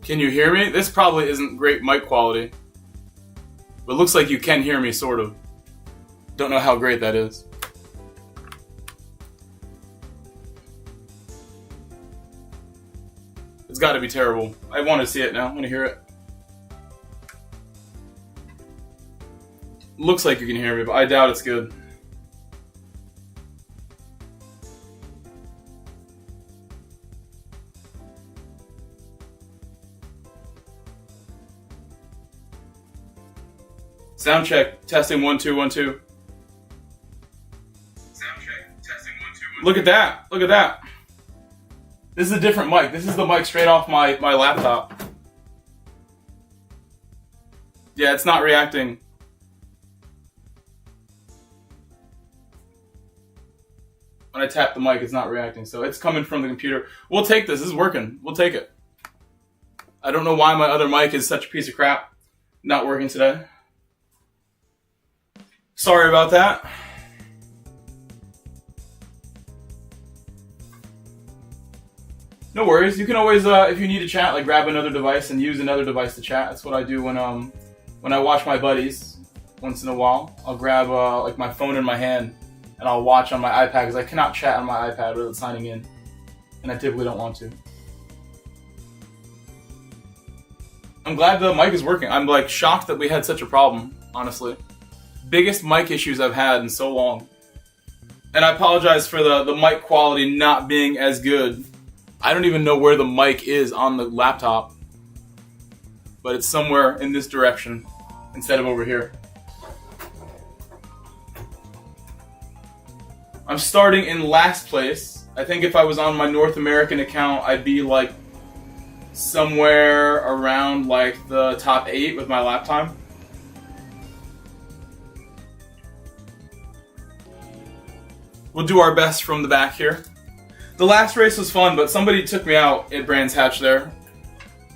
Can you hear me? This probably isn't great mic quality. But it looks like you can hear me, sort of. Don't know how great that is. It's got to be terrible. I want to see it now. I want to hear it. Looks like you can hear me, but I doubt it's good. Sound check. Testing 1 2 1 2. Sound check. Testing 1 2 1 2. Look at that. Look at that. This is a different mic. This is the mic straight off my laptop. Yeah, it's not reacting. When I tap the mic, it's not reacting. So it's coming from the computer. We'll take this. This is working. We'll take it. I don't know why my other mic is such a piece of crap. Not working today. Sorry about that. No worries. You can always, if you need to chat, like grab another device and use another device to chat. That's what I do when I watch my buddies once in a while. I'll grab like my phone in my hand and I'll watch on my iPad because I cannot chat on my iPad without signing in, and I typically don't want to. I'm glad the mic is working. I'm like shocked that we had such a problem, honestly. Biggest mic issues I've had in so long. And I apologize for the mic quality not being as good. I don't even know where the mic is on the laptop. But it's somewhere in this direction instead of over here. I'm starting in last place. I think if I was on my North American account, I'd be like somewhere around like the top 8 with my lap time. We'll do our best from the back here. The last race was fun, but somebody took me out at Brands Hatch there.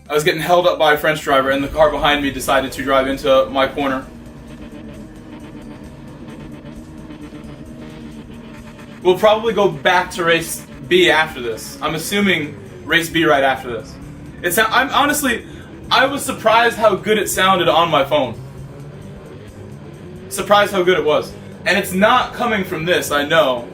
I was getting held up by a French driver, and the car behind me decided to drive into my corner. We'll probably go back to race B after this. I'm assuming race B right after this. I was surprised how good it sounded on my phone. Surprised how good it was. And it's not coming from this, I know.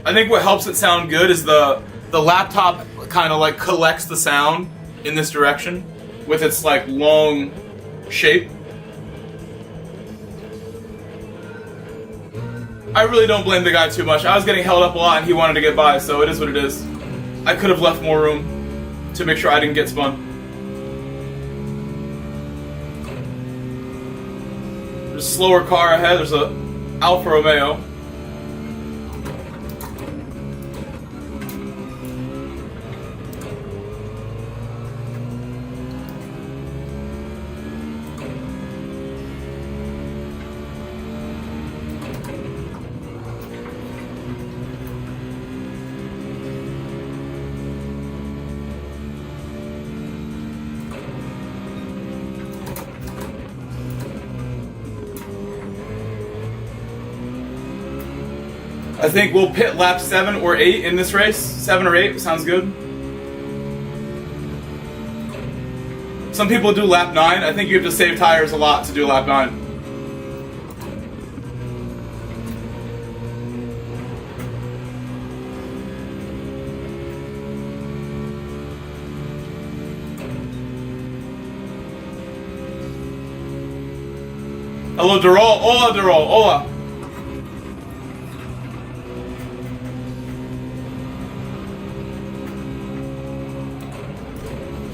I think what helps it sound good is the laptop kind of like collects the sound in this direction with its like long shape. I really don't blame the guy too much. I was getting held up a lot and he wanted to get by, so it is what it is. I could have left more room to make sure I didn't get spun. There's a slower car ahead. There's a Alfa Romeo. I think we'll pit lap 7 or 8 in this race. 7 or 8 sounds good. Some people do lap 9. I think you have to save tires a lot to do lap 9. Hello, Derol. Hola, Derol. Hola.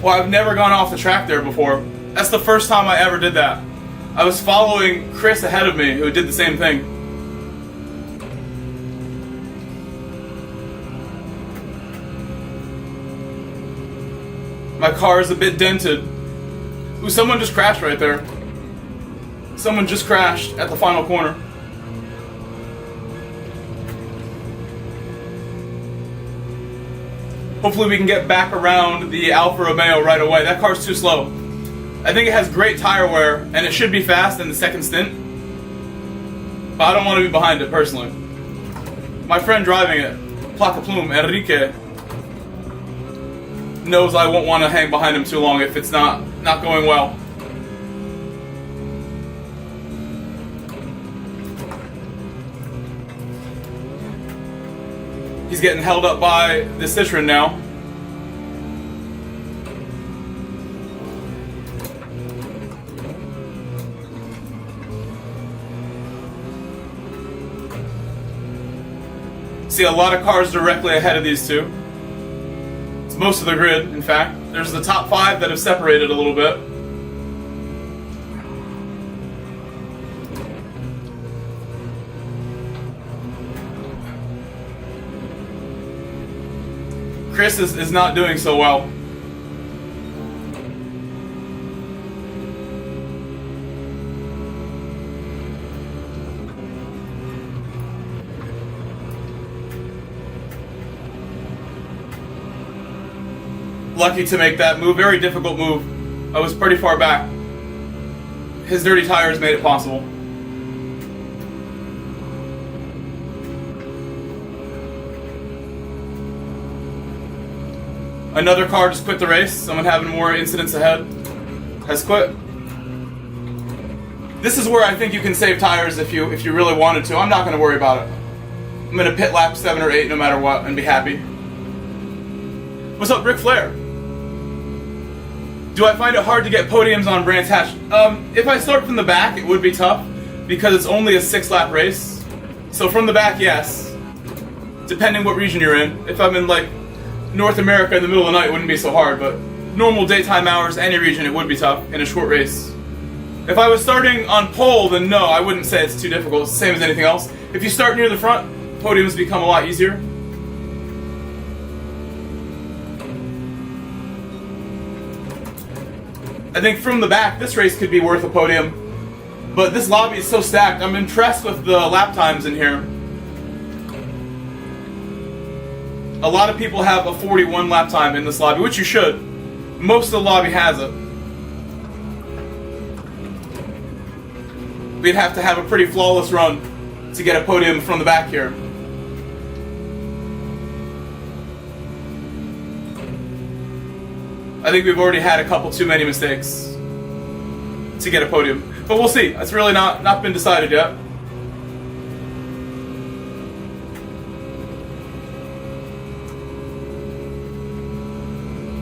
Well, I've never gone off the track there before. That's the first time I ever did that. I was following Chris ahead of me, who did the same thing. My car is a bit dented. Ooh, someone just crashed right there. Someone just crashed at the final corner. Hopefully we can get back around the Alfa Romeo right away. That car's too slow. I think it has great tire wear, and it should be fast in the second stint. But I don't want to be behind it, personally. My friend driving it, Placa Plume, Enrique, knows I won't want to hang behind him too long if it's not going well. He's getting held up by the Citroen now. See a lot of cars directly ahead of these two. It's most of the grid, in fact. There's the top 5 that have separated a little bit. Chris is not doing so well. Lucky to make that move. Very difficult move. I was pretty far back. His dirty tires made it possible. Another car just quit the race. Someone having more incidents ahead has quit. This is where I think you can save tires if you really wanted to. I'm not going to worry about it. I'm going to pit lap 7 or 8 no matter what and be happy. What's up, Ric Flair? Do I find it hard to get podiums on Brands Hatch? If I start from the back, it would be tough because it's only a 6-lap race. So from the back, yes. Depending what region you're in. If I'm in like North America in the middle of the night, it wouldn't be so hard, but normal daytime hours, any region, it would be tough in a short race. If I was starting on pole, then no, I wouldn't say it's too difficult. It's the same as anything else. If you start near the front, podiums become a lot easier. I think from the back, this race could be worth a podium, but this lobby is so stacked. I'm impressed with the lap times in here. A lot of people have a 41 lap time in this lobby, which you should. Most of the lobby has it. We'd have to have a pretty flawless run to get a podium from the back here. I think we've already had a couple too many mistakes to get a podium. But we'll see. It's really not been decided yet.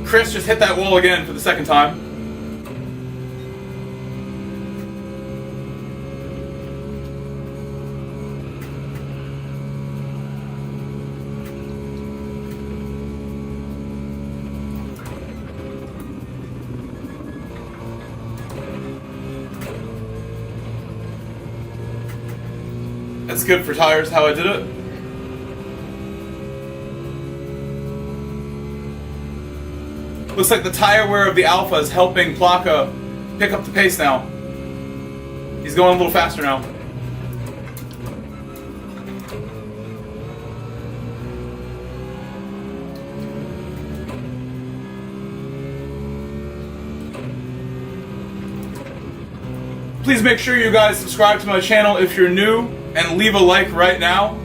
Chris just hit that wall again for the second time. That's good for tires, how I did it. Looks like the tire wear of the Alpha is helping Placa pick up the pace now. He's going a little faster now. Please make sure you guys subscribe to my channel if you're new, and leave a like right now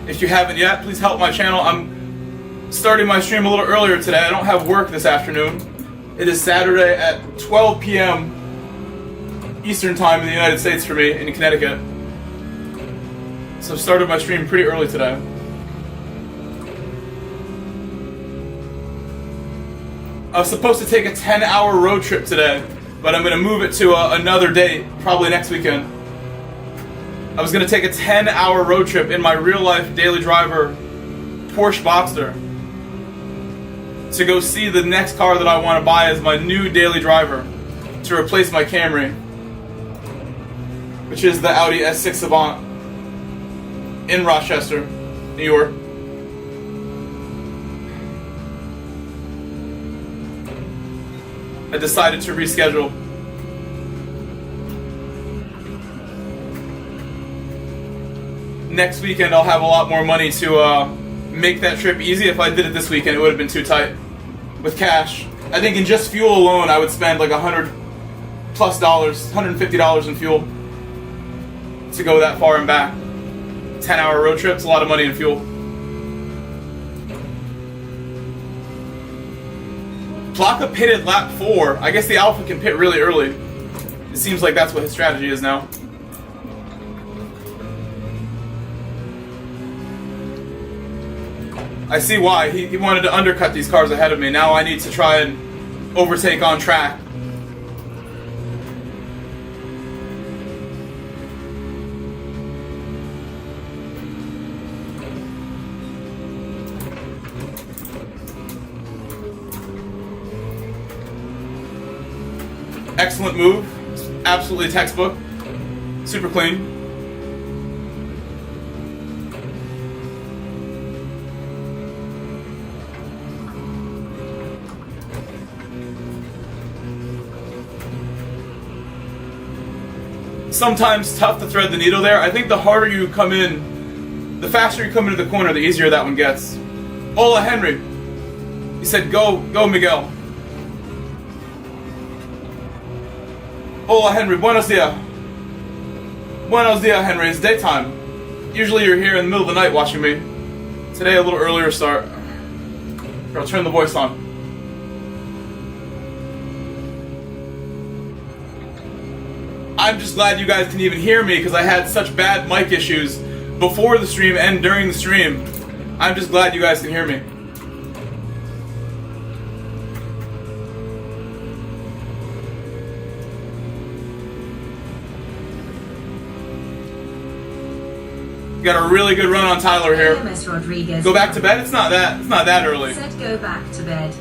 if you haven't yet. Please help my channel. I'm starting my stream a little earlier today. I don't have work this afternoon. It is Saturday at 12 p.m. Eastern time in the United States for me, in Connecticut. So I've started my stream pretty early today. I was supposed to take a 10-hour road trip today, but I'm going to move it to another date, probably next weekend. I was going to take a 10-hour road trip in my real-life daily driver Porsche Boxster to go see the next car that I want to buy as my new daily driver to replace my Camry, which is the Audi S6 Avant in Rochester, New York. I decided to reschedule. Next weekend I'll have a lot more money to make that trip easy. If I did it this weekend, it would have been too tight with cash. I think in just fuel alone, I would spend like $100+ $150 in fuel to go that far and back. 10 10-hour road trip. It's a lot of money in fuel. Plaka pitted lap 4. I guess the Alpha can pit really early. It seems like that's what his strategy is now. I see why. He wanted to undercut these cars ahead of me. Now I need to try and overtake on track. Excellent move. Absolutely textbook. Super clean. Sometimes tough to thread the needle there. I think the harder you come in, the faster you come into the corner, the easier that one gets. Hola, Henry. He said, go, Miguel. Hola, Henry. Buenos dias. Buenos dias, Henry. It's daytime. Usually you're here in the middle of the night watching me. Today, a little earlier start. Here, I'll turn the voice on. I'm just glad you guys can even hear me because I had such bad mic issues before the stream and during the stream. I'm just glad you guys can hear me. Got a really good run on Tyler here. Go back to bed? It's not that early. Said go back to bed.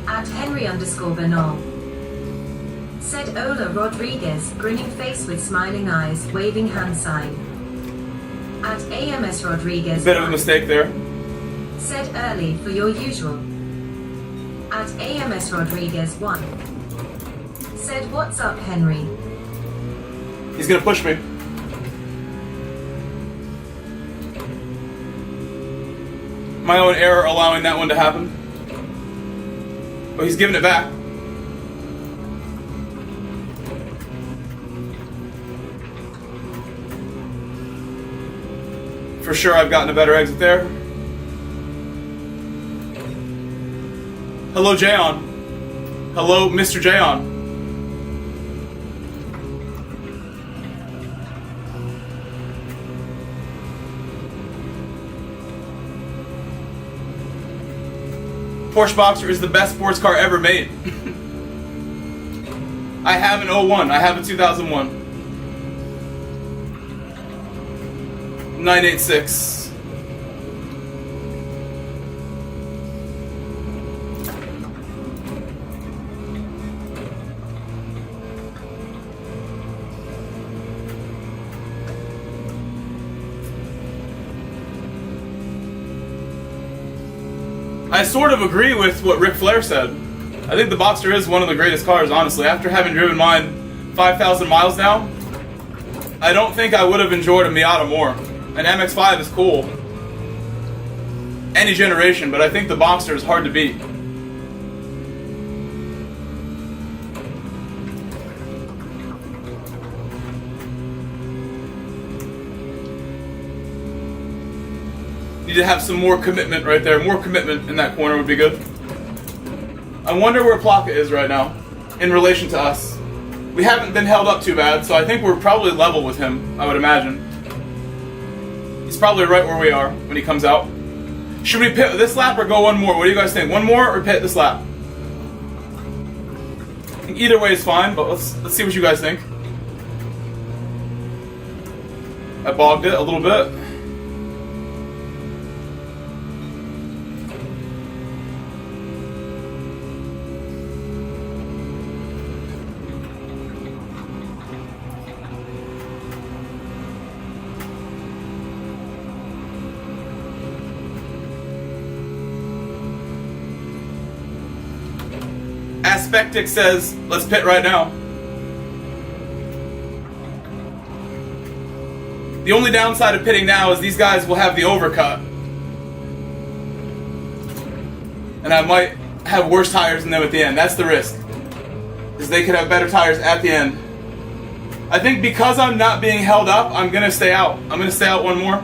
At Henry_Bernal. Said Ola Rodriguez, grinning face with smiling eyes, waving hand sign. At AMS Rodriguez. Bit of a mistake there. Said early for your usual. At AMS Rodriguez 1. Said what's up, Henry? He's gonna push me. My own error allowing that one to happen. Oh, he's giving it back. For sure I've gotten a better exit there. Hello, Jayon. Hello, Mr. Jayon. Porsche Boxer is the best sports car ever made. I have an 01. I have a 2001. 986. I sort of agree with what Ric Flair said. I think the Boxster is one of the greatest cars, honestly. After having driven mine 5,000 miles now, I don't think I would have enjoyed a Miata more. An MX-5 is cool. Any generation, but I think the Boxster is hard to beat. Need to have some more commitment right there. More commitment in that corner would be good. I wonder where Plaka is right now in relation to us. We haven't been held up too bad, so I think we're probably level with him, I would imagine. He's probably right where we are when he comes out. Should we pit this lap or go one more? What do you guys think? One more or pit this lap? I think either way is fine, but let's see what you guys think. I bogged it a little bit. Aspectic says, let's pit right now. The only downside of pitting now is these guys will have the overcut. And I might have worse tires than them at the end. That's the risk. Because they could have better tires at the end. I think because I'm not being held up, I'm going to stay out. I'm going to stay out one more.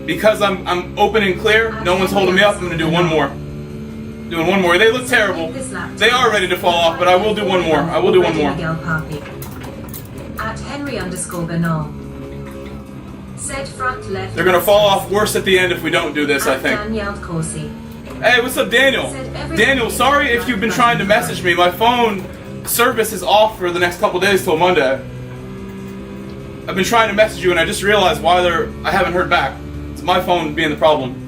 Because I'm open and clear, no one's holding me up, I'm going to do one more. Doing one more. They look terrible. They are ready to fall off, but I will do one more. I will do one more. At Henry_Bernal. Said front left. They're going to fall off worse at the end if we don't do this, I think. Hey, what's up, Daniel? Daniel, sorry if you've been trying to message me. My phone service is off for the next couple days till Monday. I've been trying to message you and I just realized why I haven't heard back. It's my phone being the problem.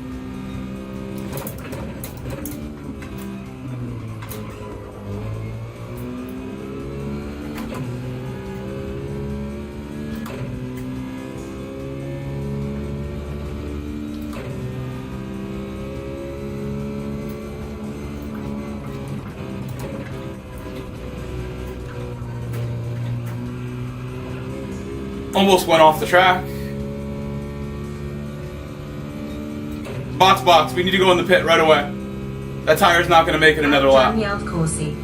Almost went off the track. Box, we need to go in the pit right away. That tire's not going to make it another lap. Yelled Corsi.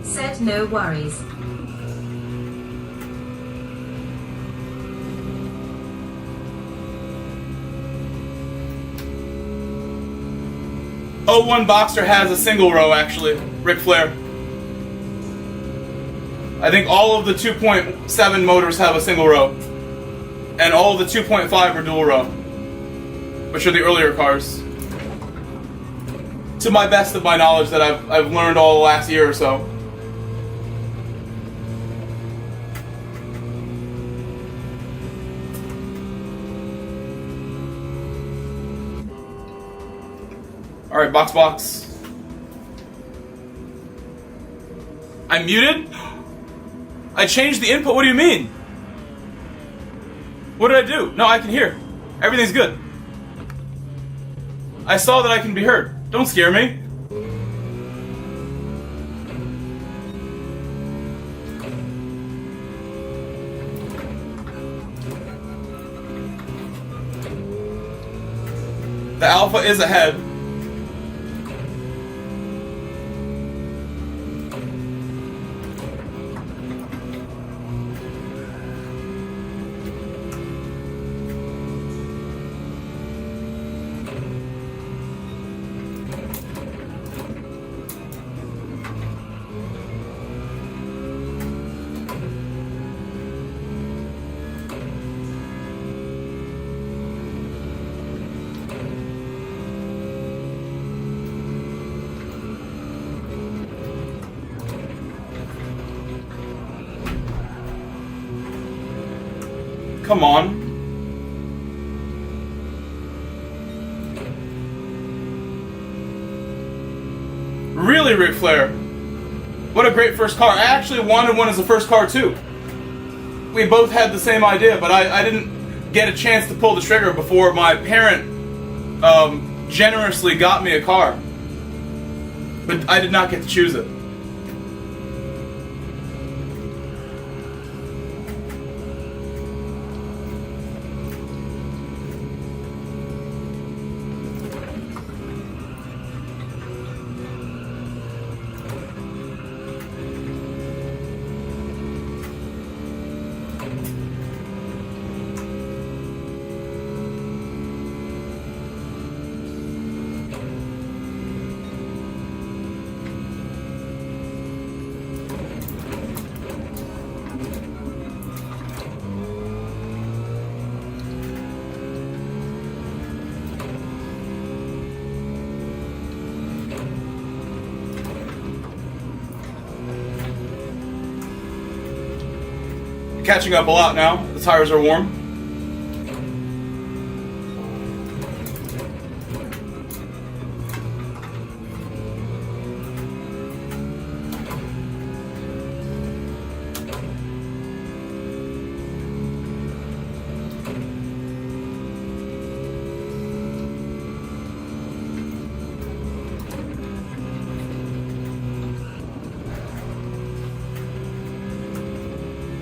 Said no worries. One Boxer has a single row, actually. Ric Flair. I think all of the 2.7 motors have a single row. And all of the 2.5 are dual row. Which are the earlier cars. To my best of my knowledge that I've learned all the last year or so. Alright, box. I'm muted? I changed the input, what do you mean? What did I do? No, I can hear. Everything's good. I saw that I can be heard. Don't scare me. The Alpha is ahead. Come on. Really, Ric Flair? What a great first car. I actually wanted one as a first car too. We both had the same idea, but I didn't get a chance to pull the trigger before my parent generously got me a car. But I did not get to choose it. Catching up a lot now. The tires are warm.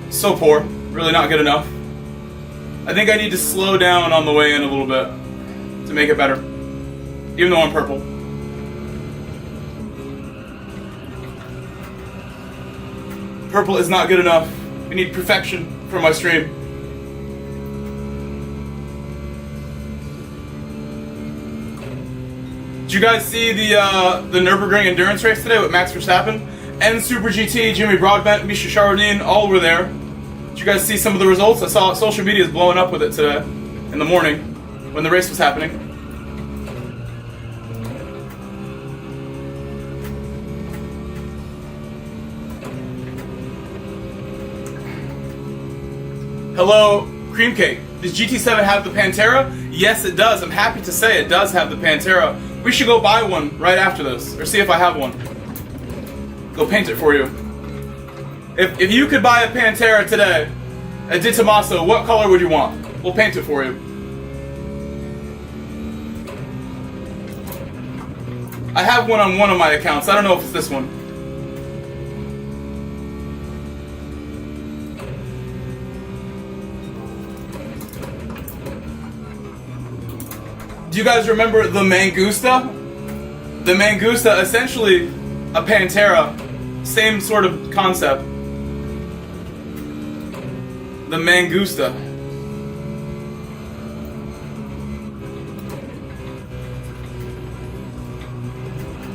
So poor. Really not good enough. I think I need to slow down on the way in a little bit to make it better. Even though I'm purple. Purple is not good enough. We need perfection for my stream. Did you guys see the Nürburgring endurance race today with Max Verstappen? And Super GT, Jimmy Broadbent, Misha Chardin, all were there. Did you guys see some of the results? I saw social media is blowing up with it today, in the morning, when the race was happening. Hello, Cream Cake. Does GT7 have the Pantera? Yes, it does. I'm happy to say it does have the Pantera. We should go buy one right after this, or see if I have one. Go paint it for you. If you could buy a Pantera today at Di Tommaso, what color would you want? We'll paint it for you. I have one on one of my accounts. I don't know if it's this one. Do you guys remember the Mangusta? The Mangusta, essentially a Pantera. Same sort of concept. The Mangusta.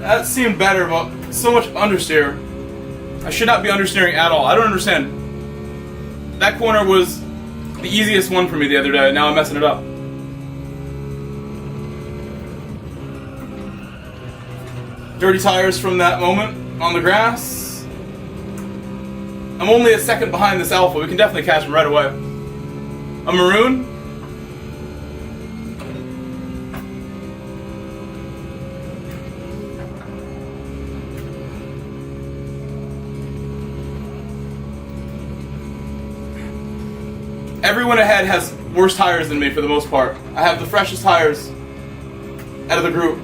That seemed better, but so much understeer. I should not be understeering at all. I don't understand. That corner was the easiest one for me the other day. Now I'm messing it up. Dirty tires from that moment on the grass. I'm only a second behind this Alpha. We can definitely catch him right away. A maroon. Everyone ahead has worse tires than me for the most part. I have the freshest tires out of the group.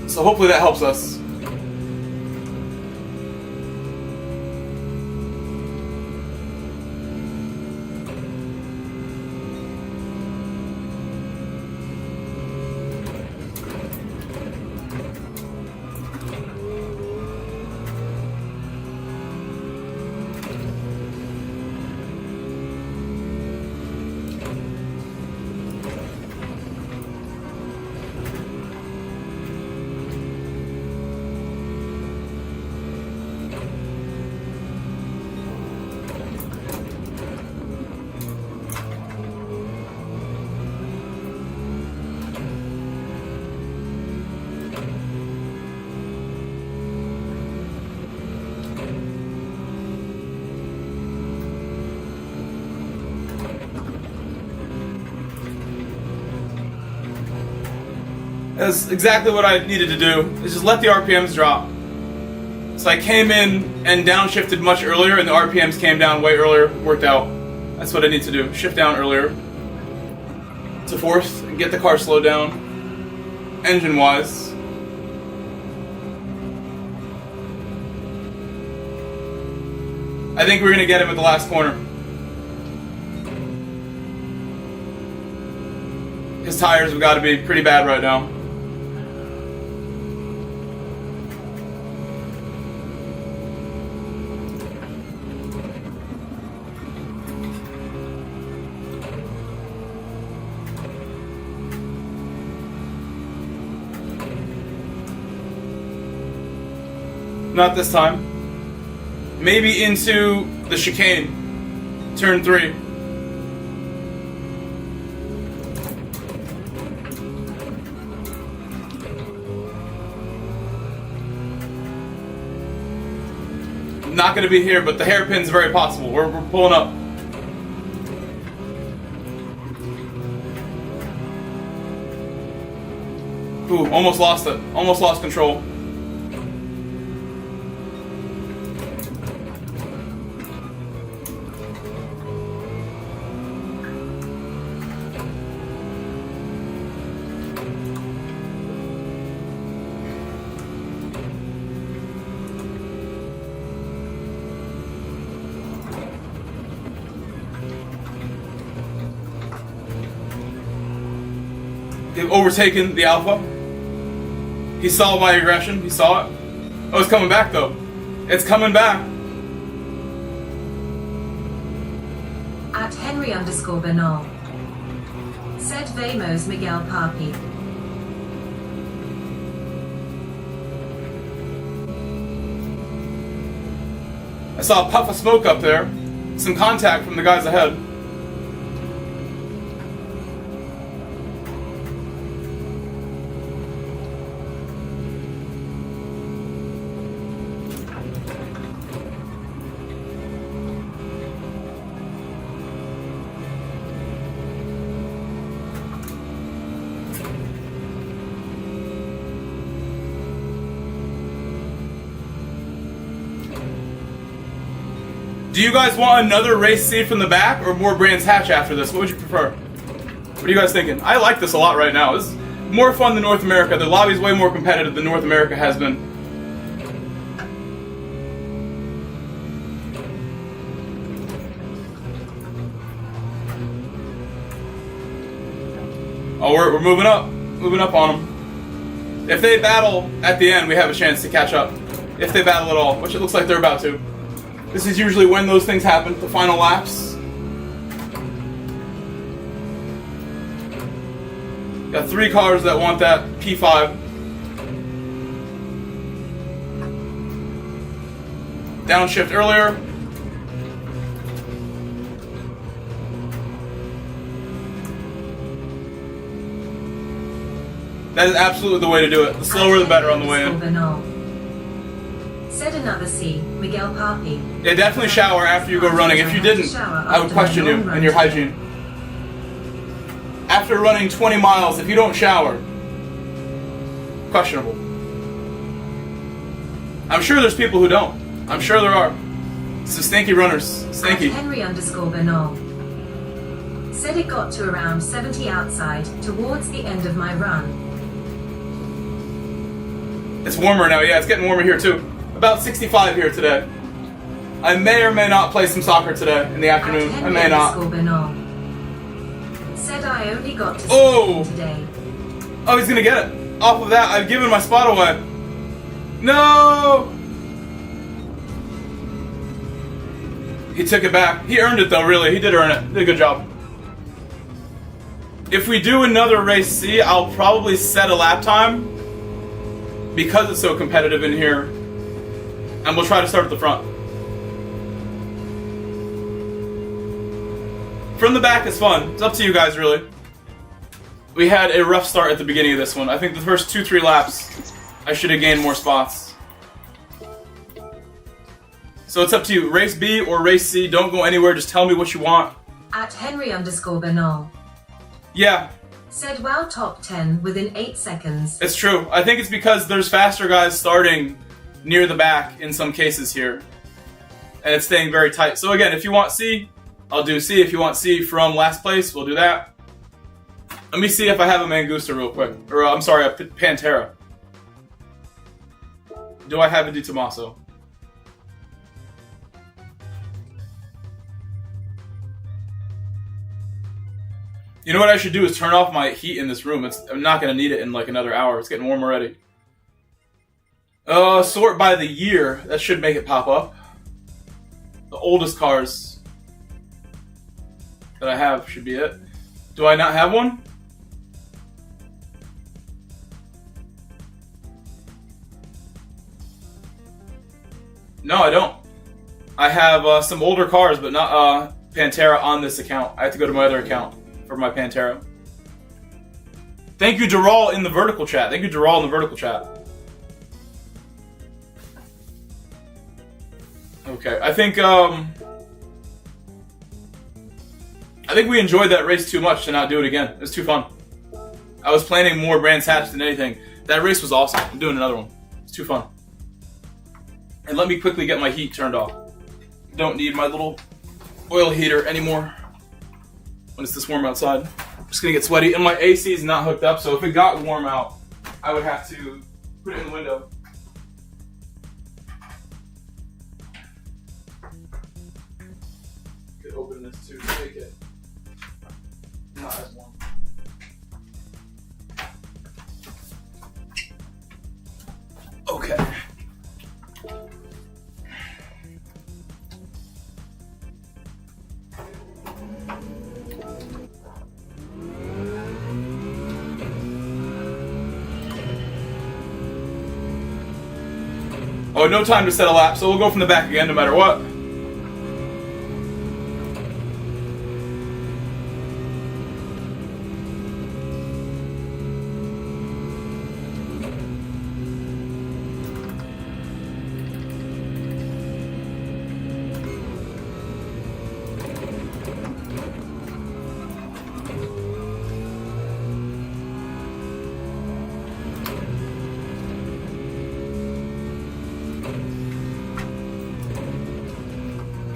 So hopefully that helps us. That's exactly what I needed to do, is just let the RPMs drop. So I came in and downshifted much earlier, and the RPMs came down way earlier. Worked out. That's what I need to do. Shift down earlier to fourth and get the car slowed down, engine-wise. I think we're going to get him at the last corner. His tires have got to be pretty bad right now. Not this time. Maybe into the chicane. Turn 3. Not going to be here, but the hairpin's very possible. We're pulling up. Ooh, almost lost it. Almost lost control. They've overtaken the Alpha. He saw my aggression. He saw it. Oh, it's coming back though. It's coming back. At Henry_Bernal. Said Vamos Miguel Papi. I saw a puff of smoke up there. Some contact from the guys ahead. Do you guys want another race C from the back or more Brands Hatch after this? What would you prefer? What are you guys thinking? I like this a lot right now. This is more fun than North America. The lobby's way more competitive than North America has been. Oh, we're moving up. Moving up on them. If they battle at the end, we have a chance to catch up. If they battle at all, which it looks like they're about to. This is usually when those things happen, the final laps. Got 3 cars that want that P5. Downshift earlier. That is absolutely the way to do it. The slower the better on the way in. Said another C, Miguel Papi. Yeah, definitely shower after you go running. If you didn't, I would question you and your hygiene. After running 20 miles, if you don't shower, questionable. I'm sure there's people who don't. I'm sure there are. Some stinky runners. Stinky. Henry_Bernal. Said it got to around 70 outside towards the end of my run. It's warmer now. Yeah, it's getting warmer here too. About 65 here today. I may or may not play some soccer today in the afternoon. I may not. Said I only got to today. Oh, he's gonna get it. Off of that, I've given my spot away. No! He took it back. He earned it though, really. He did earn it. Did a good job. If we do another race C, I'll probably set a lap time because it's so competitive in here. And we'll try to start at the front. From the back is fun. It's up to you guys, really. We had a rough start at the beginning of this one. I think the first 2-3 laps, I should have gained more spots. So it's up to you. Race B or race C. Don't go anywhere. Just tell me what you want. At Henry_Bernal. Yeah. Said well top 10 within 8 seconds. It's true. I think it's because there's faster guys starting near the back in some cases here. And it's staying very tight. So again, if you want C, I'll do C. If you want C from last place, we'll do that. Let me see if I have a Mangusta real quick. Or, I'm sorry, a Pantera. Do I have a Di Tommaso? You know what I should do is turn off my heat in this room. I'm not going to need it in like another hour. It's getting warm already. Sort by the year. That should make it pop up. The oldest cars that I have should be it. Do I not have one? No, I don't. I have some older cars, but not Pantera on this account. I have to go to my other account for my Pantera. Thank you, Dural, in the vertical chat. Thank you, Dural, in the vertical chat. Okay, I think we enjoyed that race too much to not do it again. It was too fun. I was planning more Brands Hatch than anything. That race was awesome. I'm doing another one. It's too fun. And let me quickly get my heat turned off. Don't need my little oil heater anymore when it's this warm outside. I'm just gonna get sweaty, and my AC is not hooked up, so if it got warm out, I would have to put it in the window. Could open this too to make it not as warm. Okay. Oh, no time to set a lap, so we'll go from the back again no matter what.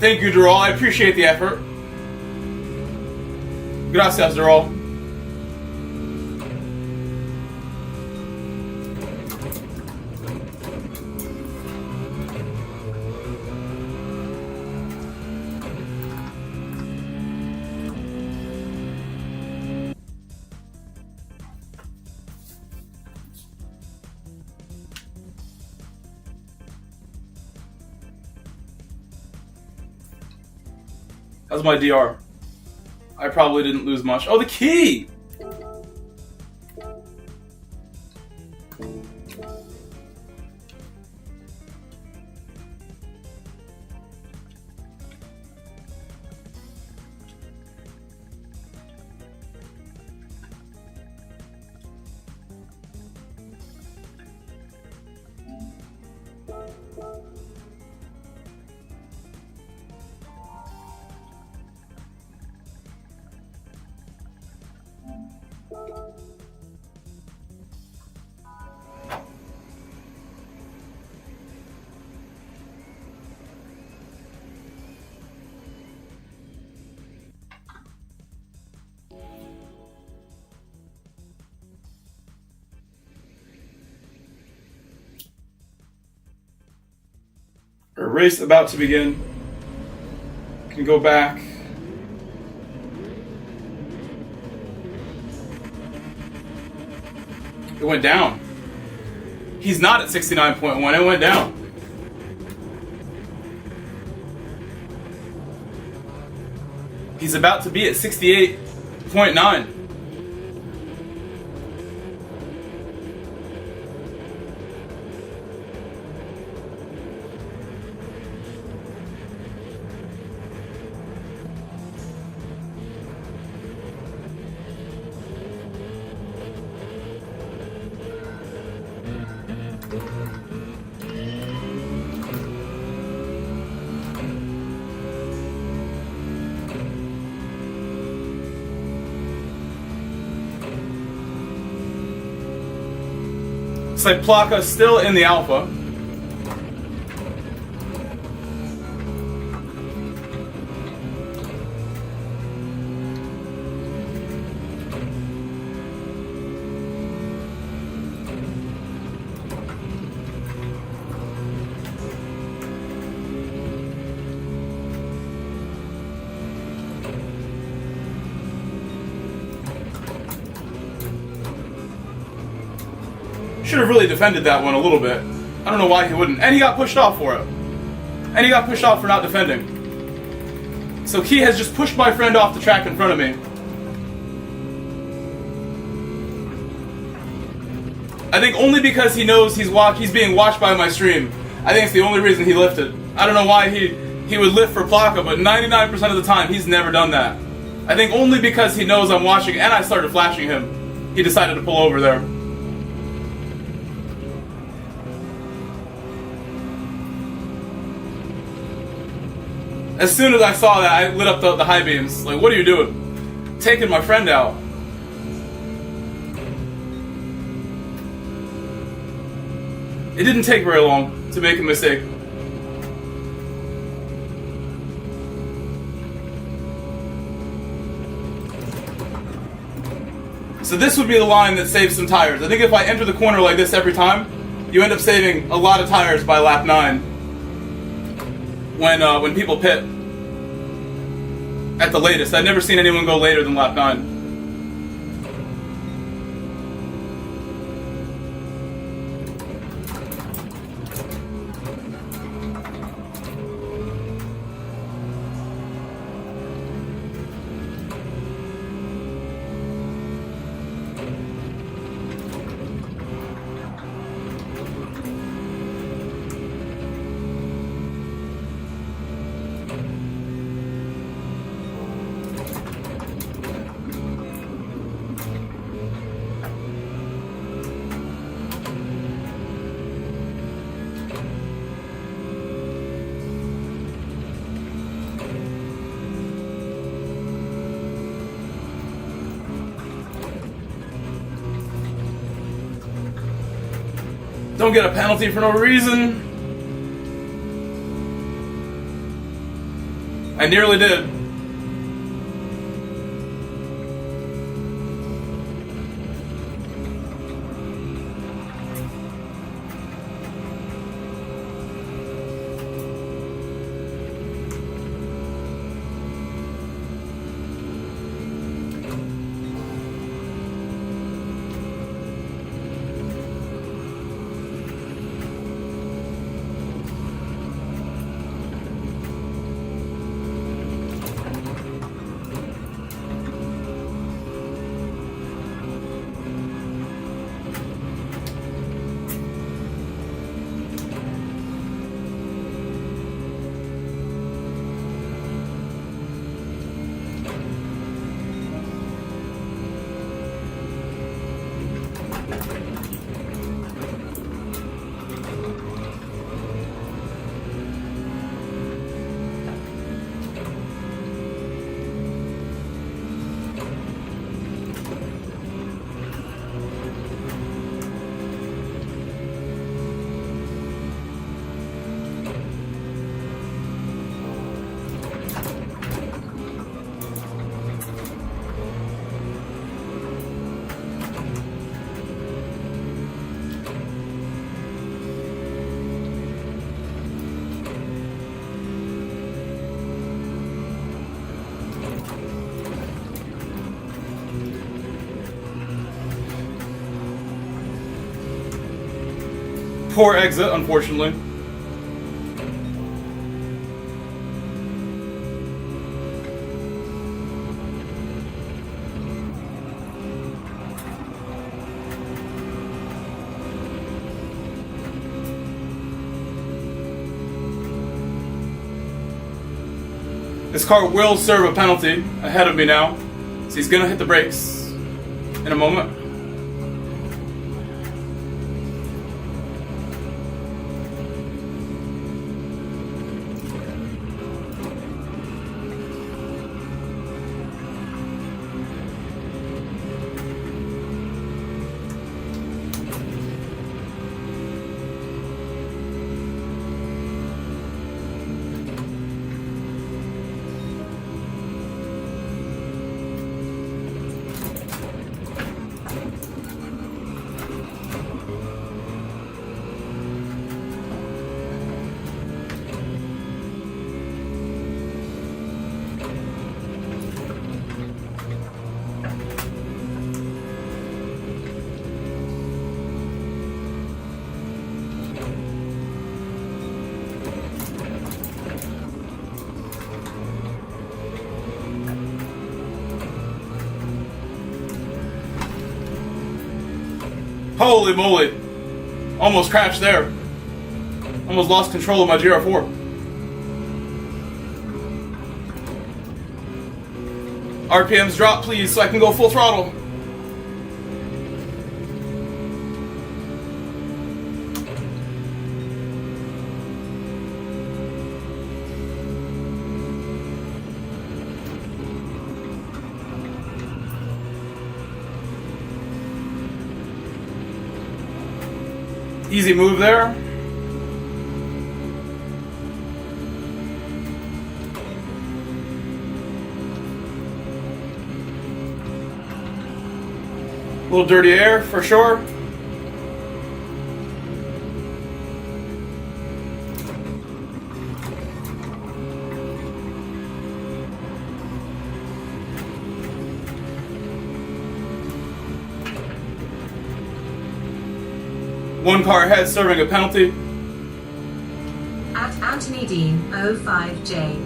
Thank you, Dural. I appreciate the effort. Gracias, Dural. How's my DR? I probably didn't lose much. Oh, the key! A race about to begin. Can go back. It went down. He's not at 69.1. It went down. He's about to be at 68.9. It's like Plaka's still in the alpha. Should have really defended that one a little bit. I don't know why he wouldn't. And he got pushed off for it. And he got pushed off for not defending. So Key has just pushed my friend off the track in front of me. I think only because he knows he's being watched by my stream. I think it's the only reason he lifted. I don't know why he would lift for Plaka, but 99% of the time he's never done that. I think only because he knows I'm watching and I started flashing him, he decided to pull over there. As soon as I saw that, I lit up the high beams. Like, what are you doing? Taking my friend out. It didn't take very long to make a mistake. So this would be the line that saves some tires. I think if I enter the corner like this every time, you end up saving a lot of tires by lap 9. When people pit at the latest. I've never seen anyone go later than lap 9. Don't get a penalty for no reason. I nearly did. Poor exit, unfortunately. This car will serve a penalty ahead of me now, so he's gonna hit the brakes in a moment. Holy moly! Almost crashed there. Almost lost control of my GR4. RPMs drop, please, so I can go full throttle. Easy move there. A little dirty air for sure. One car ahead serving a penalty. At Anthony Dean 05J.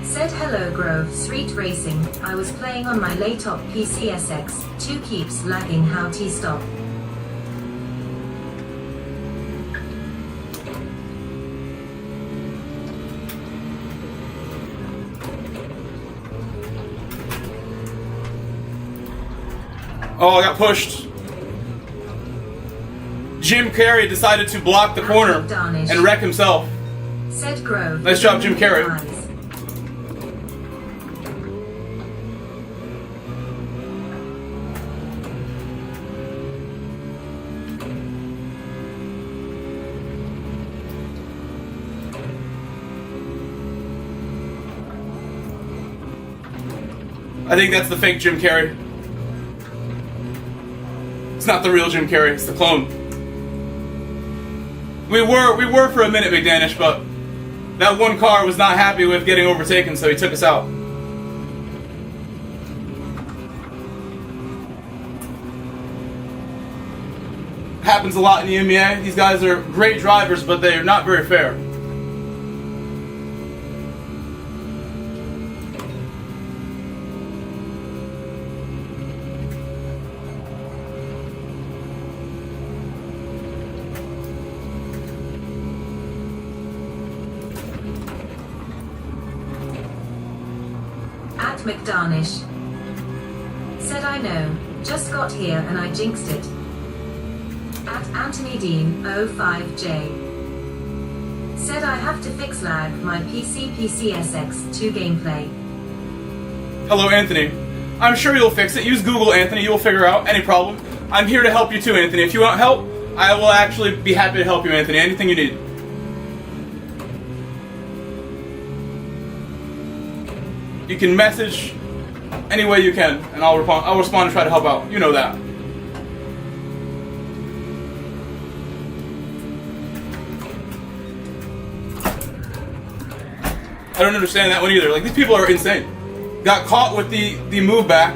Said hello Grove Street Racing. I was playing on my laptop PCSX. 2 keeps lagging. How to stop? Oh, I got pushed. Jim Carrey decided to block the corner and wreck himself. Said Grove. Nice job, Jim Carrey. I think that's the fake Jim Carrey. It's not the real Jim Carrey, it's the clone. We were for a minute, McDanish, but that one car was not happy with getting overtaken, so he took us out. Happens a lot in the NBA. These guys are great drivers, but they're not very fair. At McDarnish. Said I know, just got here and I jinxed it. At Anthony Dean 05J. Said I have to fix lag my PCSX2 gameplay. Hello, Anthony. I'm sure you'll fix it. Use Google, Anthony. You will figure out any problem. I'm here to help you too, Anthony. If you want help, I will actually be happy to help you, Anthony. Anything you need. You can message any way you can, and I'll respond and try to help out. You know that. I don't understand that one either. Like, these people are insane. Got caught with the move back.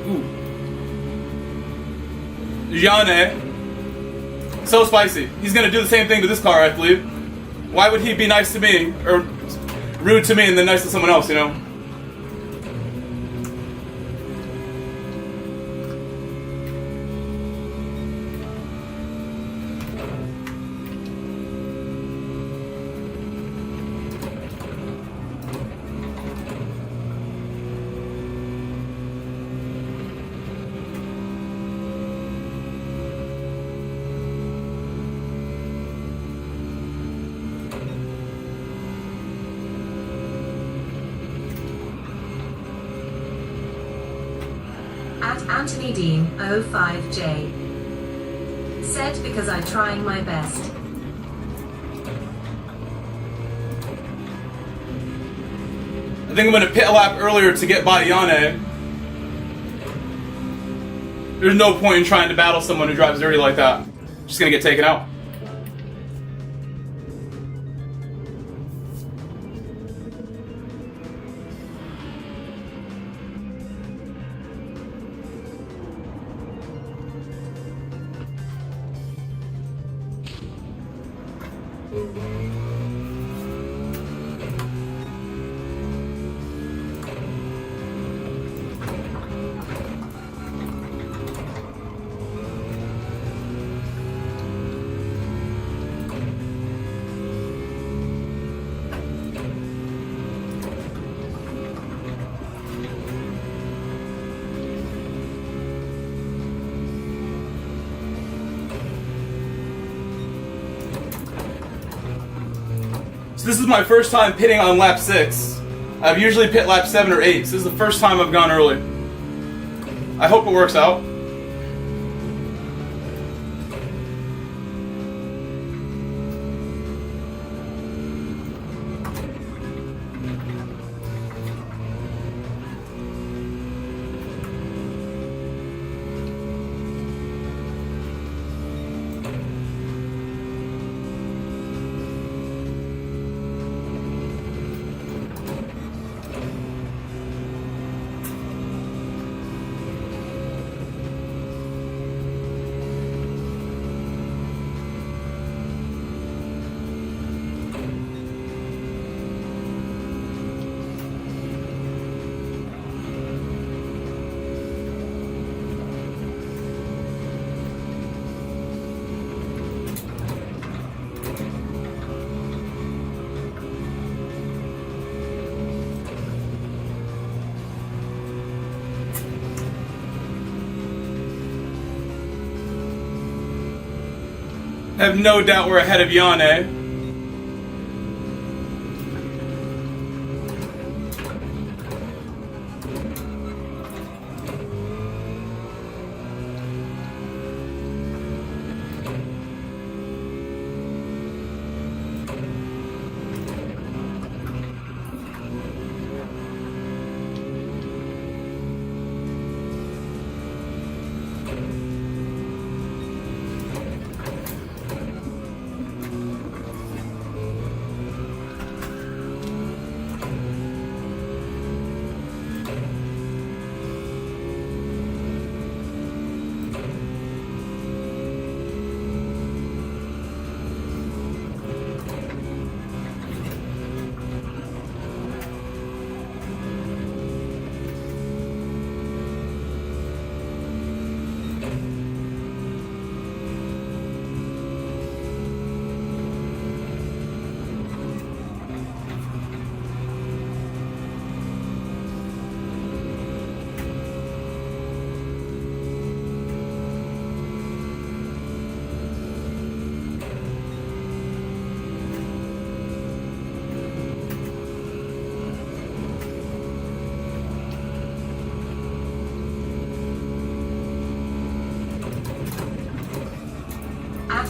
Ooh. Jane. So spicy. He's gonna do the same thing to this car, I believe. Why would he be nice to me, or rude to me and then nice to someone else, you know? Anthony Dean 05J. Said because I'm trying my best. I think I'm going to pit a lap earlier to get by Yane. There's no point in trying to battle someone who drives dirty like that. Just going to get taken out. So this is my first time pitting on lap 6. I've usually pit lap 7 or 8, so this is the first time I've gone early. I hope it works out. I have no doubt we're ahead of Yane.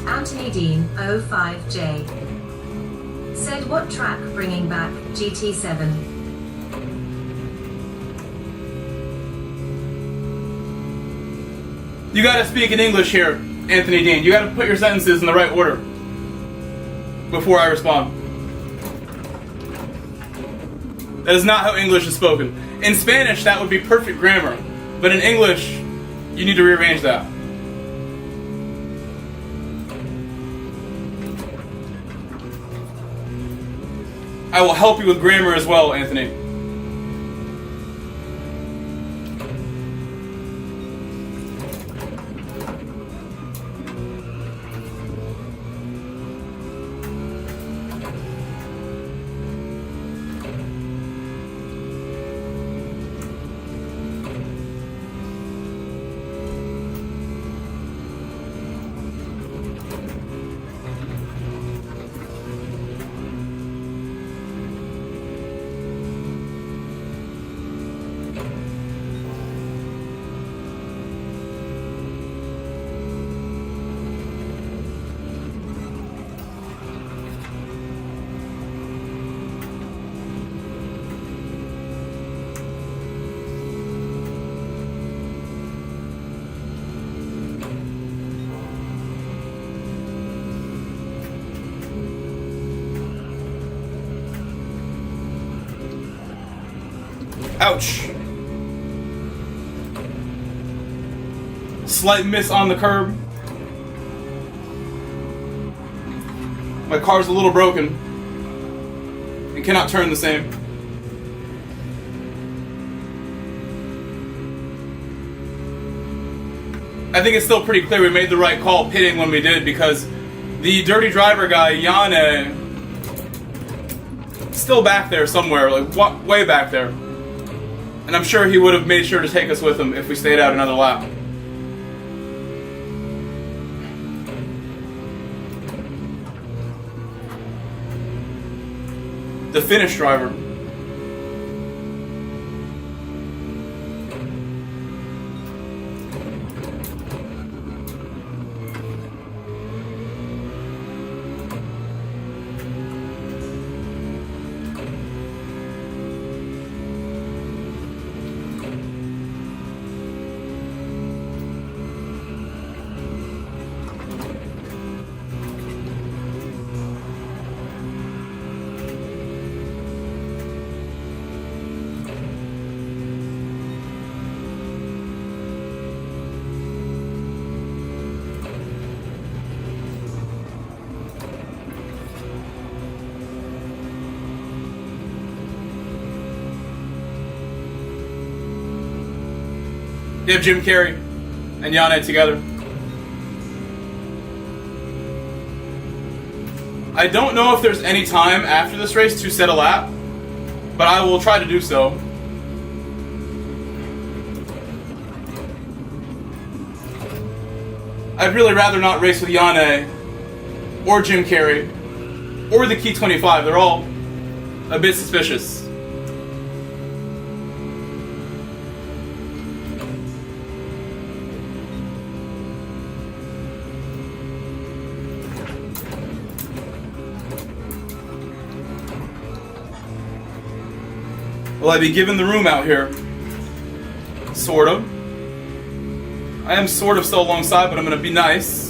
Anthony Dean 05J. Said what track bringing back GT7? You gotta speak in English here, Anthony Dean. You gotta put your sentences in the right order before I respond. That is not how English is spoken. In Spanish, that would be perfect grammar. But in English, you need to rearrange that. I will help you with grammar as well, Anthony. Ouch. Slight miss on the curb. My car's a little broken and cannot turn the same. I think it's still pretty clear we made the right call pitting when we did, because the dirty driver guy, Yane, still back there somewhere, like way back there. And I'm sure he would have made sure to take us with him if we stayed out another lap. The Finnish driver. You have Jim Carrey and Yane together. I don't know if there's any time after this race to set a lap, but I will try to do so. I'd really rather not race with Yane or Jim Carrey or the Key 25. They're all a bit suspicious. Will I be given the room out here? Sort of. I am sort of still alongside, but I'm going to be nice.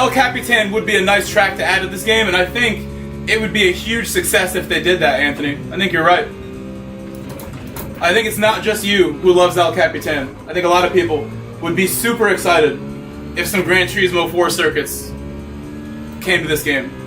El Capitan would be a nice track to add to this game, and I think it would be a huge success if they did that, Anthony. I think you're right. I think it's not just you who loves El Capitan. I think a lot of people would be super excited if some Gran Turismo 4 circuits came to this game.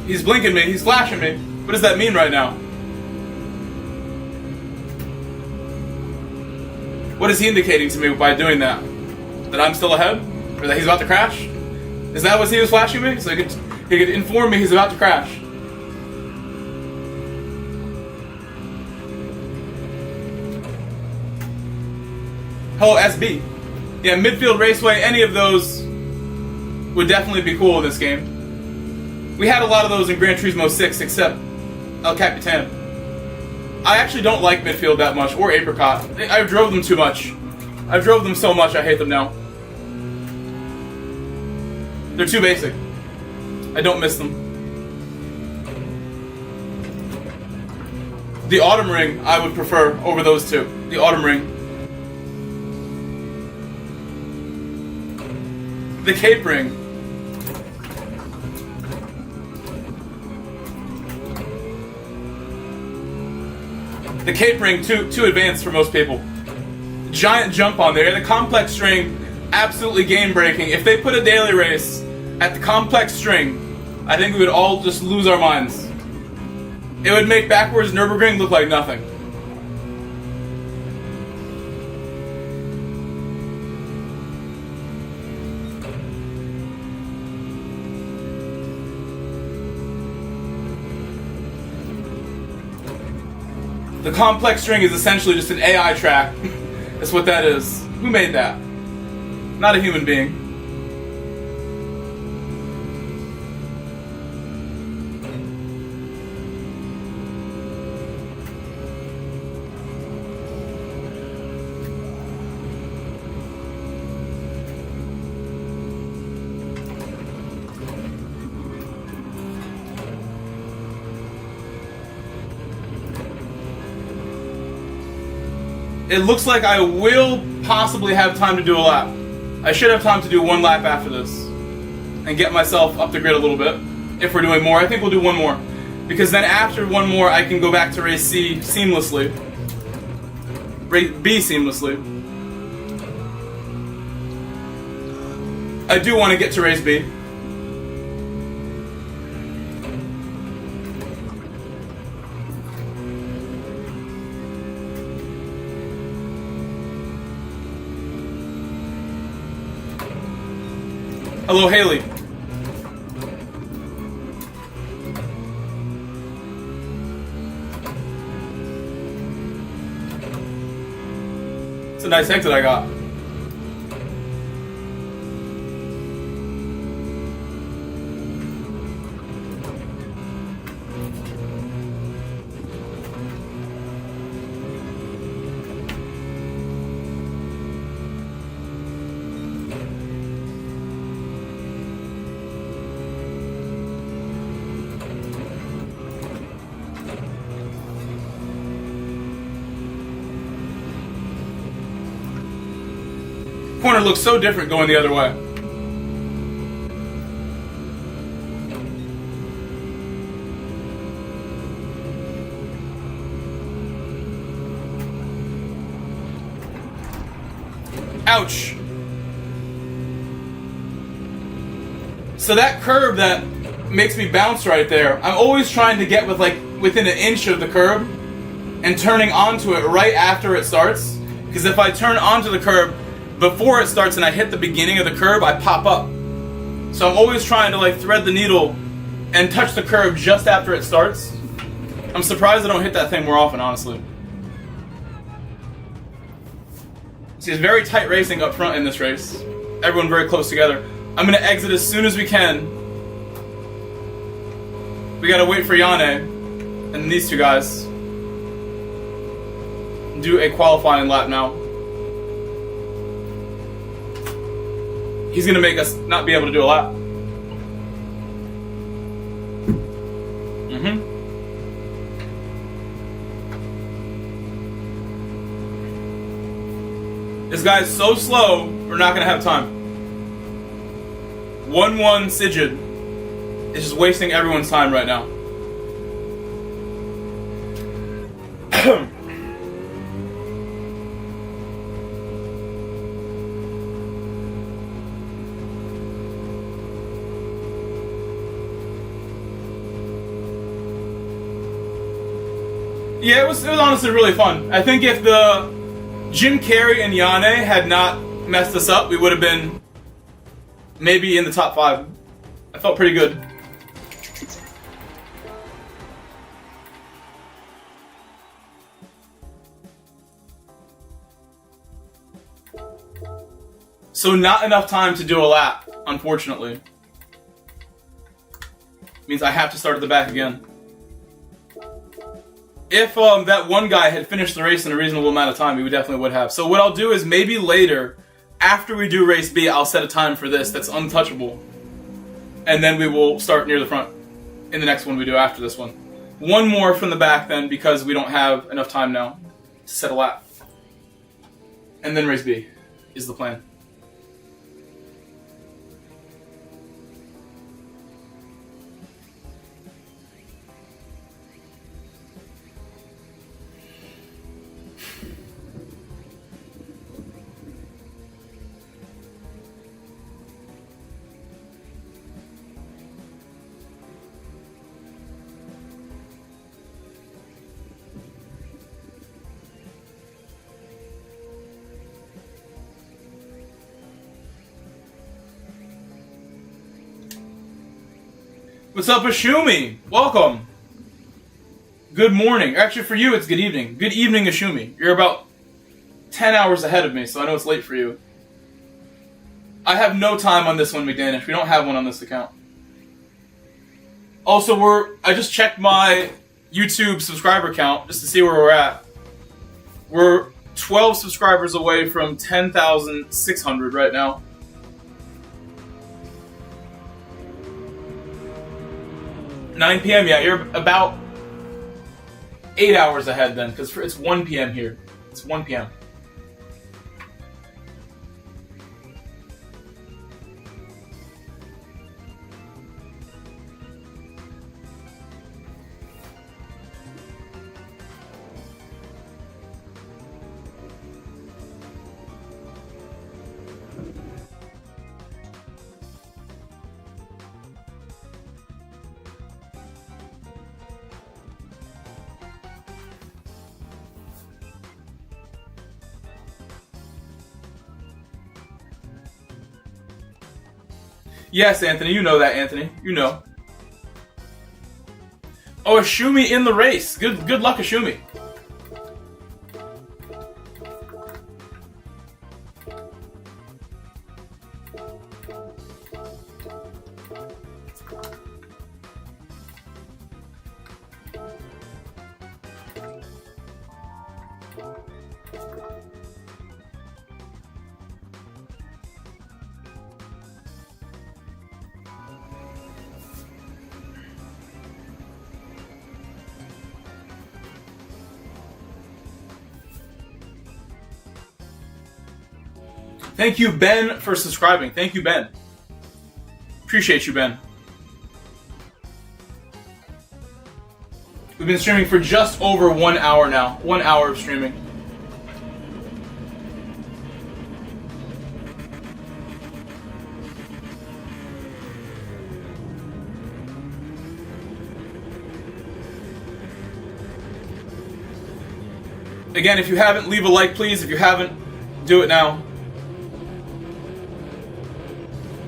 He's blinking me, he's flashing me. What does that mean right now? What is he indicating to me by doing that? That I'm still ahead? Or that he's about to crash? Is that what he was flashing me? So he could inform me he's about to crash. Hello, SB. Yeah, midfield raceway, any of those would definitely be cool in this game. We had a lot of those in Gran Turismo 6, except El Capitan. I actually don't like midfield that much, or Apricot. I drove them too much. I drove them so much, I hate them now. They're too basic. I don't miss them. The Autumn Ring, I would prefer over those two. The Autumn Ring. The Cape Ring. The Cape Ring, too advanced for most people. Giant jump on there. The complex string, absolutely game-breaking. If they put a daily race at the complex string, I think we would all just lose our minds. It would make backwards Nürburgring look like nothing. The complex string is essentially just an AI track. That's what that is. Who made that? Not a human being. It looks like I will possibly have time to do a lap. I should have time to do one lap after this and get myself up the grid a little bit. If we're doing more, I think we'll do one more. Because then after one more, I can go back to race C seamlessly. Race B seamlessly. I do want to get to race B. Hello, Haley. It's a nice exit I got. Corner looks so different going the other way. Ouch. So that curb that makes me bounce right there, I'm always trying to get within an inch of the curb and turning onto it right after it starts. Because if I turn onto the curb before it starts and I hit the beginning of the curb, I pop up. So I'm always trying to thread the needle and touch the curb just after it starts. I'm surprised I don't hit that thing more often, honestly. See, it's very tight racing up front in this race. Everyone very close together. I'm going to exit as soon as we can. We got to wait for Yane and these two guys. Do a qualifying lap now. He's going to make us not be able to do a lap. This guy's so slow, we're not going to have time. 1-1 Sigid is just wasting everyone's time right now. Yeah, it was honestly really fun. I think if the Jim Carrey and Yane had not messed us up, we would have been maybe in the top 5. I felt pretty good. So not enough time to do a lap, unfortunately. Means I have to start at the back again. If that one guy had finished the race in a reasonable amount of time, we definitely would have. So what I'll do is maybe later, after we do race B, I'll set a time for this that's untouchable. And then we will start near the front in the next one we do after this one. One more from the back then, because we don't have enough time now to set a lap. And then race B is the plan. What's up, Ashumi? Welcome. Good morning. Actually, for you, it's good evening. Good evening, Ashumi. You're about 10 hours ahead of me, so I know it's late for you. I have no time on this one, McDanish. We don't have one on this account. Also, I just checked my YouTube subscriber count just to see where we're at. We're 12 subscribers away from 10,600 right now. $9 p.m. Yeah, you're about 8 hours ahead then, because it's 1 p.m. here. It's 1 p.m. Yes, Anthony, you know that, Anthony. You know. Oh, Ashumi in the race. Good luck, Ashumi. Thank you, Ben, for subscribing. Thank you, Ben. Appreciate you, Ben. We've been streaming for just over 1 hour now. 1 hour of streaming. Again, if you haven't, leave a like, please. If you haven't, do it now.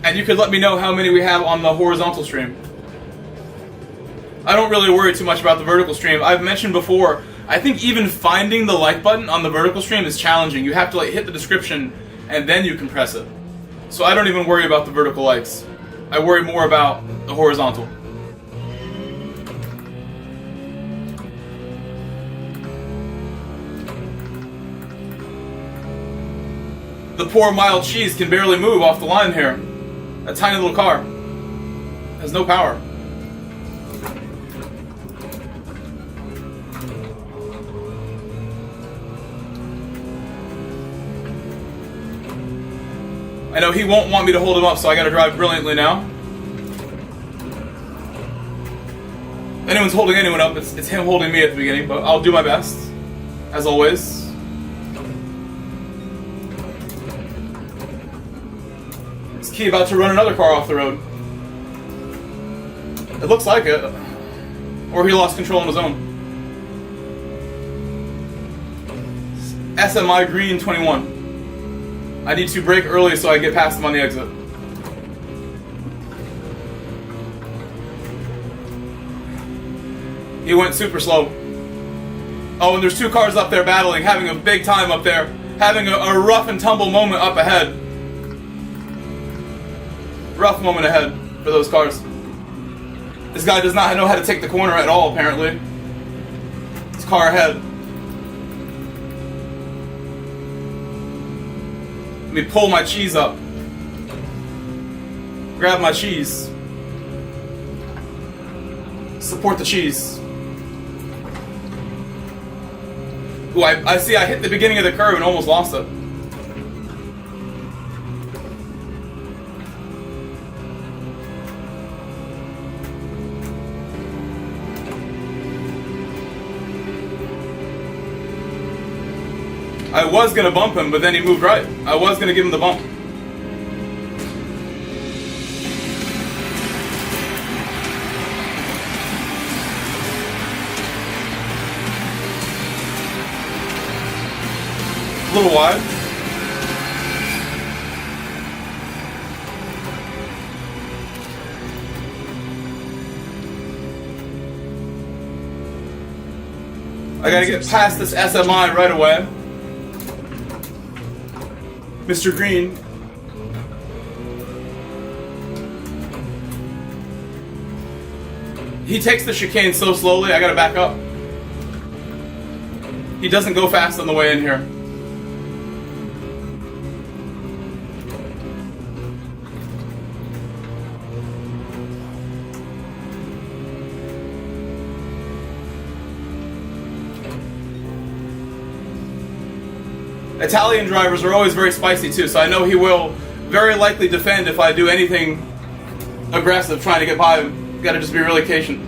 And you could let me know how many we have on the horizontal stream. I don't really worry too much about the vertical stream. I've mentioned before, I think even finding the like button on the vertical stream is challenging. You have to like hit the description and then you can press it. So I don't even worry about the vertical likes. I worry more about the horizontal. The poor mild cheese can barely move off the line here. A tiny little car. Has no power. I know he won't want me to hold him up, so I gotta drive brilliantly now. If anyone's holding anyone up, it's him holding me at the beginning, but I'll do my best, as always. Is Key about to run another car off the road? It looks like it. Or he lost control on his own. SMI Green 21. I need to brake early so I get past him on the exit. He went super slow. Oh, and there's two cars up there battling, having a big time up there. Having a rough and tumble moment up ahead. Rough moment ahead for those cars. This guy does not know how to take the corner at all, apparently. His car ahead. Let me pull my cheese up. Grab my cheese. Support the cheese. Ooh, I see I hit the beginning of the curve and almost lost it. I was gonna bump him, but then he moved right. I was gonna give him the bump. A little wide. I gotta get past this SMI right away. Mr. Green. He takes the chicane so slowly, I gotta back up. He doesn't go fast on the way in here. Italian drivers are always very spicy too, so I know he will very likely defend if I do anything aggressive trying to get by him. You gotta just be really patient.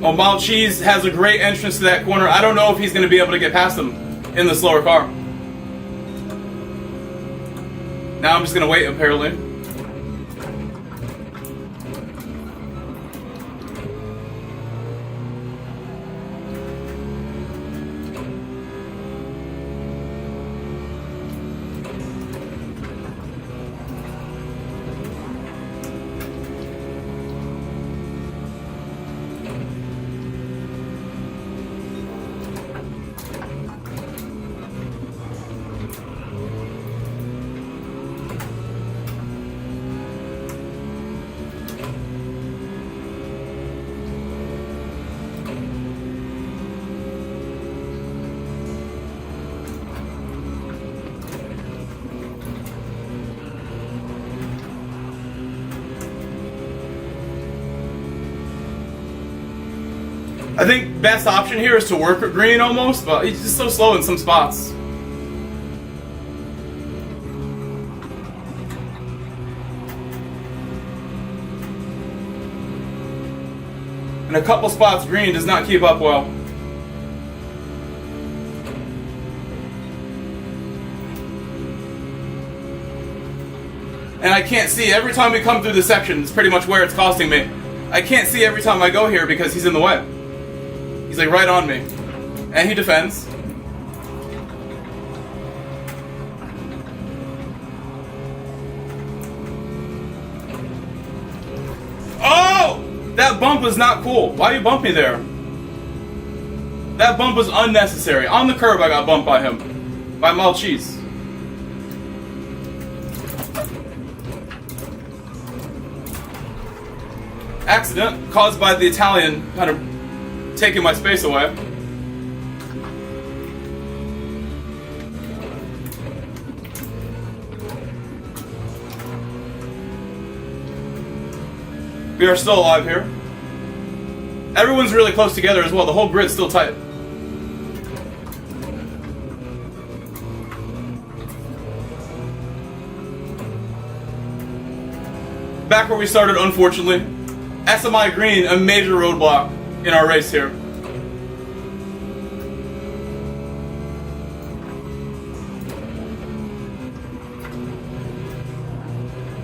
Oh, Mild Cheese has a great entrance to that corner. I don't know if he's going to be able to get past him in the slower car. Now I'm just going to wait, apparently. I think best option here is to work with Green almost, but he's just so slow in some spots. In a couple spots, Green does not keep up well. And I can't see every time we come through this section. It's pretty much where it's costing me. I can't see every time I go here because he's in the way. He's like right on me. And he defends. Oh! That bump was not cool. Why you bump me there? That bump was unnecessary. On the curb I got bumped by him. By Malchese. Accident caused by the Italian kind of taking my space away. We are still alive here. Everyone's really close together as well. The whole grid's still tight. Back where we started, unfortunately. SMI Green, a major roadblock in our race here.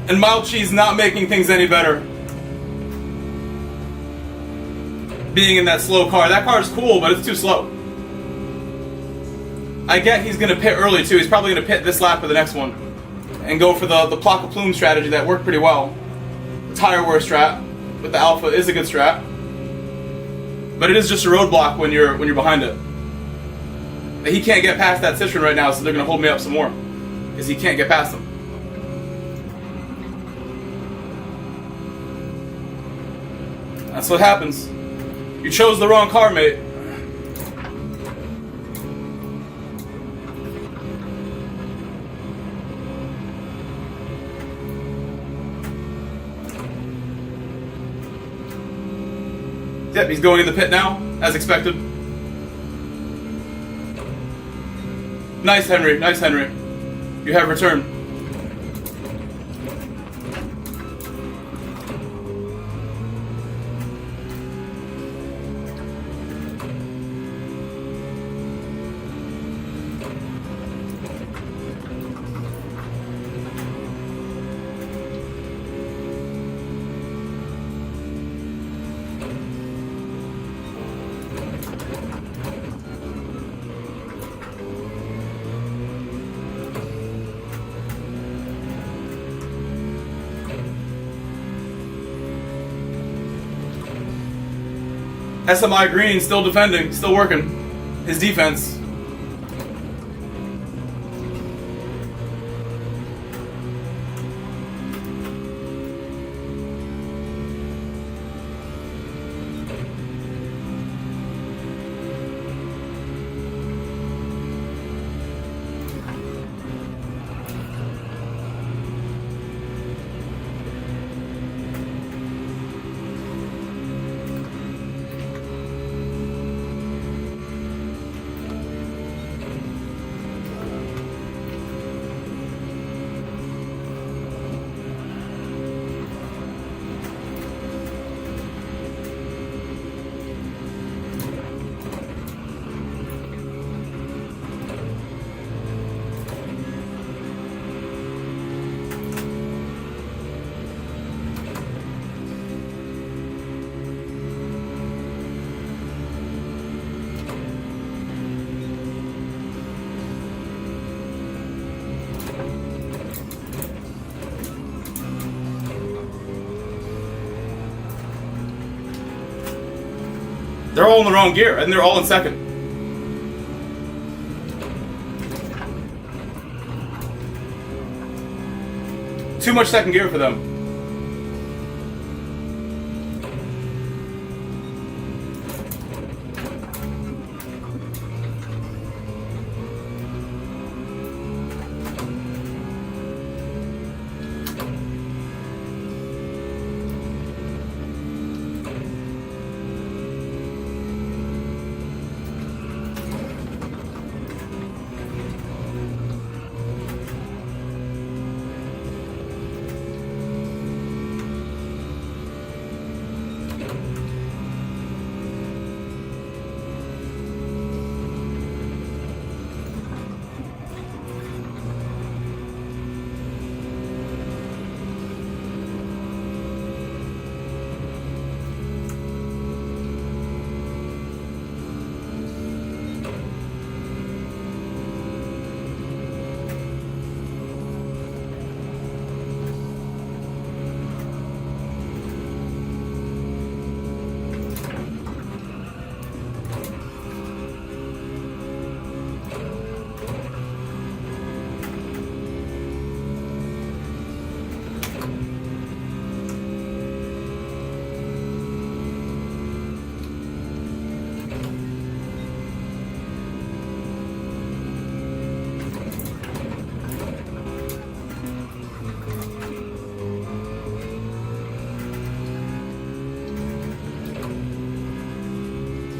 And Mild Cheese not making things any better. Being in that slow car. That car is cool, but it's too slow. I get he's going to pit early too. He's probably going to pit this lap or the next one. And go for the Plaka Plume strategy that worked pretty well. The tire wear strat with the Alpha is a good strat. But it is just a roadblock when you're behind it. He can't get past that Citroen right now, so they're going to hold me up some more. Because he can't get past them. That's what happens. You chose the wrong car, mate. Yep, he's going in the pit now, as expected. Nice, Henry. Nice, Henry. You have returned. SMI Green still defending, still working his defense. They're all in the wrong gear, and they're all in second. Too much second gear for them.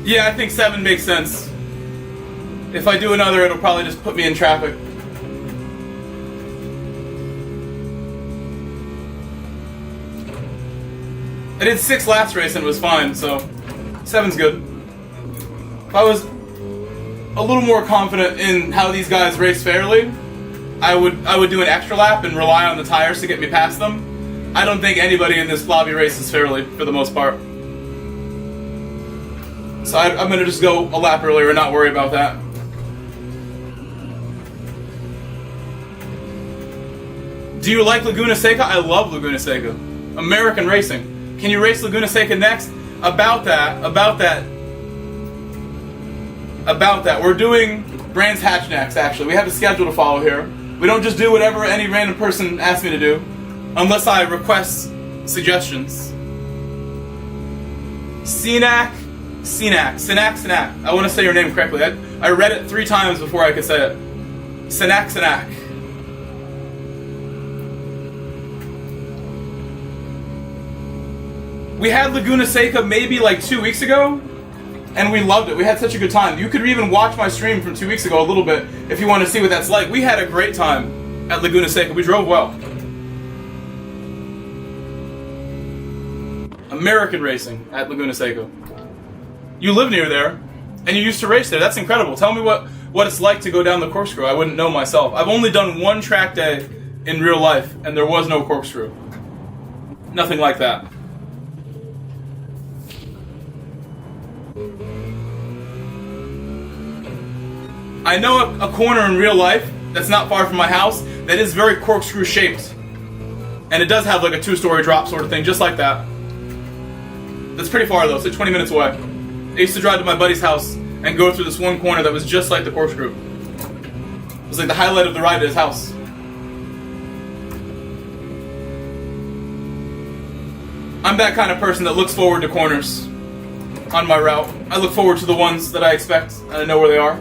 Yeah, I think 7 makes sense. If I do another, it'll probably just put me in traffic. I did 6 last race and it was fine, so 7's good. If I was a little more confident in how these guys race fairly, I would do an extra lap and rely on the tires to get me past them. I don't think anybody in this lobby races fairly, for the most part. So I'm going to just go a lap earlier and not worry about that. Do you like Laguna Seca? I love Laguna Seca. American racing. Can you race Laguna Seca next? About that. We're doing Brands Hatch next, actually. We have a schedule to follow here. We don't just do whatever any random person asks me to do, unless I request suggestions. Sinak. I want to say your name correctly. I read it 3 times before I could say it. Sinak. We had Laguna Seca maybe like 2 weeks ago, and we loved it. We had such a good time. You could even watch my stream from 2 weeks ago a little bit if you want to see what that's like. We had a great time at Laguna Seca. We drove well. American racing at Laguna Seca. You live near there, and you used to race there. That's incredible. Tell me what it's like to go down the corkscrew. I wouldn't know myself. I've only done 1 track day in real life, and there was no corkscrew. Nothing like that. I know a corner in real life that's not far from my house that is very corkscrew shaped. And it does have like a 2-story drop sort of thing, just like that. That's pretty far though, it's like 20 minutes away. I used to drive to my buddy's house and go through this one corner that was just like the corkscrew. It was like the highlight of the ride at his house. I'm that kind of person that looks forward to corners on my route. I look forward to the ones that I expect and I know where they are.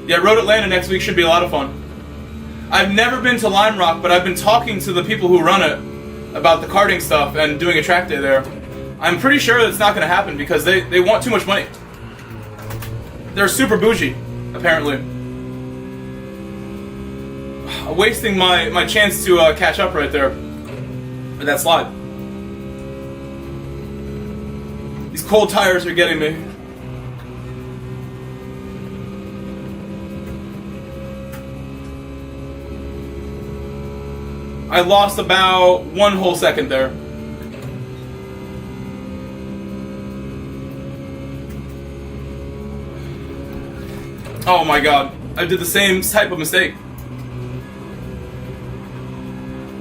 Yeah, Road Atlanta next week should be a lot of fun. I've never been to Lime Rock, but I've been talking to the people who run it about the karting stuff and doing a track day there. I'm pretty sure that it's not going to happen because they want too much money. They're super bougie, apparently. Wasting my chance to catch up right there with that slide. These cold tires are getting me. I lost about 1 whole second there. Oh my god, I did the same type of mistake.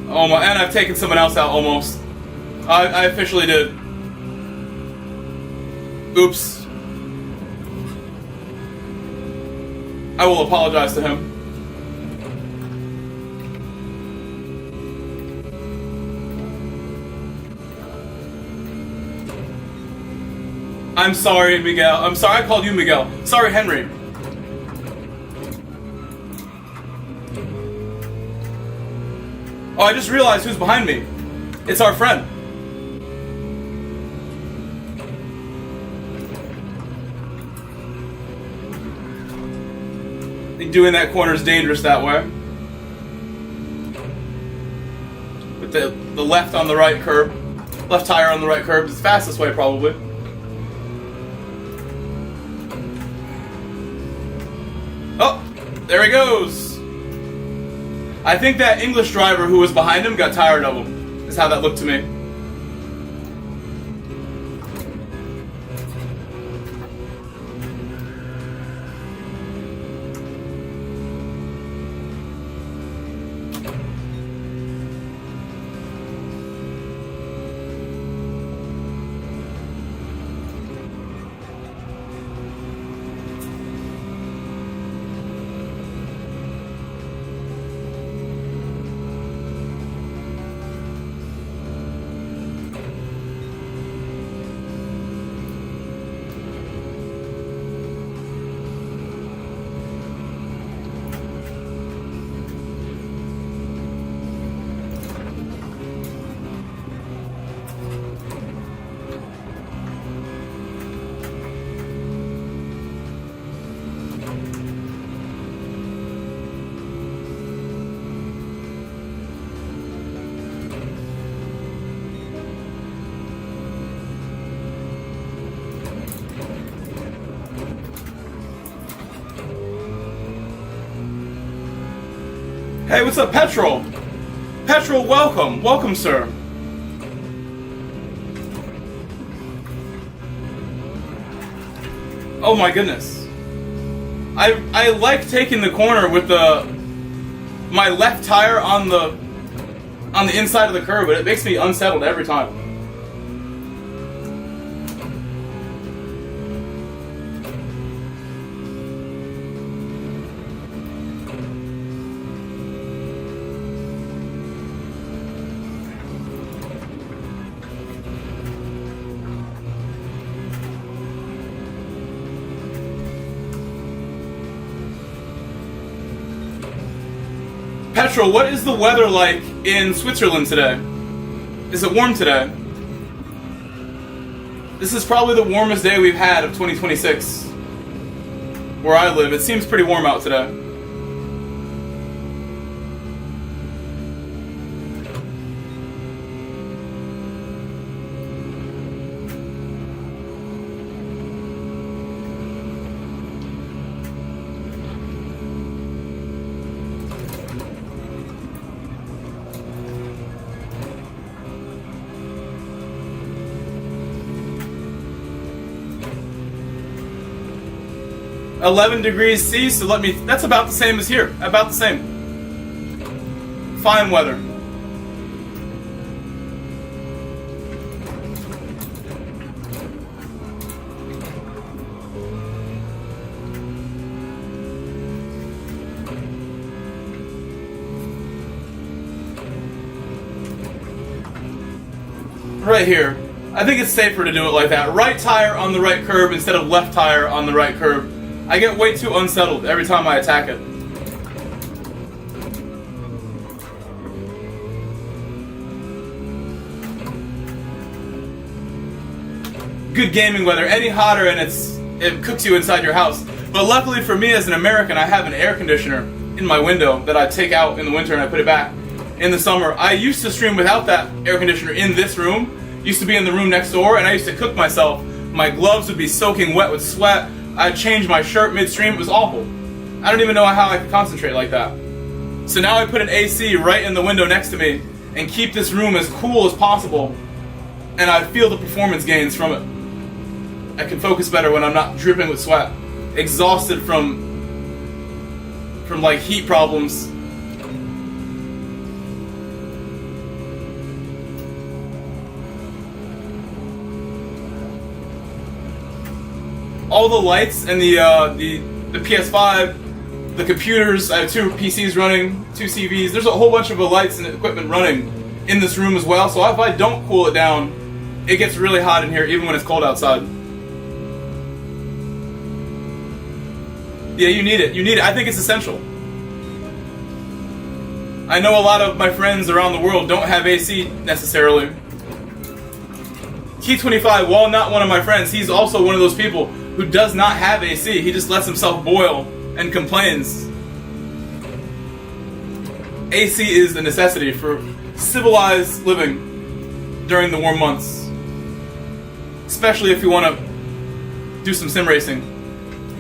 Oh my, and I've taken someone else out almost. I officially did. Oops. I will apologize to him. I'm sorry, Miguel. I'm sorry I called you Miguel. Sorry, Henry. Oh, I just realized who's behind me. It's our friend. I think doing that corner is dangerous that way. With the left on the right curb. Left tire on the right curb is the fastest way, probably. Oh, there he goes. I think that English driver who was behind him got tired of him, is how that looked to me. Hey, what's up, Petrol? Petrol, welcome. Welcome, sir. Oh my goodness. I like taking the corner with my left tire on the inside of the curb, but it makes me unsettled every time. Petrol, what is the weather like in Switzerland today? Is it warm today? This is probably the warmest day we've had of 2026. Where I live, it seems pretty warm out today. $11°C, so that's about the same as here. About the same. Fine weather. Right here. I think it's safer to do it like that. Right tire on the right curb instead of left tire on the right curb. I get way too unsettled every time I attack it. Good gaming weather. Any hotter and it cooks you inside your house. But luckily for me as an American, I have an air conditioner in my window that I take out in the winter and I put it back in the summer. I used to stream without that air conditioner in this room. Used to be in the room next door, and I used to cook myself. My gloves would be soaking wet with sweat. I'd change my shirt midstream. It was awful. I don't even know how I could concentrate like that. So now I put an AC right in the window next to me and keep this room as cool as possible, and I feel the performance gains from it. I can focus better when I'm not dripping with sweat, exhausted from like heat problems. All the lights and the PS5, the computers, I have 2 PCs running, 2 CVs, there's a whole bunch of lights and equipment running in this room as well, so if I don't cool it down, it gets really hot in here even when it's cold outside. Yeah, you need it. You need it. I think it's essential. I know a lot of my friends around the world don't have AC necessarily. T25, while not one of my friends, he's also one of those people who does not have AC. He just lets himself boil and complains. AC is a necessity for civilized living during the warm months. Especially if you want to do some sim racing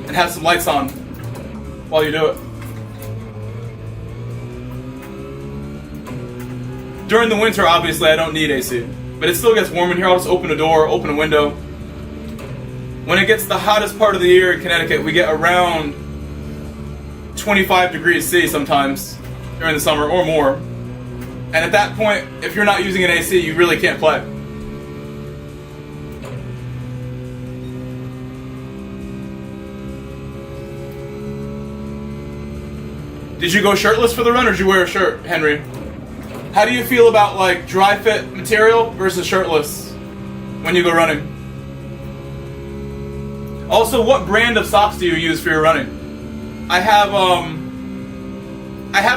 and have some lights on while you do it. During the winter, obviously, I don't need AC. But it still gets warm in here. I'll just open a door, open a window. When it gets the hottest part of the year in Connecticut, we get around 25°C sometimes during the summer or more. And at that point, if you're not using an AC, you really can't play. Did you go shirtless for the run or did you wear a shirt, Henry? How do you feel about like dry fit material versus shirtless when you go running? Also, what brand of socks do you use for your running? I have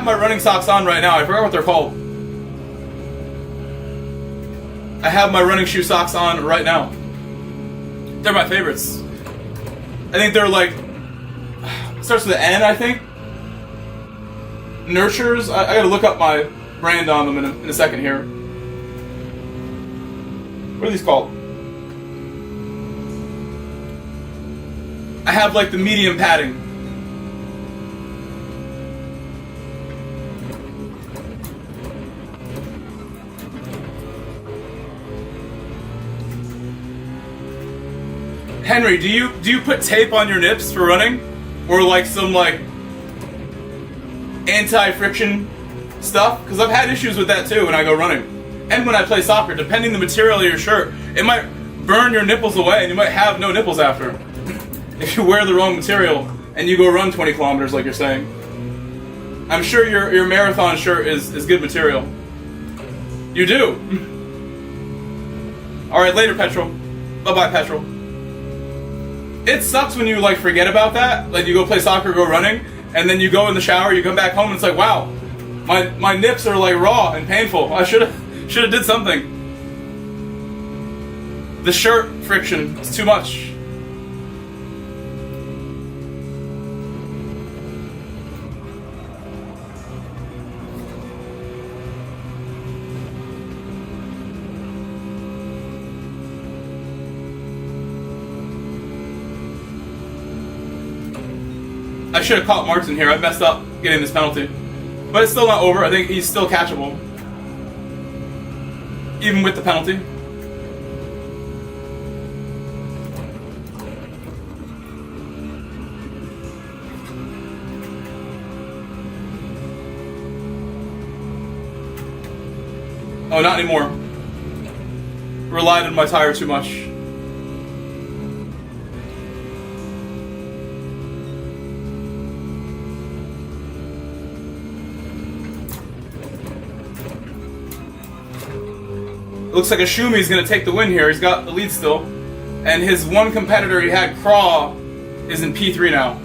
my running socks on right now. I forgot what they're called. I have my running shoe socks on right now. They're my favorites. I think they're like, it starts with an N, I think. Nurtures. I gotta look up my brand on them in a second here. What are these called? I have like the medium padding. Henry, do you put tape on your nips for running, or like some like anti-friction stuff? Because I've had issues with that too when I go running, and when I play soccer. Depending the material of your shirt, it might burn your nipples away, and you might have no nipples after if you wear the wrong material and you go run 20 kilometers like you're saying. I'm sure your marathon shirt is good material. You do. All right, later, Petrol. Bye-bye, Petrol. It sucks when you like forget about that. Like you go play soccer, go running, and then you go in the shower, you come back home, and it's like, wow, my nips are like raw and painful. I should have did something. The shirt friction is too much. I should have caught Martin here. I messed up getting this penalty. But it's still not over. I think he's still catchable. Even with the penalty. Oh, not anymore. Relied on my tire too much. It looks like Ashumi's going to take the win here. He's got the lead still. And his one competitor he had, Craw, is in P3 now.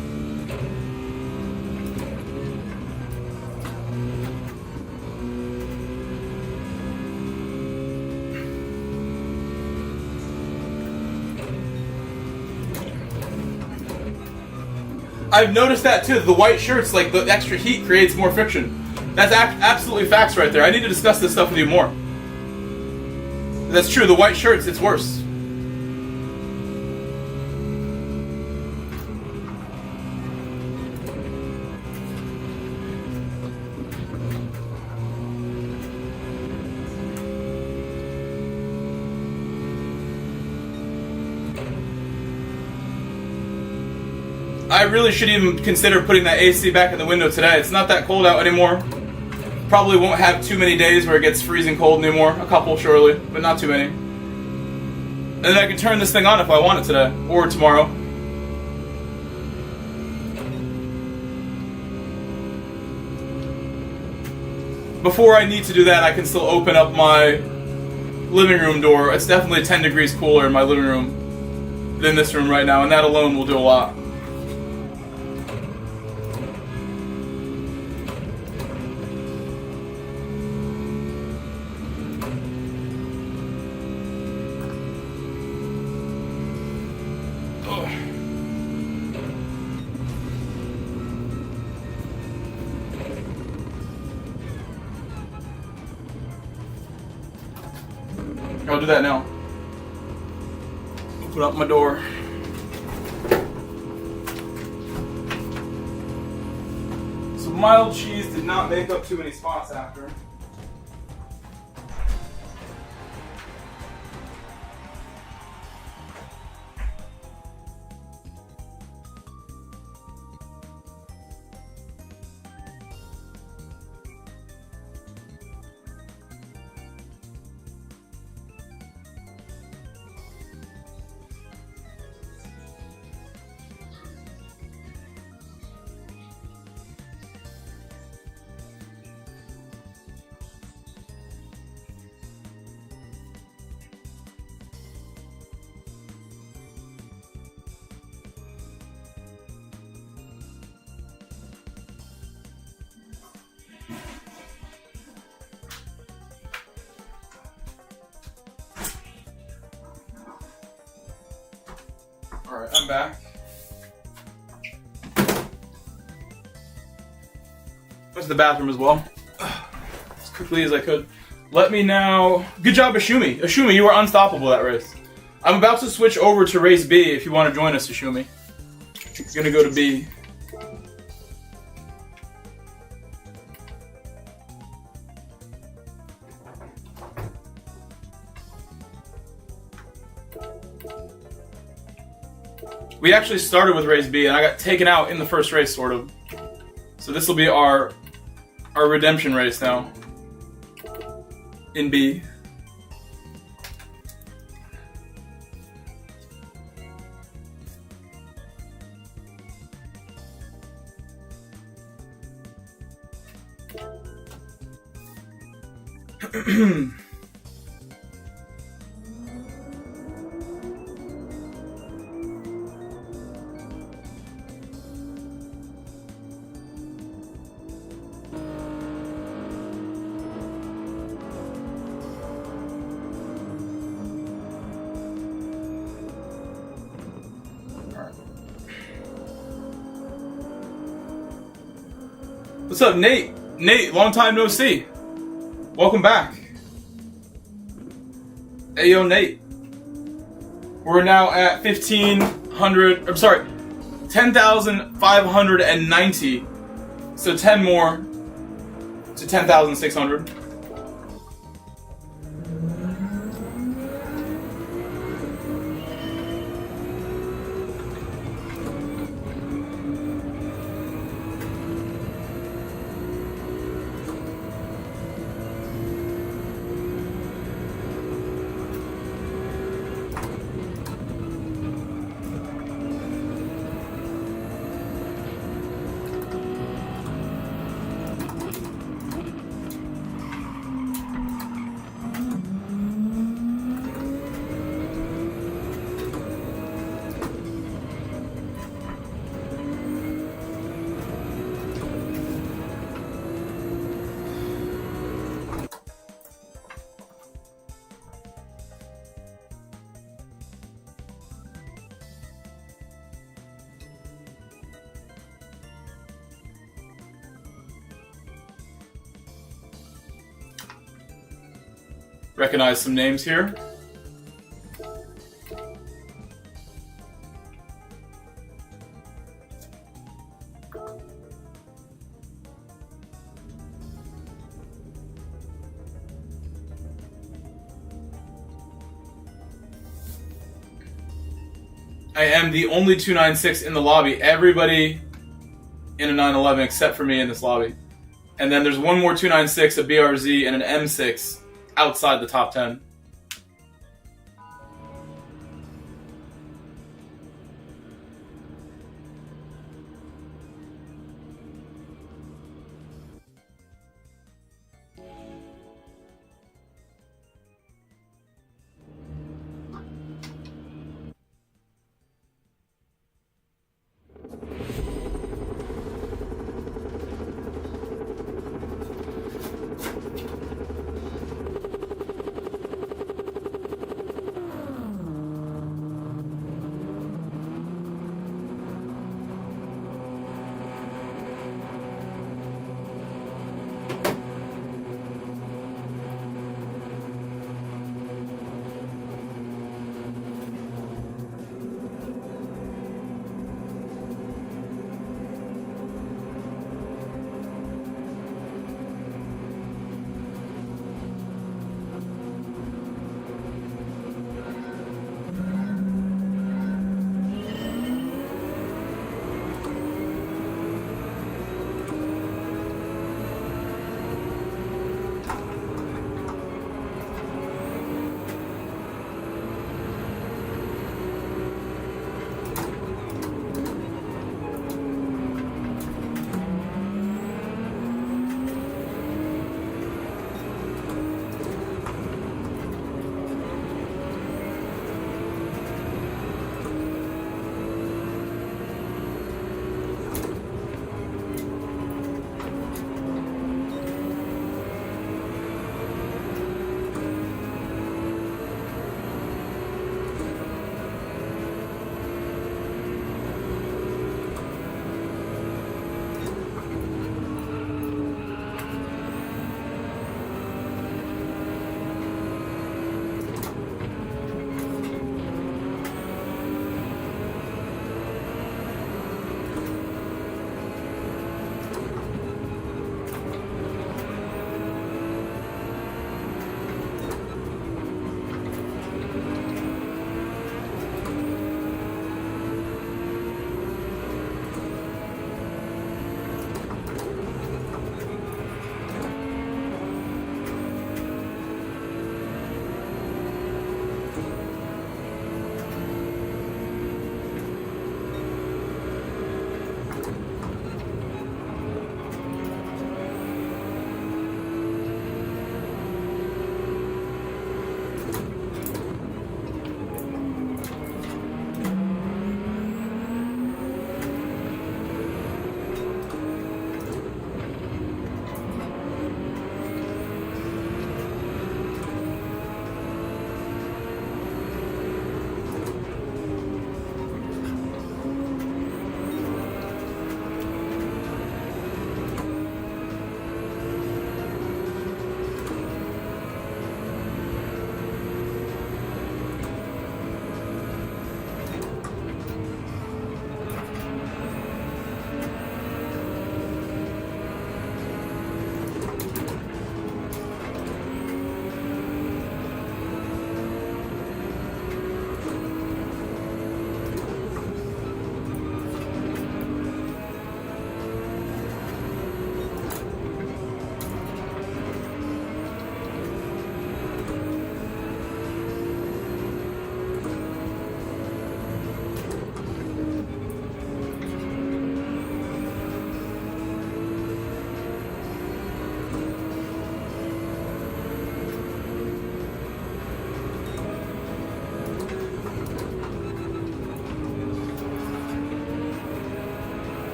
I've noticed that too. The white shirts, like the extra heat creates more friction. That's absolutely facts right there. I need to discuss this stuff with you more. That's true, the white shirts, it's worse. I really should even consider putting that AC back in the window today. It's not that cold out anymore. Probably won't have too many days where it gets freezing cold anymore. A couple, surely, but not too many. And then I can turn this thing on if I want it today, or tomorrow. Before I need to do that, I can still open up my living room door. It's definitely 10 degrees cooler in my living room than this room right now, and that alone will do a lot. I'll do that now. Open up my door. So mild cheese did not make up too many spots after. Alright, I'm back. Went to the bathroom as well. As quickly as I could. Let me now... Good job, Ashumi. Ashumi, you were unstoppable that race. I'm about to switch over to race B if you want to join us, Ashumi. You're gonna go to B. We actually started with race B, and I got taken out in the first race, sort of. So this will be our redemption race now. In B. What's up, Nate? Nate, long time no see. Welcome back. Hey, yo, Nate. We're now at 1,500. I'm sorry, 10,590. So 10 more to 10,600. Recognize some names here. I am the only 296 in the lobby. Everybody in a 911 except for me in this lobby. And then there's one more 296, a BRZ, and an M6 outside the top 10.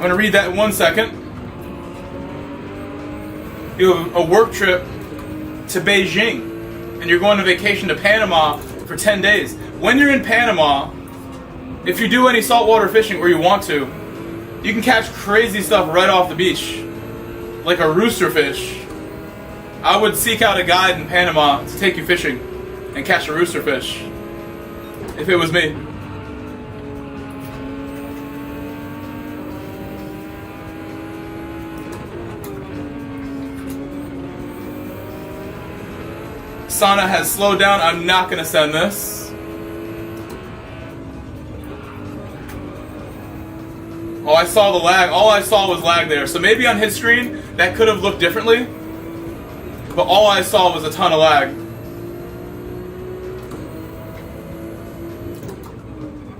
I'm gonna read that in 1 second. You have a work trip to Beijing, and you're going on vacation to Panama for 10 days. When you're in Panama, if you do any saltwater fishing or you want to, you can catch crazy stuff right off the beach, like a roosterfish. I would seek out a guide in Panama to take you fishing and catch a roosterfish, if it was me. Sana has slowed down. I'm not going to send this. Oh, I saw the lag. All I saw was lag there. So maybe on his screen, that could have looked differently. But all I saw was a ton of lag.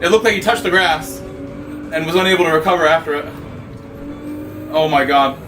It looked like he touched the grass and was unable to recover after it. Oh my god.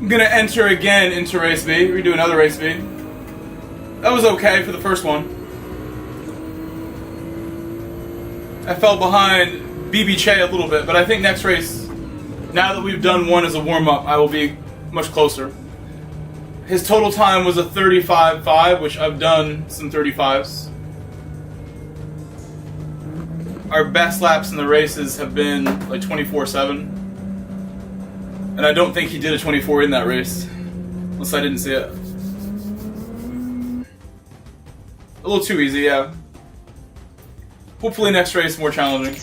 I'm gonna enter again into race B. We do another race B. That was okay for the first one. I fell behind BB a little bit, but I think next race, now that we've done one as a warm-up, I will be much closer. His total time was a 35.5, which I've done some 35s. Our best laps in the races have been like 24.7. And I don't think he did a 24 in that race. Unless I didn't see it. A little too easy, yeah. Hopefully next race more challenging.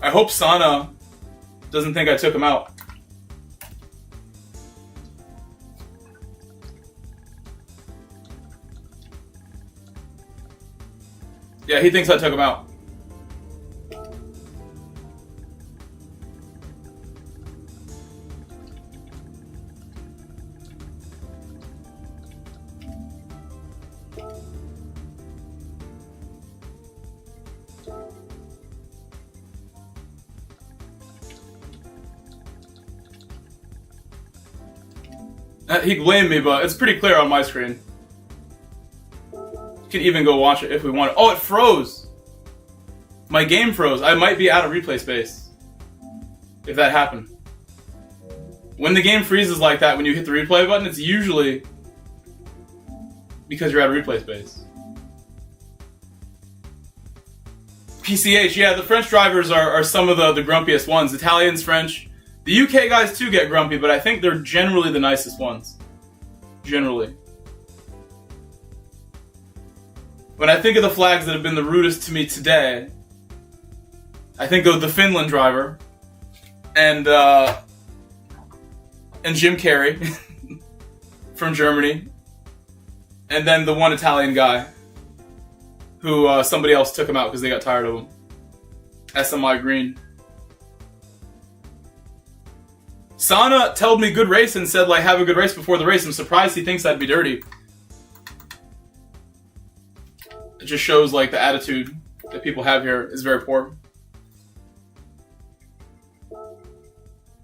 I hope Sana doesn't think I took him out. Yeah, he thinks I took him out. He blamed me, but it's pretty clear on my screen. You can even go watch it if we want. Oh, it froze! My game froze. I might be out of replay space. If that happened. When the game freezes like that, when you hit the replay button, it's usually because you're out of replay space. PCH, yeah, the French drivers are some of the grumpiest ones. Italians, French. The UK guys too get grumpy, but I think they're generally the nicest ones. Generally. When I think of the flags that have been the rudest to me today, I think of the Finland driver and Jim Carrey from Germany, and then the one Italian guy who somebody else took him out because they got tired of him. SMI Green. Sana told me good race and said, like, have a good race before the race. I'm surprised he thinks I'd be dirty. It just shows, like, the attitude that people have here is very poor.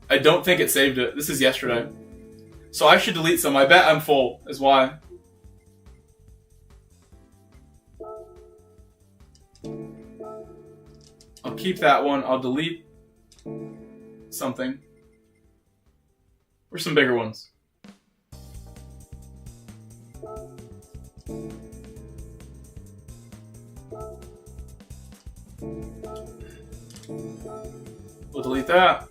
I don't think it saved it. This is yesterday. So I should delete some. I bet I'm full, is why. I'll keep that one. I'll delete something. Or some bigger ones. We'll delete that.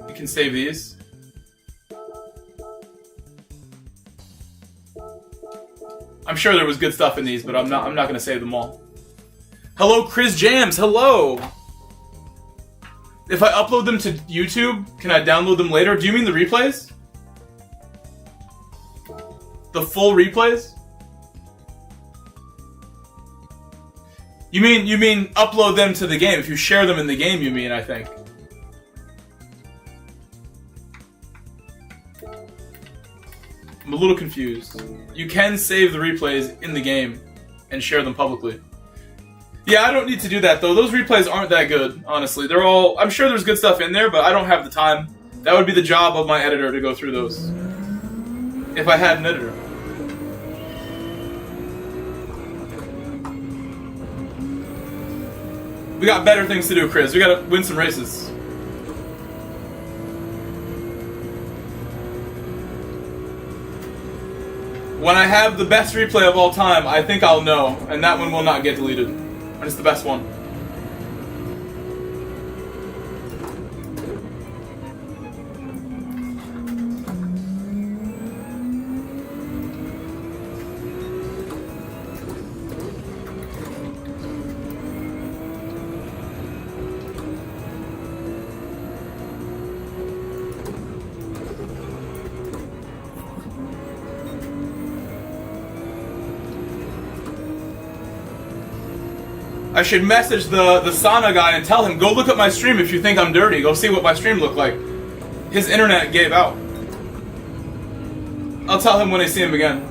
You can save these. I'm sure there was good stuff in these, but I'm not going to save them all. Hello, Chris Jams. Hello. If I upload them to YouTube, can I download them later? Do you mean the replays? The full replays? You mean upload them to the game? If you share them in the game, you mean, I think. I'm a little confused. You can save the replays in the game and share them publicly. Yeah, I don't need to do that though. Those replays aren't that good, honestly. They're all... I'm sure there's good stuff in there, but I don't have the time. That would be the job of my editor to go through those. If I had an editor. We got better things to do, Chris. We gotta win some races. When I have the best replay of all time, I think I'll know, and that one will not get deleted. And it's the best one. I should message the sauna guy and tell him, go look at my stream if you think I'm dirty. Go see what my stream looked like. His internet gave out. I'll tell him when I see him again.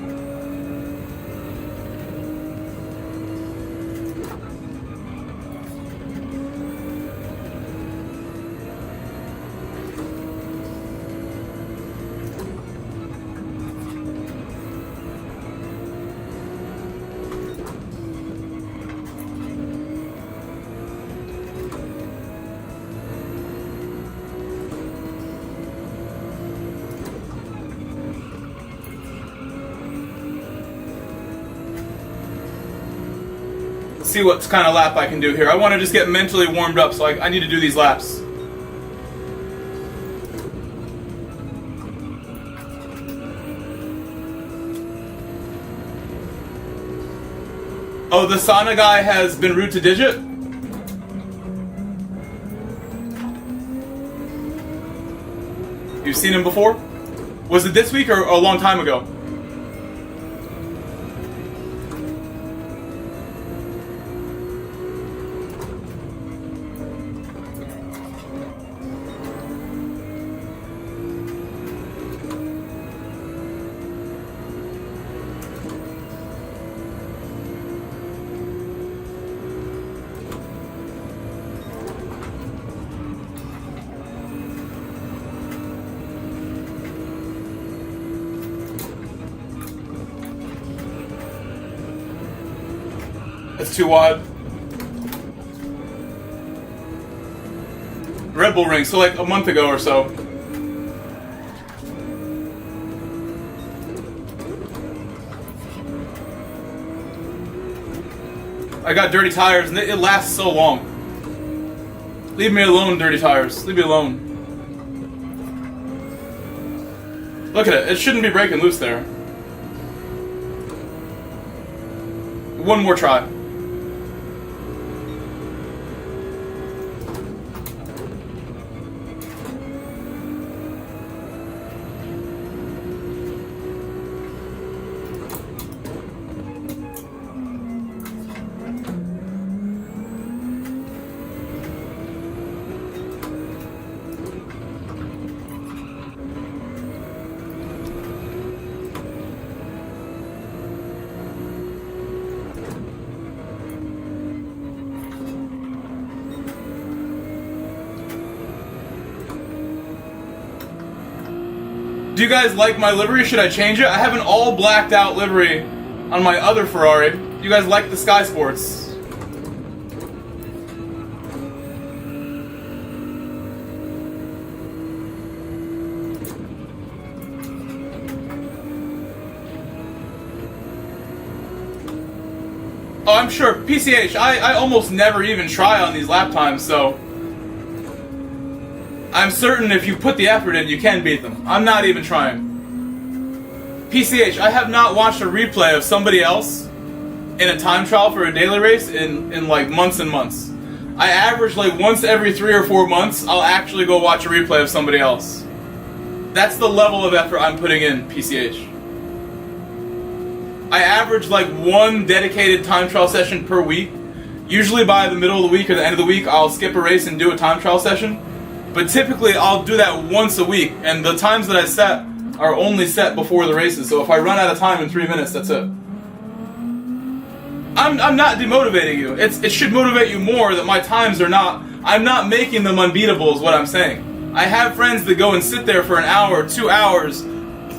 See what kind of lap I can do here. I want to just get mentally warmed up, so I need to do these laps. Oh, the sauna guy has been rude to Digit? You've seen him before? Was it this week or a long time ago? It's too wide. Red Bull Ring, so like a month ago or so. I got dirty tires and it lasts so long. Leave me alone, dirty tires. Leave me alone. Look at it. It shouldn't be breaking loose there. One more try. Do you guys like my livery? Should I change it? I have an all blacked out livery on my other Ferrari. Do you guys like the Sky Sports? Oh, I'm sure. PCH, I almost never even try on these lap times, so I'm certain if you put the effort in, you can beat them. I'm not even trying. PCH, I have not watched a replay of somebody else in a time trial for a daily race in like months and months. I average like once every 3 or 4 months, I'll actually go watch a replay of somebody else. That's the level of effort I'm putting in, PCH. I average like one dedicated time trial session per week. Usually by the middle of the week or the end of the week, I'll skip a race and do a time trial session. But typically, I'll do that once a week, and the times that I set are only set before the races. So if I run out of time in 3 minutes, that's it. I'm not demotivating you. It should motivate you more that my times are not. I'm not making them unbeatable, is what I'm saying. I have friends that go and sit there for an hour, 2 hours,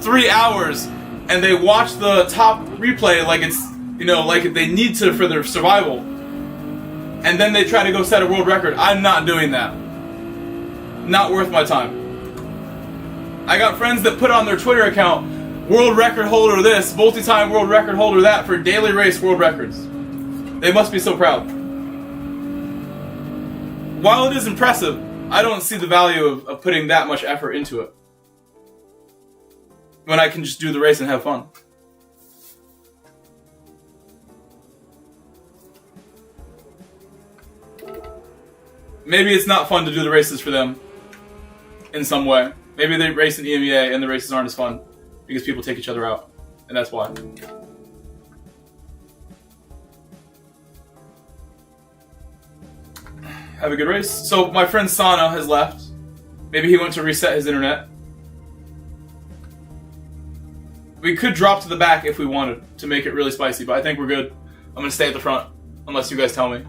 3 hours, and they watch the top replay like it's, you know, like they need to for their survival. And then they try to go set a world record. I'm not doing that. Not worth my time. I got friends that put on their Twitter account, world record holder this, multi-time world record holder that for daily race world records. They must be so proud. While it is impressive, I don't see the value of putting that much effort into it when I can just do the race and have fun. Maybe it's not fun to do the races for them in some way. Maybe they race in EMEA and the races aren't as fun because people take each other out, and that's why. Have a good race. So my friend Sana has left. Maybe he went to reset his internet. We could drop to the back if we wanted to make it really spicy, but I think we're good. I'm gonna stay at the front, unless you guys tell me.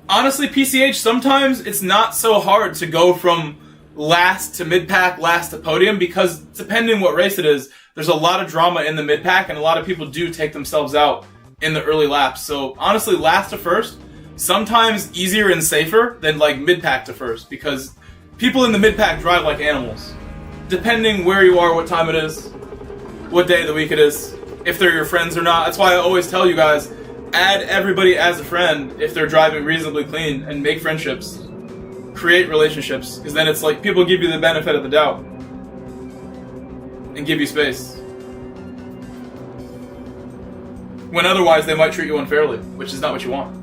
Honestly, PCH, sometimes it's not so hard to go from last to mid-pack, last to podium, because depending what race it is, there's a lot of drama in the mid-pack, and a lot of people do take themselves out in the early laps. So honestly, last to first, sometimes easier and safer than like mid-pack to first, because people in the mid-pack drive like animals. Depending where you are, what time it is, what day of the week it is, if they're your friends or not. That's why I always tell you guys, add everybody as a friend if they're driving reasonably clean, and make friendships. Create relationships, because then it's like people give you the benefit of the doubt and give you space. When otherwise they might treat you unfairly, which is not what you want.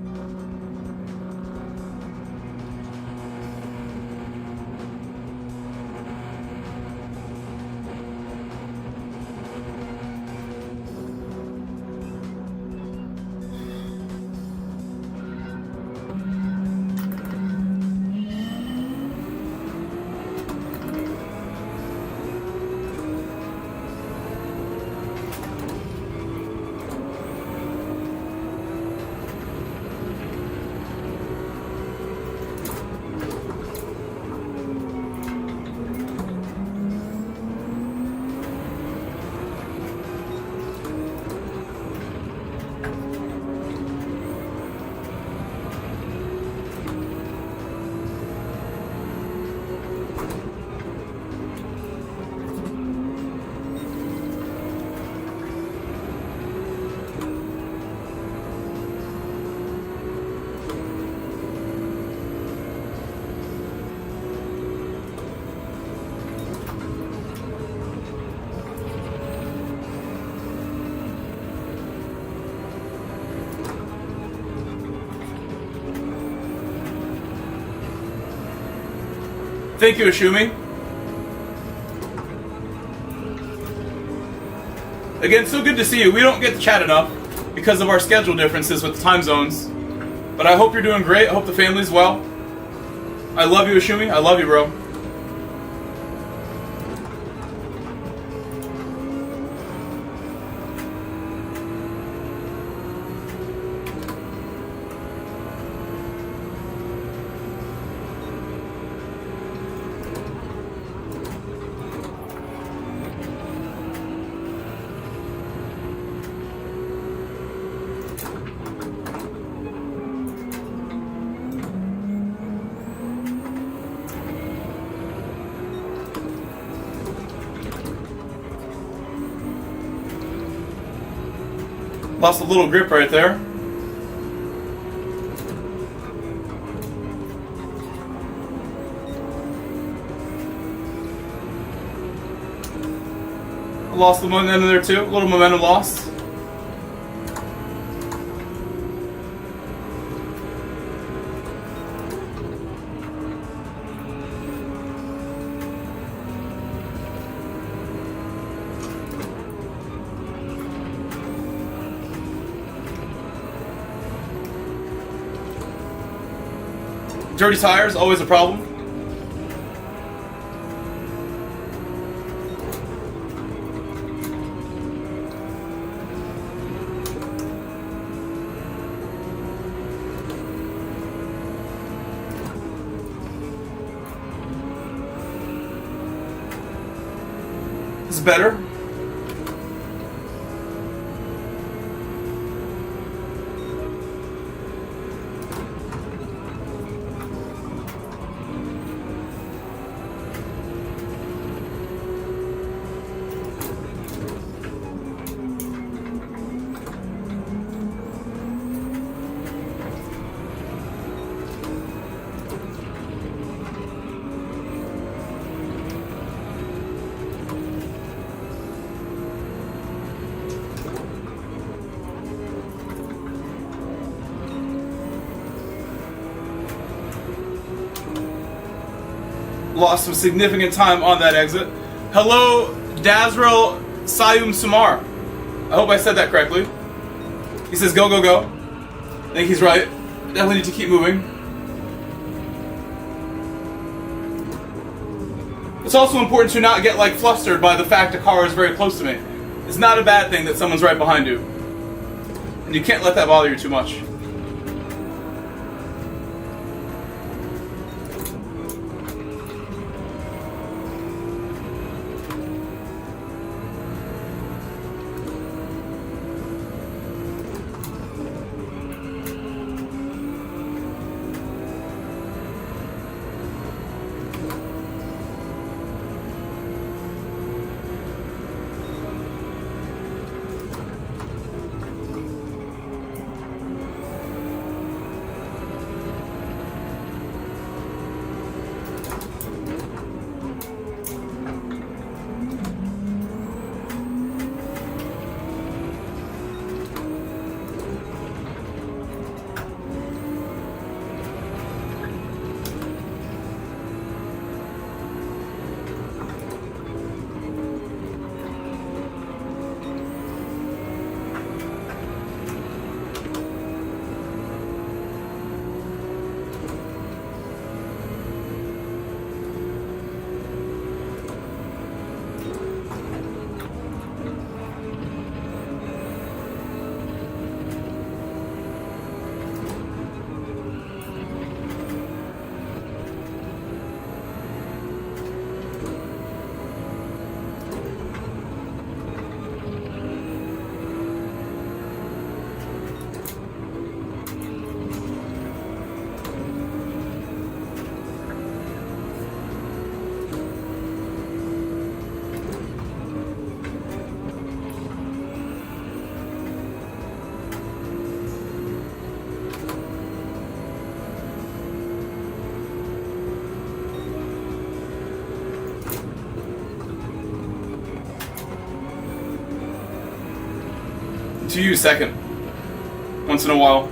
Thank you, Ashumi. Again, so good to see you. We don't get to chat enough because of our schedule differences with the time zones. But I hope you're doing great. I hope the family's well. I love you, Ashumi. I love you, bro. Lost a little grip right there. Lost the momentum there too. A little momentum lost. Dirty tires, always a problem. This is better. Lost some significant time on that exit. Hello, Dazril Sayum Sumar. I hope I said that correctly. He says, go, go, go. I think he's right. Definitely need to keep moving. It's also important to not get, like, flustered by the fact a car is very close to me. It's not a bad thing that someone's right behind you. And you can't let that bother you too much. To you, second. Once in a while.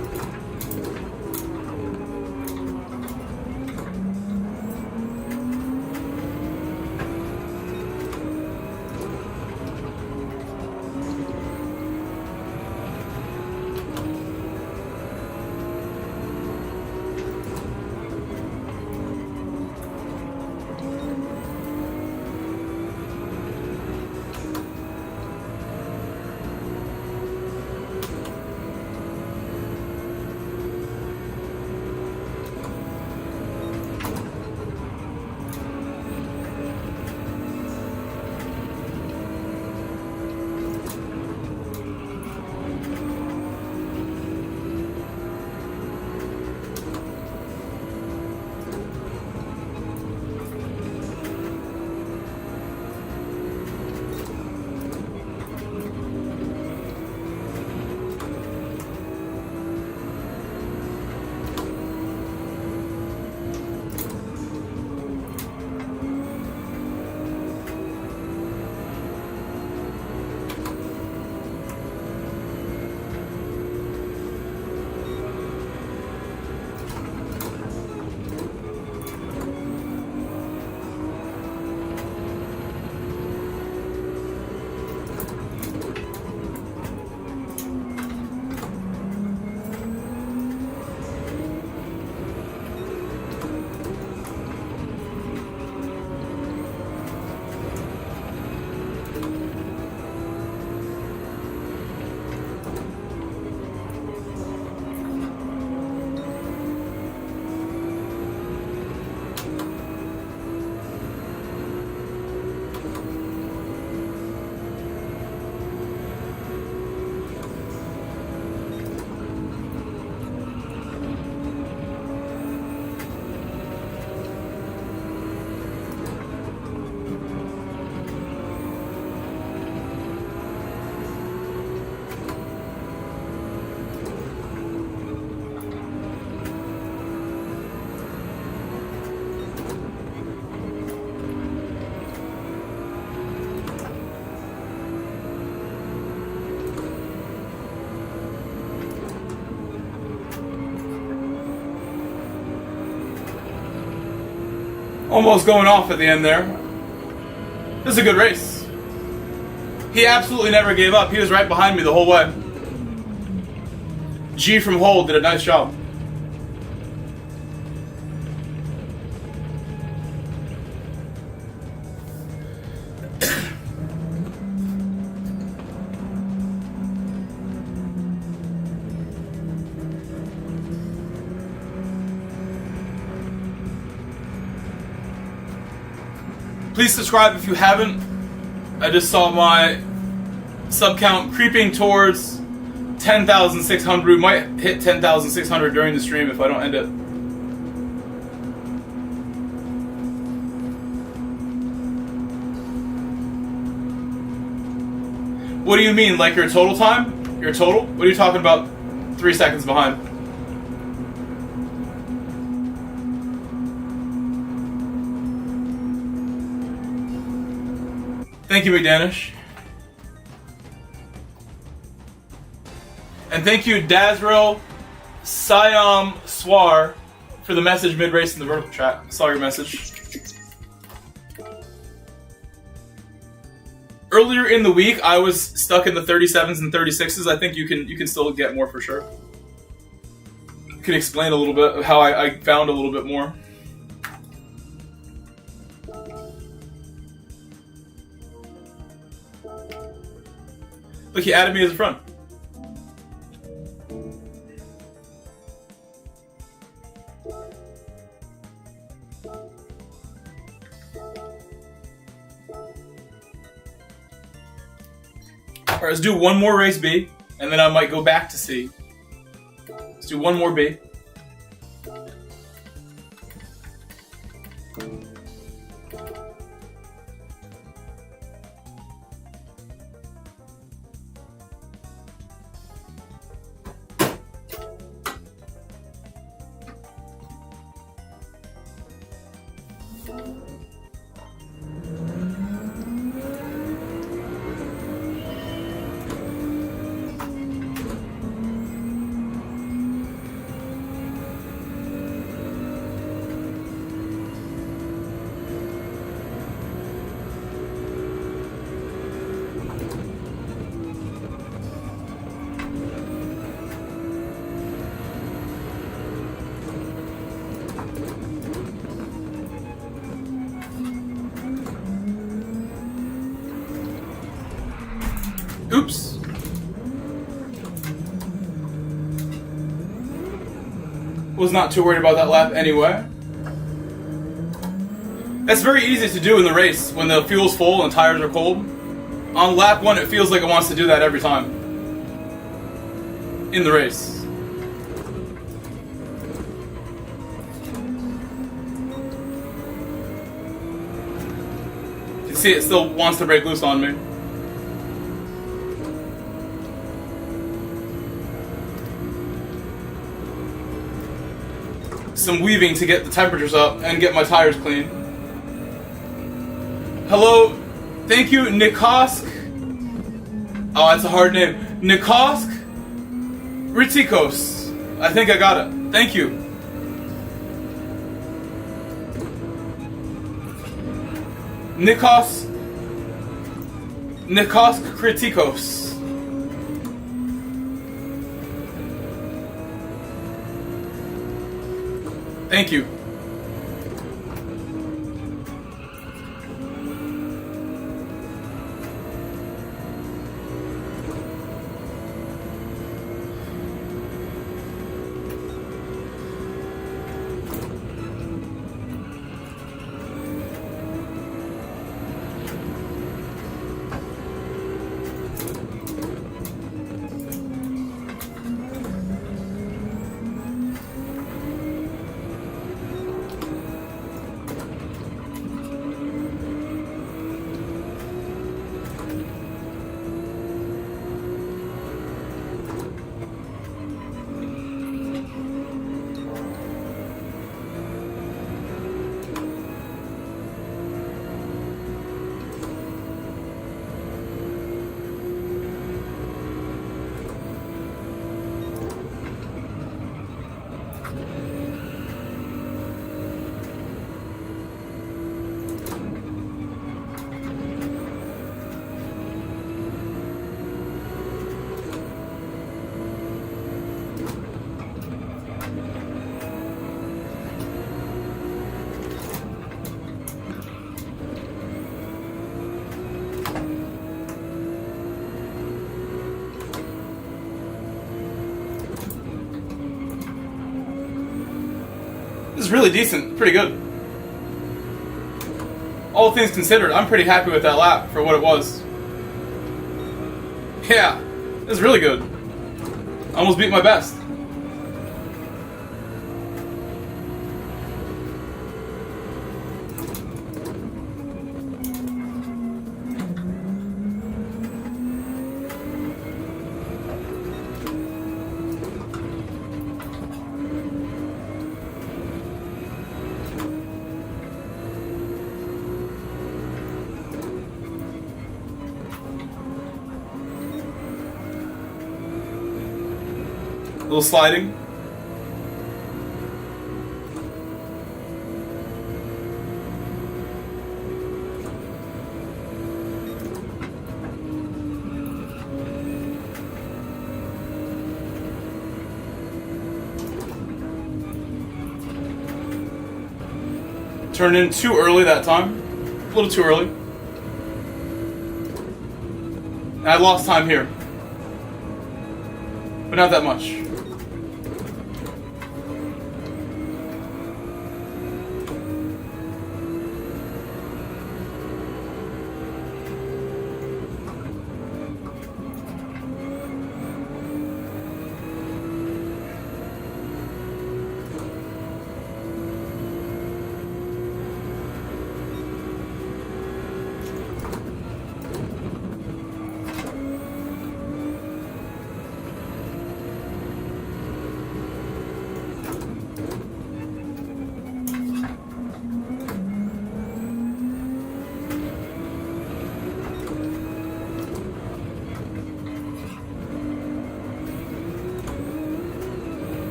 Almost going off at the end there. This is a good race. He absolutely never gave up. He was right behind me the whole way. G from Hold did a nice job. Please subscribe if you haven't. I just saw my sub count creeping towards 10,600. We might hit 10,600 during the stream if I don't end it. What do you mean? Like your total time? Your total? What are you talking about? 3 seconds behind. Thank you, McDanish. And thank you, Dazril Siam Swar, for the message mid-race in the vertical chat. I saw your message. Earlier in the week, I was stuck in the 37s and 36s. I think you can still get more for sure. I can explain a little bit of how I found a little bit more. Look, he added me as a friend. Alright, let's do one more race B, and then I might go back to C. Let's do one more B. Oops. Was not too worried about that lap anyway. That's very easy to do in the race when the fuel's full and tires are cold. On lap 1, it feels like it wants to do that every time. In the race. You can see it still wants to break loose on me. Some weaving to get the temperatures up and get my tires clean. Hello, thank you, Nikosk. Oh, that's a hard name. Nikosk Ritikos. I think I got it. Thank you. Nikosk Kritikos. Thank you. was really decent, pretty good. All things considered, I'm pretty happy with that lap for what it was. Yeah, it was really good. I almost beat my best. A little sliding. Turned in too early that time. A little too early. And I lost time here. But not that much.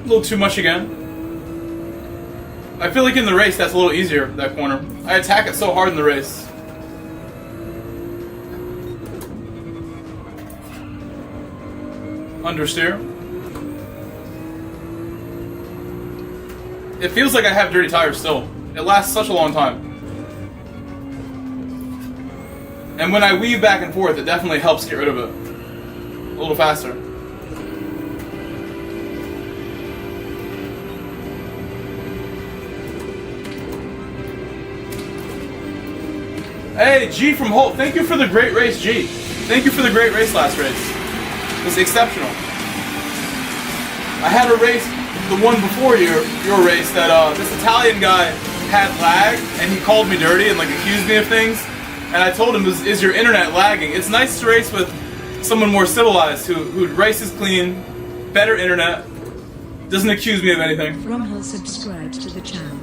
A little too much again. I feel like in the race that's a little easier, that corner. I attack it so hard in the race. Understeer. It feels like I have dirty tires still. It lasts such a long time. And when I weave back and forth, it definitely helps get rid of it. A little faster. Hey, G from Holt, thank you for the great race, G. Thank you for the great race last race. It was exceptional. I had a race, the one before your race, that this Italian guy had lag, and he called me dirty and like accused me of things. And I told him, is your internet lagging? It's nice to race with someone more civilized who races clean, better internet, doesn't accuse me of anything. From has subscribed to the channel.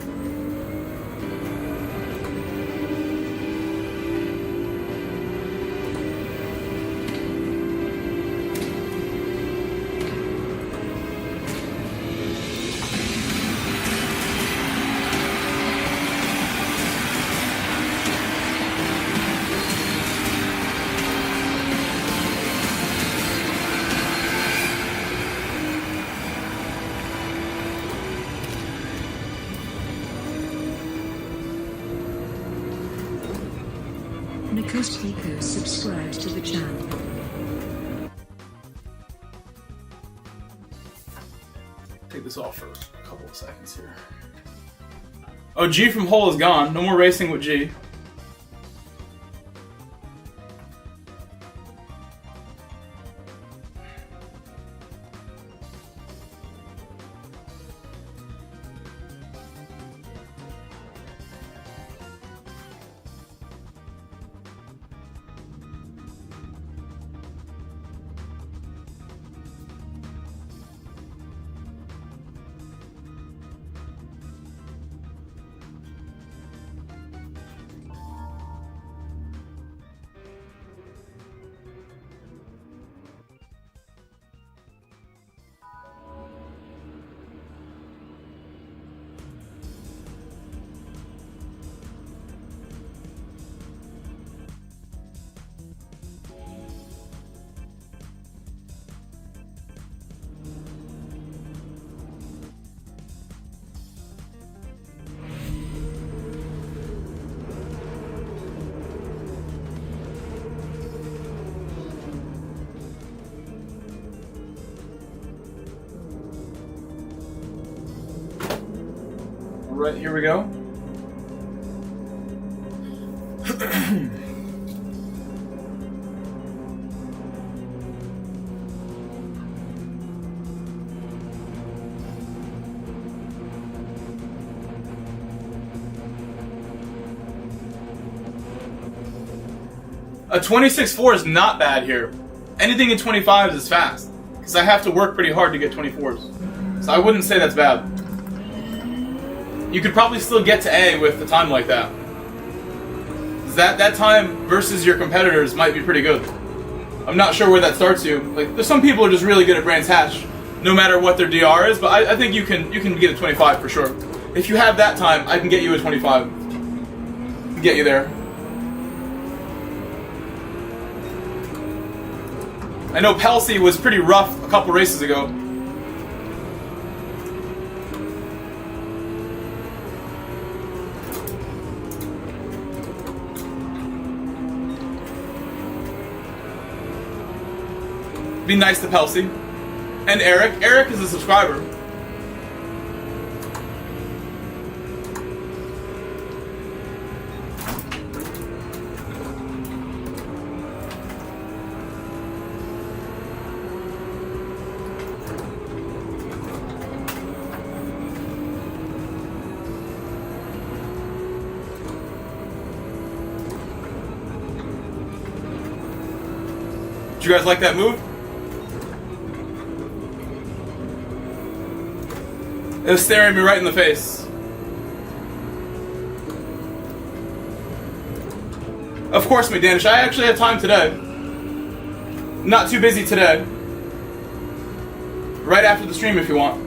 Nico subscribed to the channel. Take this off for a couple of seconds here. Oh, G from Hull is gone. No more racing with G. Right, here we go. A 26.4 is not bad here. Anything in 25s is fast, because I have to work pretty hard to get 24s. So I wouldn't say that's bad. You could probably still get to A with a time like that. That time versus your competitors might be pretty good. I'm not sure where that starts you. Like, there's some people who are just really good at Brands Hatch, no matter what their DR is, but I think you can get a 25 for sure. If you have that time, I can get you a 25. Get you there. I know Pelsi was pretty rough a couple races ago. Be nice to Pelsi. And Eric. Eric is a subscriber. Did you guys like that move? It was staring me right in the face. Of course, McDanish. I actually have time today. Not too busy today. Right after the stream if you want.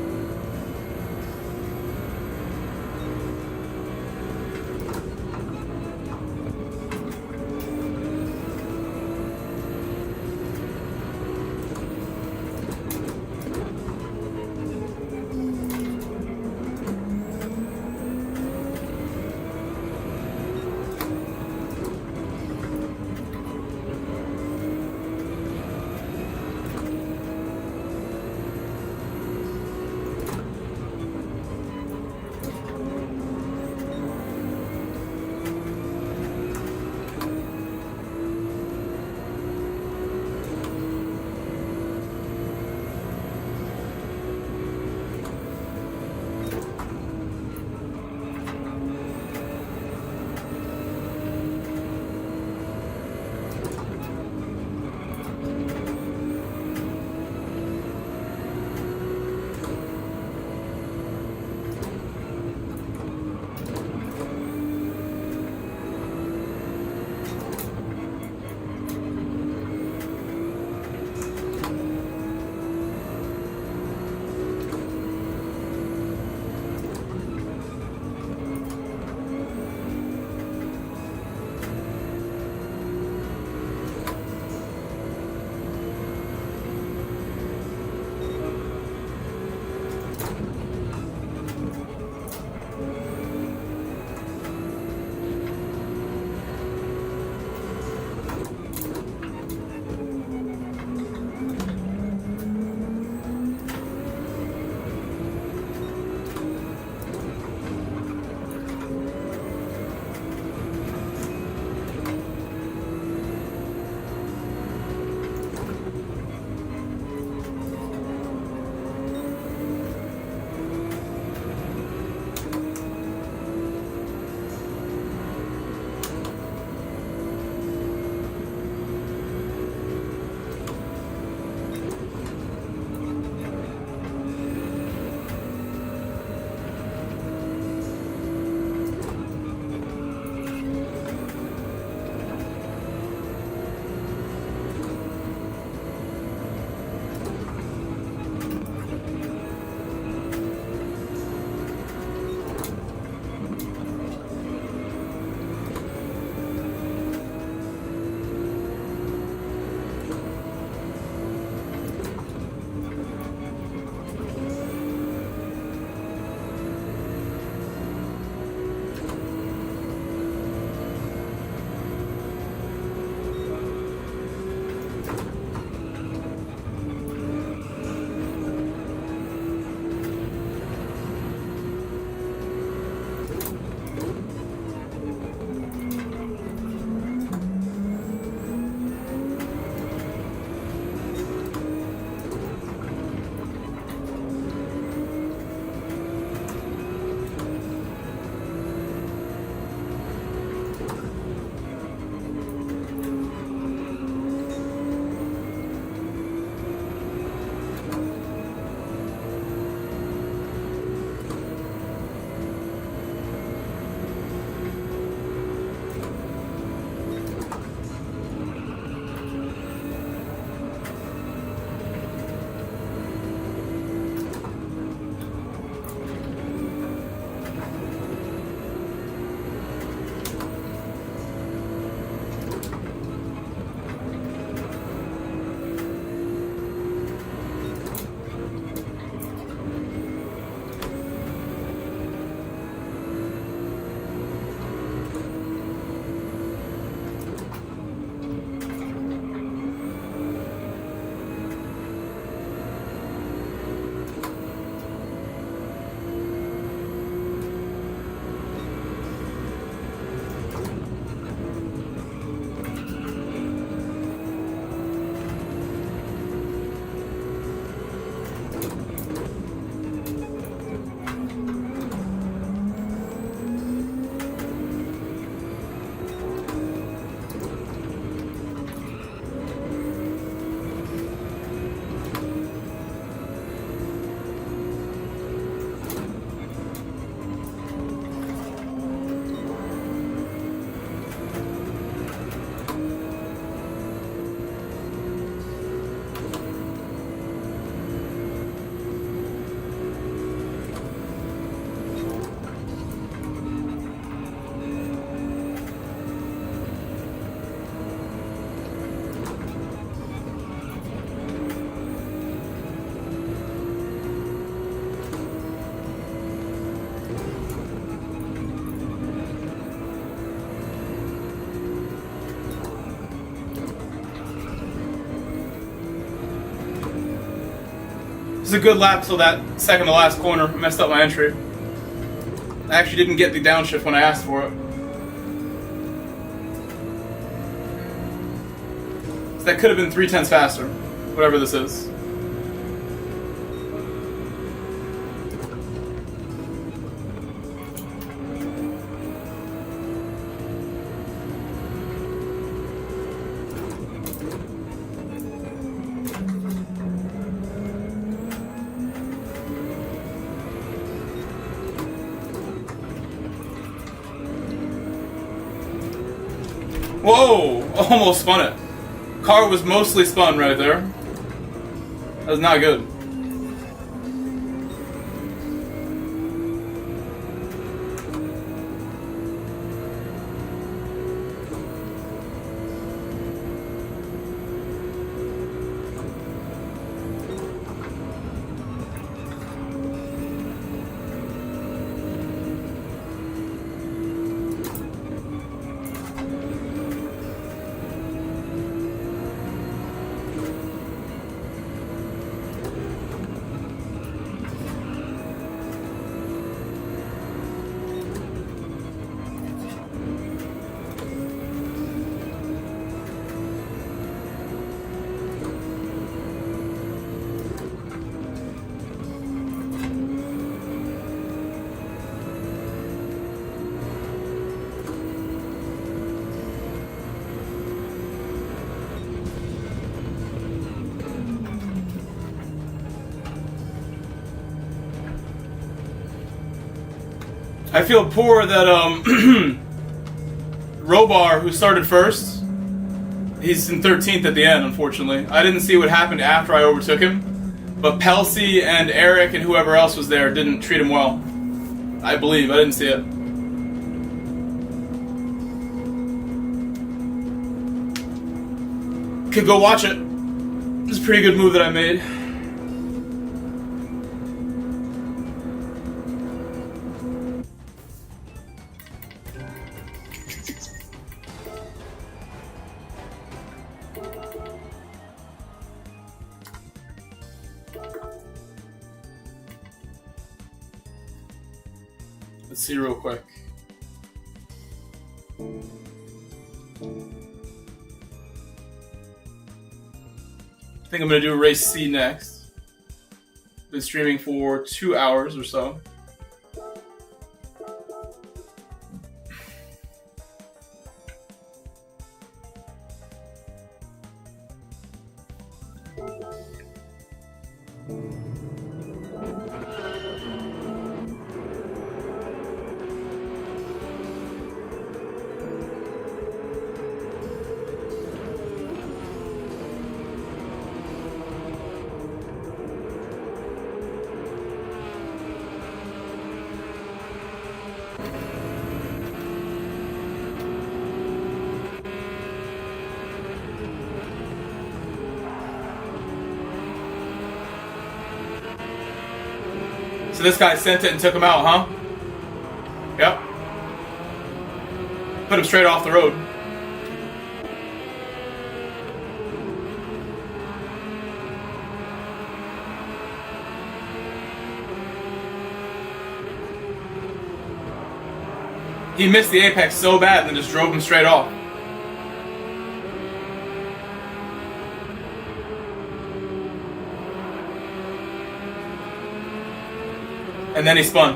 was a good lap till that second to last corner. I messed up my entry. I actually didn't get the downshift when I asked for it. So that could have been 3/10 faster, whatever this is. Whoa! Almost spun it. Car was mostly spun right there. That was not good. I feel poor that Robar, who started first, he's in 13th at the end, unfortunately. I didn't see what happened after I overtook him, but Pelsi and Eric and whoever else was there didn't treat him well. I believe. I didn't see it. Could go watch it. It's a pretty good move that I made. Let's see real quick. I think I'm going to do race C next. Been streaming for 2 hours or so. So this guy sent it and took him out, huh? Yep. Put him straight off the road. He missed the apex so bad and then just drove him straight off. And then he spun.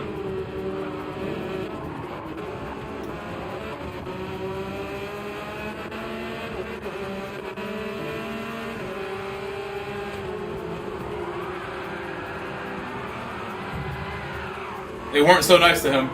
They weren't so nice to him.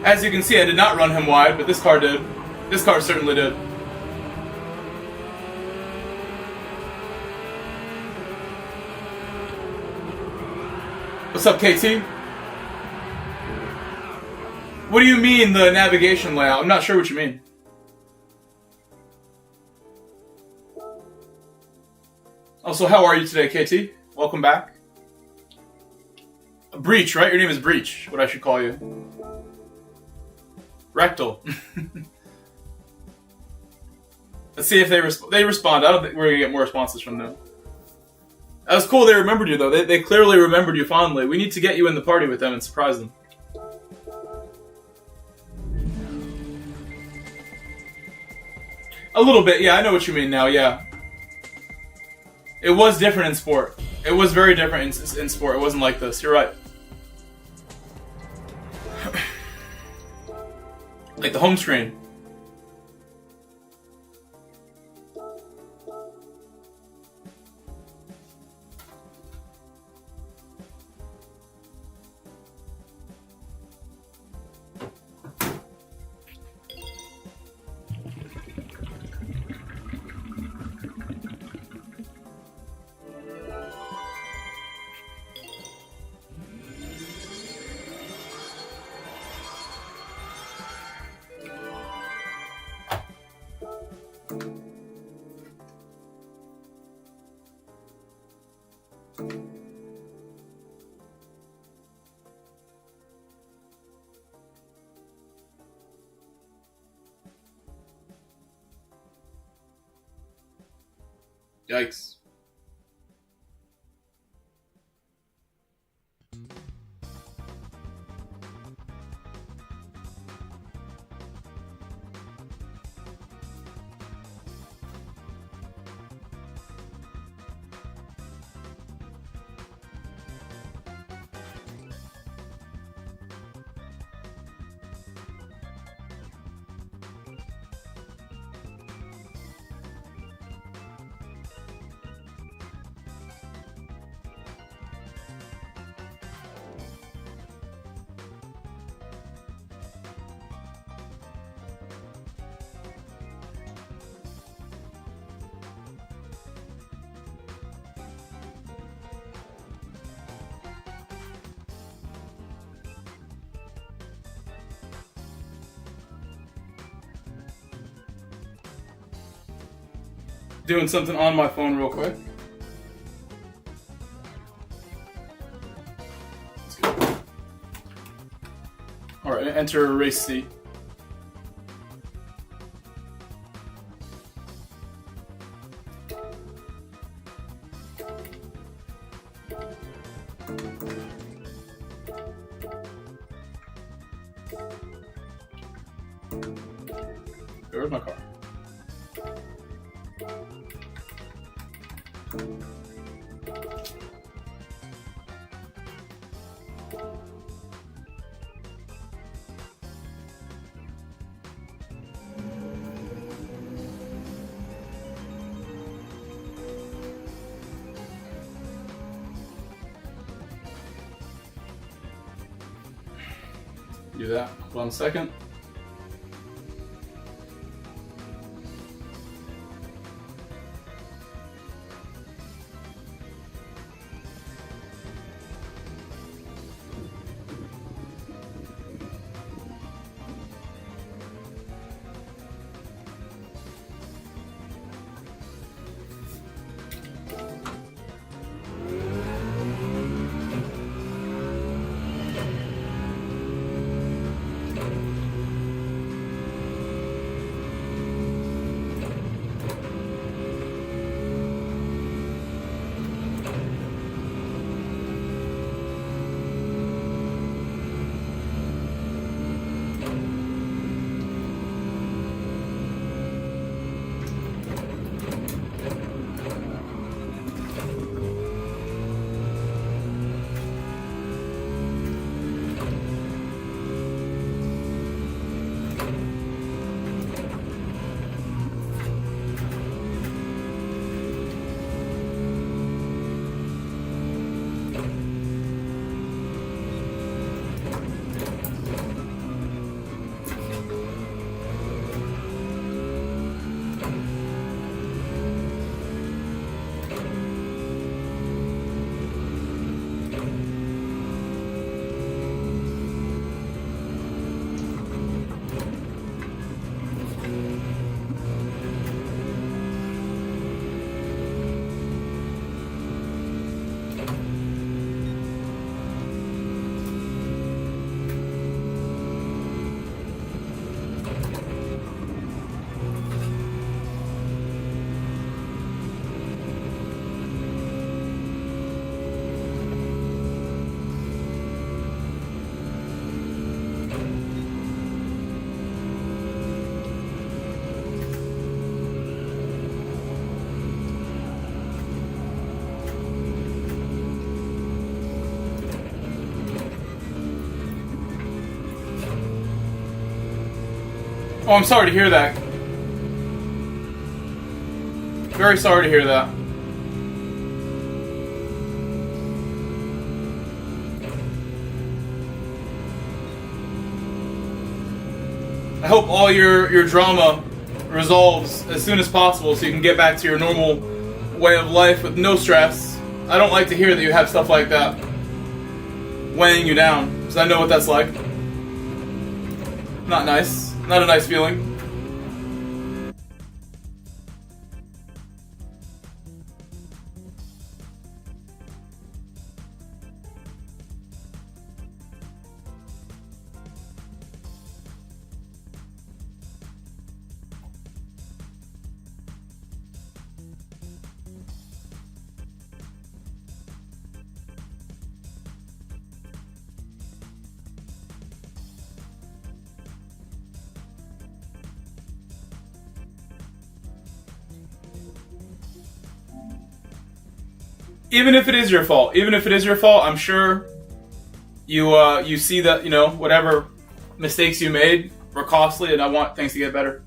As you can see, I did not run him wide, but this car did. This car certainly did. What's up, KT? What do you mean, the navigation layout? I'm not sure what you mean. Also, how are you today, KT? Welcome back. Breach, right? Your name is Breach, what I should call you. Rectal. Let's see if they respond. I don't think we're going to get more responses from them. That was cool they remembered you, though. They clearly remembered you fondly. We need to get you in the party with them and surprise them. A little bit, yeah, I know what you mean now, yeah. It was different in sport. It was very different in sport. It wasn't like this. You're right. Like the home screen. Yikes. Doing something on my phone real quick. Alright, enter race C. Where's my car? Do that. Hold on a second. Oh, I'm sorry to hear that. Very sorry to hear that. I hope all your drama resolves as soon as possible so you can get back to your normal way of life with no stress. I don't like to hear that you have stuff like that weighing you down, because I know what that's like. Not nice. Not a nice feeling. Even if it is your fault, I'm sure you see that, you know, whatever mistakes you made were costly, and I want things to get better.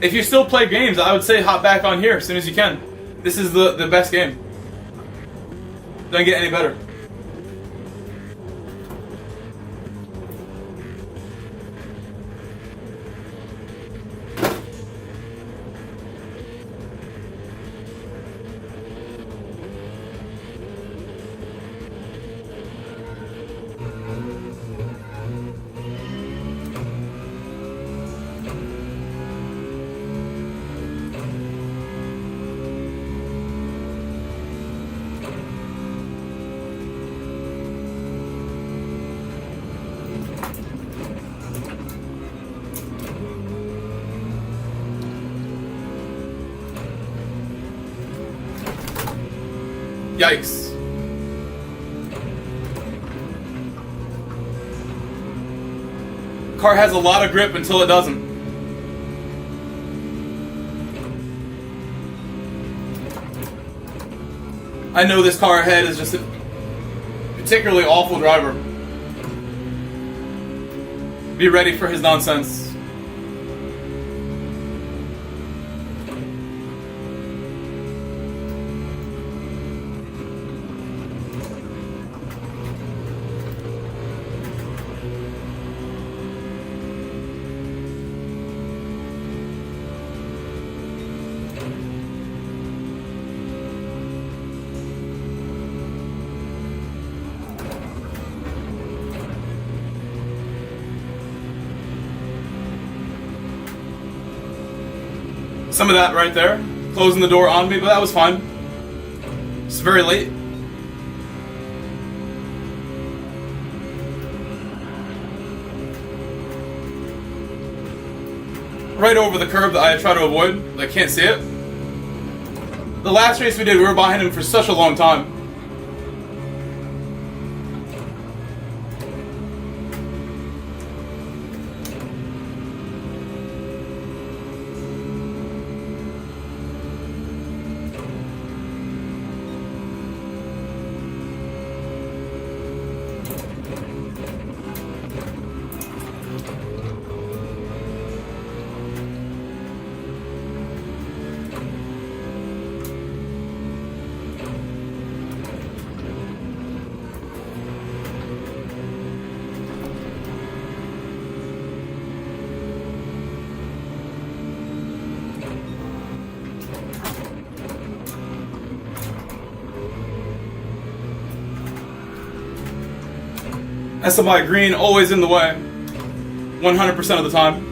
If you still play games, I would say hop back on here as soon as you can. This is the best game. Doesn't get any better. Yikes. Car has a lot of grip until it doesn't. I know this car ahead is just a particularly awful driver. Be ready for his nonsense. Some of that right there, closing the door on me, but that was fine. It's very late. Right over the curb that I try to avoid, I can't see it. The last race we did, we were behind him for such a long time. SMI green, always in the way. 100% of the time.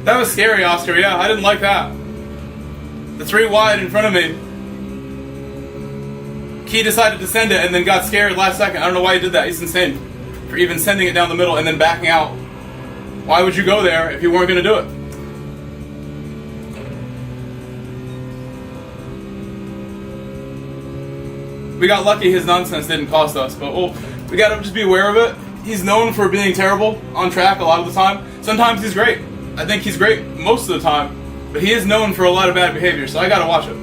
That was scary, Oscar. Yeah, I didn't like that. The 3 wide in front of me. Key decided to send it and then got scared last second. I don't know why he did that. He's insane. For even sending it down the middle and then backing out. Why would you go there if you weren't going to do it? We got lucky his nonsense didn't cost us, but we got to just be aware of it. He's known for being terrible on track a lot of the time. Sometimes he's great. I think he's great most of the time, but he is known for a lot of bad behavior, so I gotta watch it.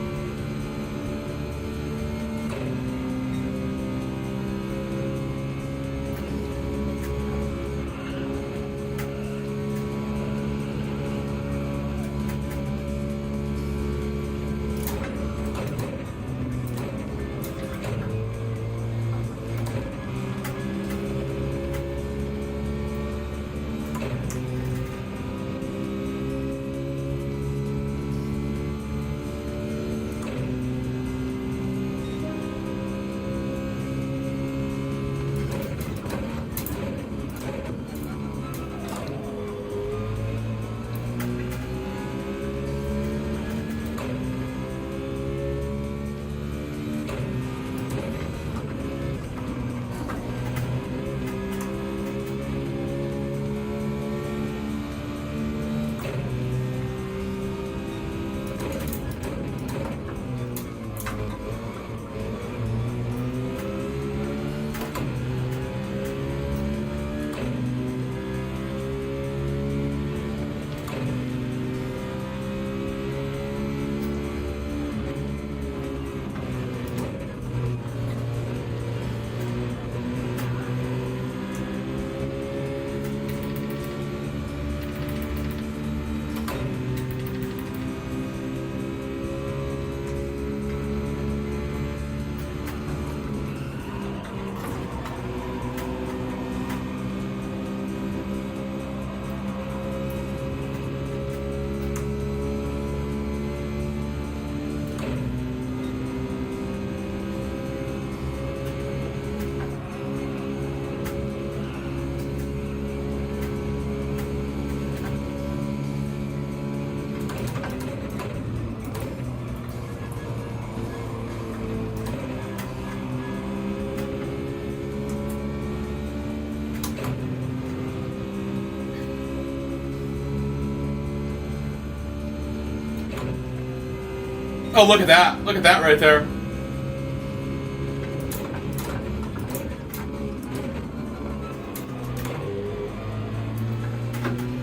Oh, look at that. Look at that right there.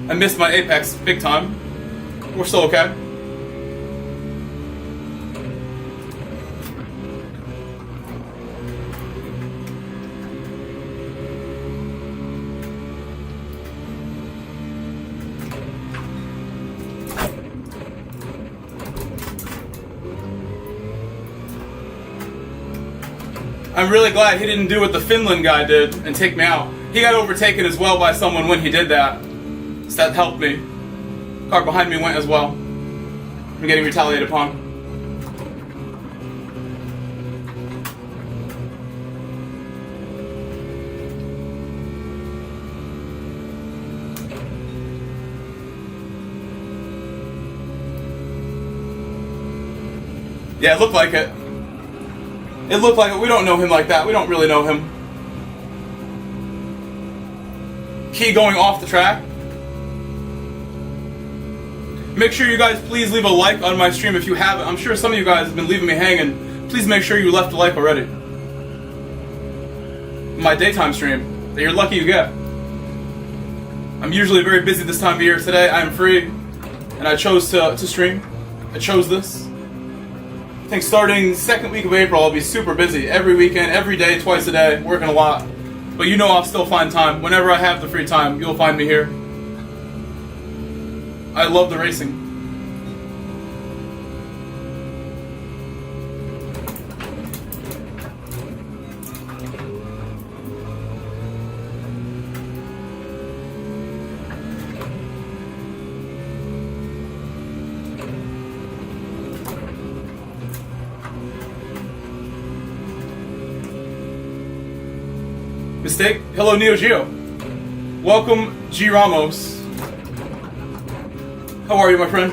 I missed my apex big time. We're still okay. I'm really glad he didn't do what the Finland guy did and take me out. He got overtaken as well by someone when he did that. So that helped me. Car behind me went as well. I'm getting retaliated upon. Yeah, it looked like it. It looked like it. We don't know him like that. We don't really know him. Key going off the track. Make sure you guys please leave a like on my stream if you haven't. I'm sure some of you guys have been leaving me hanging. Please make sure you left a like already. My daytime stream that you're lucky you get. I'm usually very busy this time of year. Today I'm free and I chose to stream. I chose this. I think starting second week of April I'll be super busy. Every weekend, every day, twice a day, working a lot. But you know I'll still find time. Whenever I have the free time, you'll find me here. I love the racing. Mistake? Hello, Neo Geo. Welcome, G Ramos. How are you, my friend?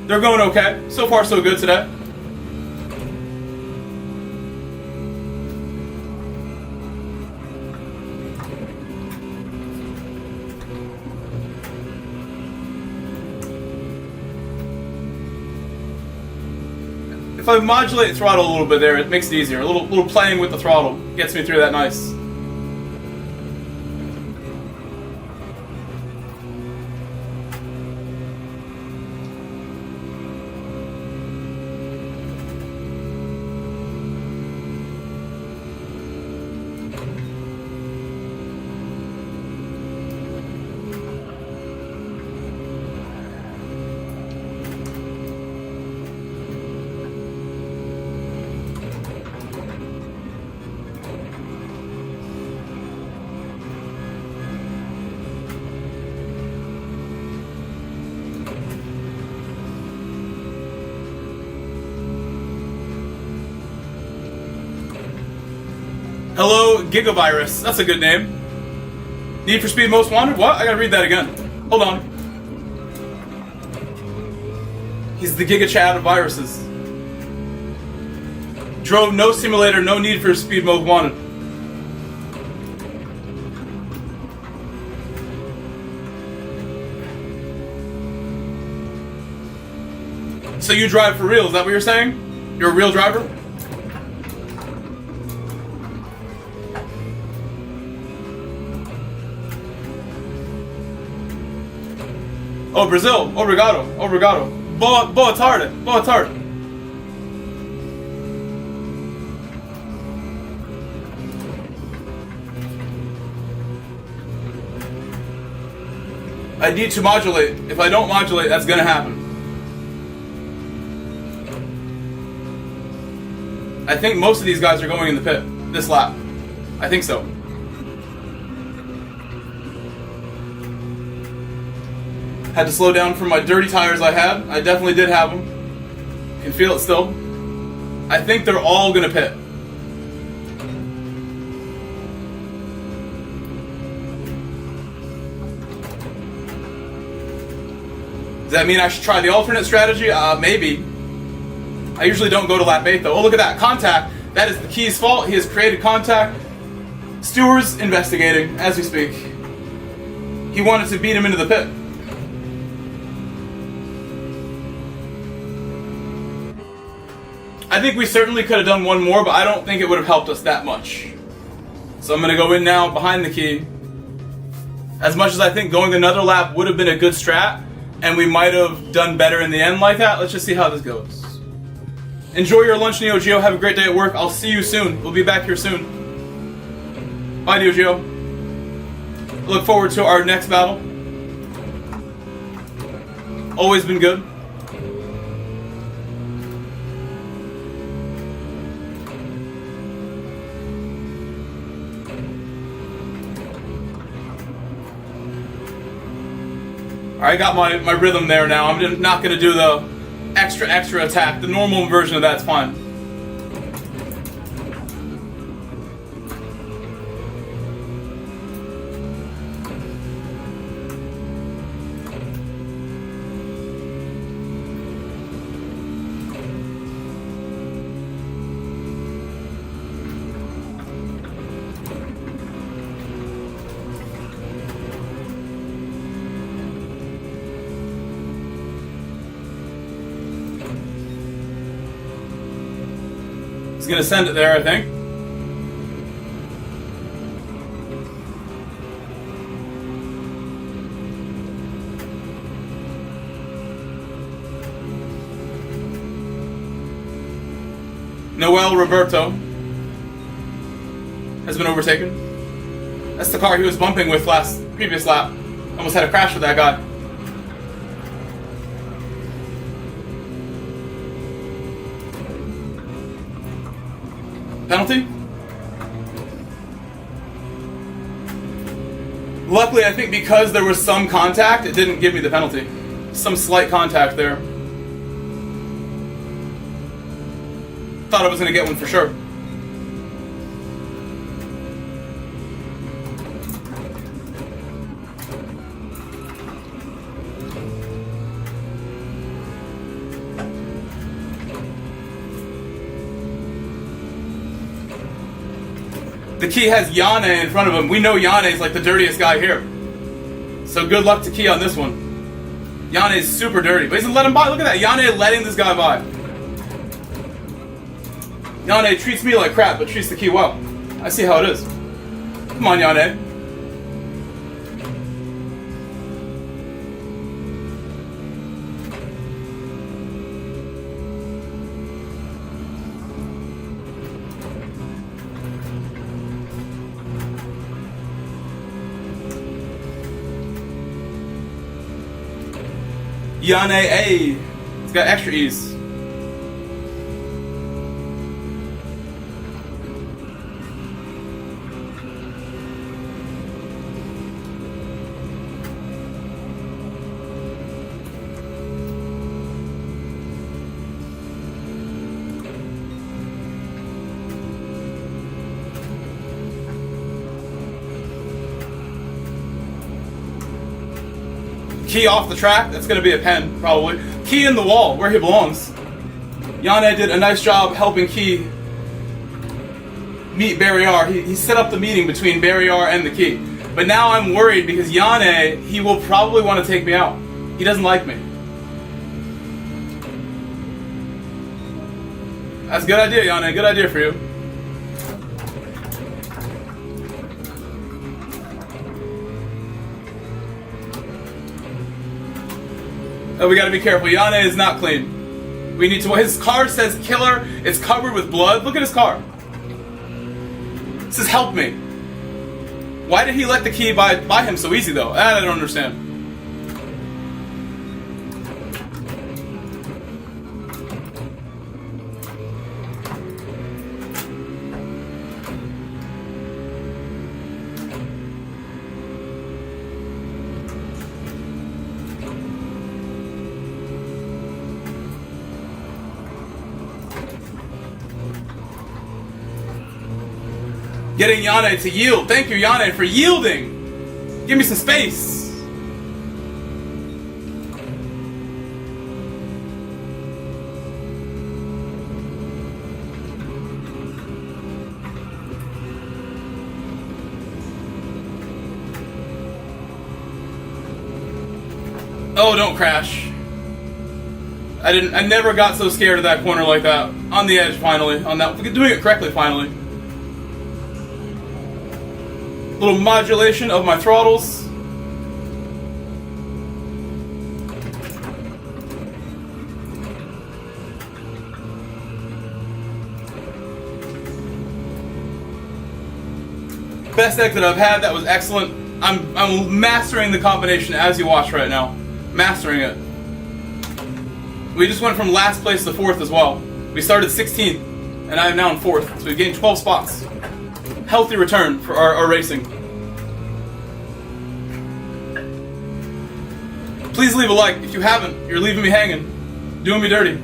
They're going okay. So far, so good today. If I modulate the throttle a little bit there, it makes it easier. A little playing with the throttle gets me through that nice. Hello, Gigavirus. That's a good name. Need for Speed Most Wanted? What? I gotta read that again. Hold on. He's the Giga Chad of viruses. Drove no simulator, no Need for Speed Most Wanted. So you drive for real, is that what you're saying? You're a real driver? Oh, Brazil. Obrigado. Obrigado. Boa tarde. Boa tarde. I need to modulate. If I don't modulate, that's gonna happen. I think most of these guys are going in the pit this lap. I think so. Had to slow down from my dirty tires I had. I definitely did have them. Can feel it still. I think they're all gonna pit. Does that mean I should try the alternate strategy? Maybe. I usually don't go to lap 8 though. Oh, look at that. Contact. That is the Key's fault. He has created contact. Stewart's investigating as we speak. He wanted to beat him into the pit. I think we certainly could have done one more, but I don't think it would have helped us that much. So I'm going to go in now behind the Key. As much as I think going another lap would have been a good strat, and we might have done better in the end like that, let's just see how this goes. Enjoy your lunch, Neo Geo. Have a great day at work. I'll see you soon. We'll be back here soon. Bye, Neo Geo. Look forward to our next battle. Always been good. I got my rhythm there now. I'm not going to do the extra attack. The normal version of that's fine. He's gonna send it there, I think. Noel Roberto has been overtaken. That's the car he was bumping with previous lap. Almost had a crash with that guy. Penalty? Luckily, I think because there was some contact, it didn't give me the penalty. Some slight contact there. Thought I was going to get one for sure. The Key has Yane in front of him. We know Yane's like the dirtiest guy here. So good luck to Key on this one. Yane's super dirty, but he's let him by. Look at that. Yane letting this guy by. Yane treats me like crap, but treats the Key well. I see how it is. Come on, Yane. Yane A. It's got extra ease. Key off the track, that's going to be a pen, probably. Key in the wall, where he belongs. Yane did a nice job helping Key meet Barrier. He set up the meeting between Barrier and the Key. But now I'm worried because Yane, he will probably want to take me out. He doesn't like me. That's a good idea, Yane. Good idea for you. Oh, we gotta be careful. Yane is not clean. We need to. His car says killer. It's covered with blood. Look at his car. It says help me. Why did he let the Key by him so easy though? I don't understand. Getting Yane to yield. Thank you, Yane, for yielding. Give me some space. Oh, don't crash. I never got so scared of that corner like that. On the edge, finally. On that, doing it correctly, finally. Little modulation of my throttles. Best exit I've had. That was excellent. I'm mastering the combination as you watch right now. Mastering it. We just went from last place to 4th as well. We started 16th, and I am now in 4th. So we've gained 12 spots. Healthy return for our racing. Please leave a like. If you haven't, you're leaving me hanging. Doing me dirty.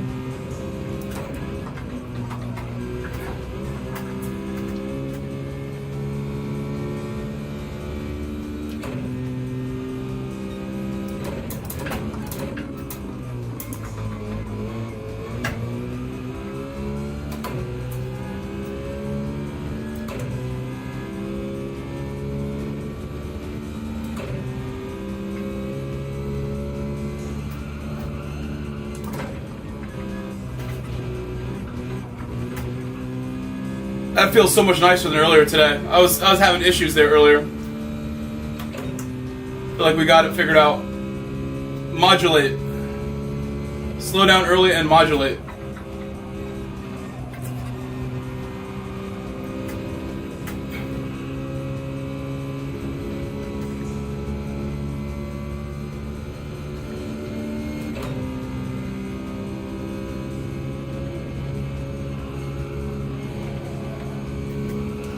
That feels so much nicer than earlier today. I was having issues there earlier. Feel like we got it figured out. Modulate. Slow down early and modulate.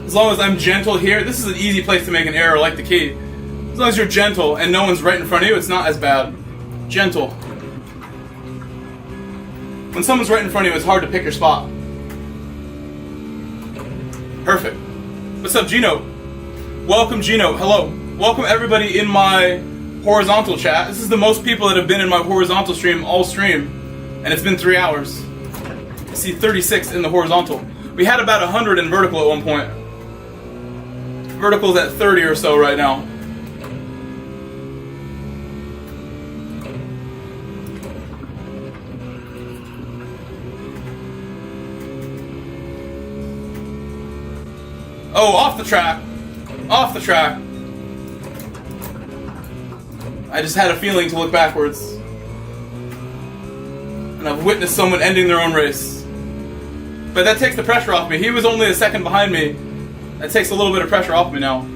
As long as I'm gentle here, this is an easy place to make an error like the key. As long as you're gentle and no one's right in front of you, it's not as bad. Gentle. When someone's right in front of you, it's hard to pick your spot. Perfect. What's up, Gino? Welcome, Gino. Hello. Welcome everybody in my horizontal chat. This is the most people that have been in my horizontal stream all stream, and it's been 3 hours. I see 36 in the horizontal. We had about 100 in vertical at one point. Vertical's at 30 or so right now. Oh, off the track. Off the track. I just had a feeling to look backwards. And I've witnessed someone ending their own race. But that takes the pressure off me. He was only a second behind me. That takes a little bit of pressure off me now.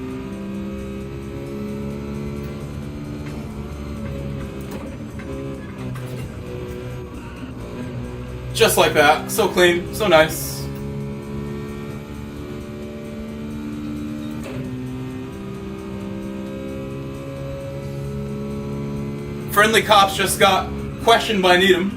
Just like that. So clean. So nice. Friendly Cops just got questioned by Needham.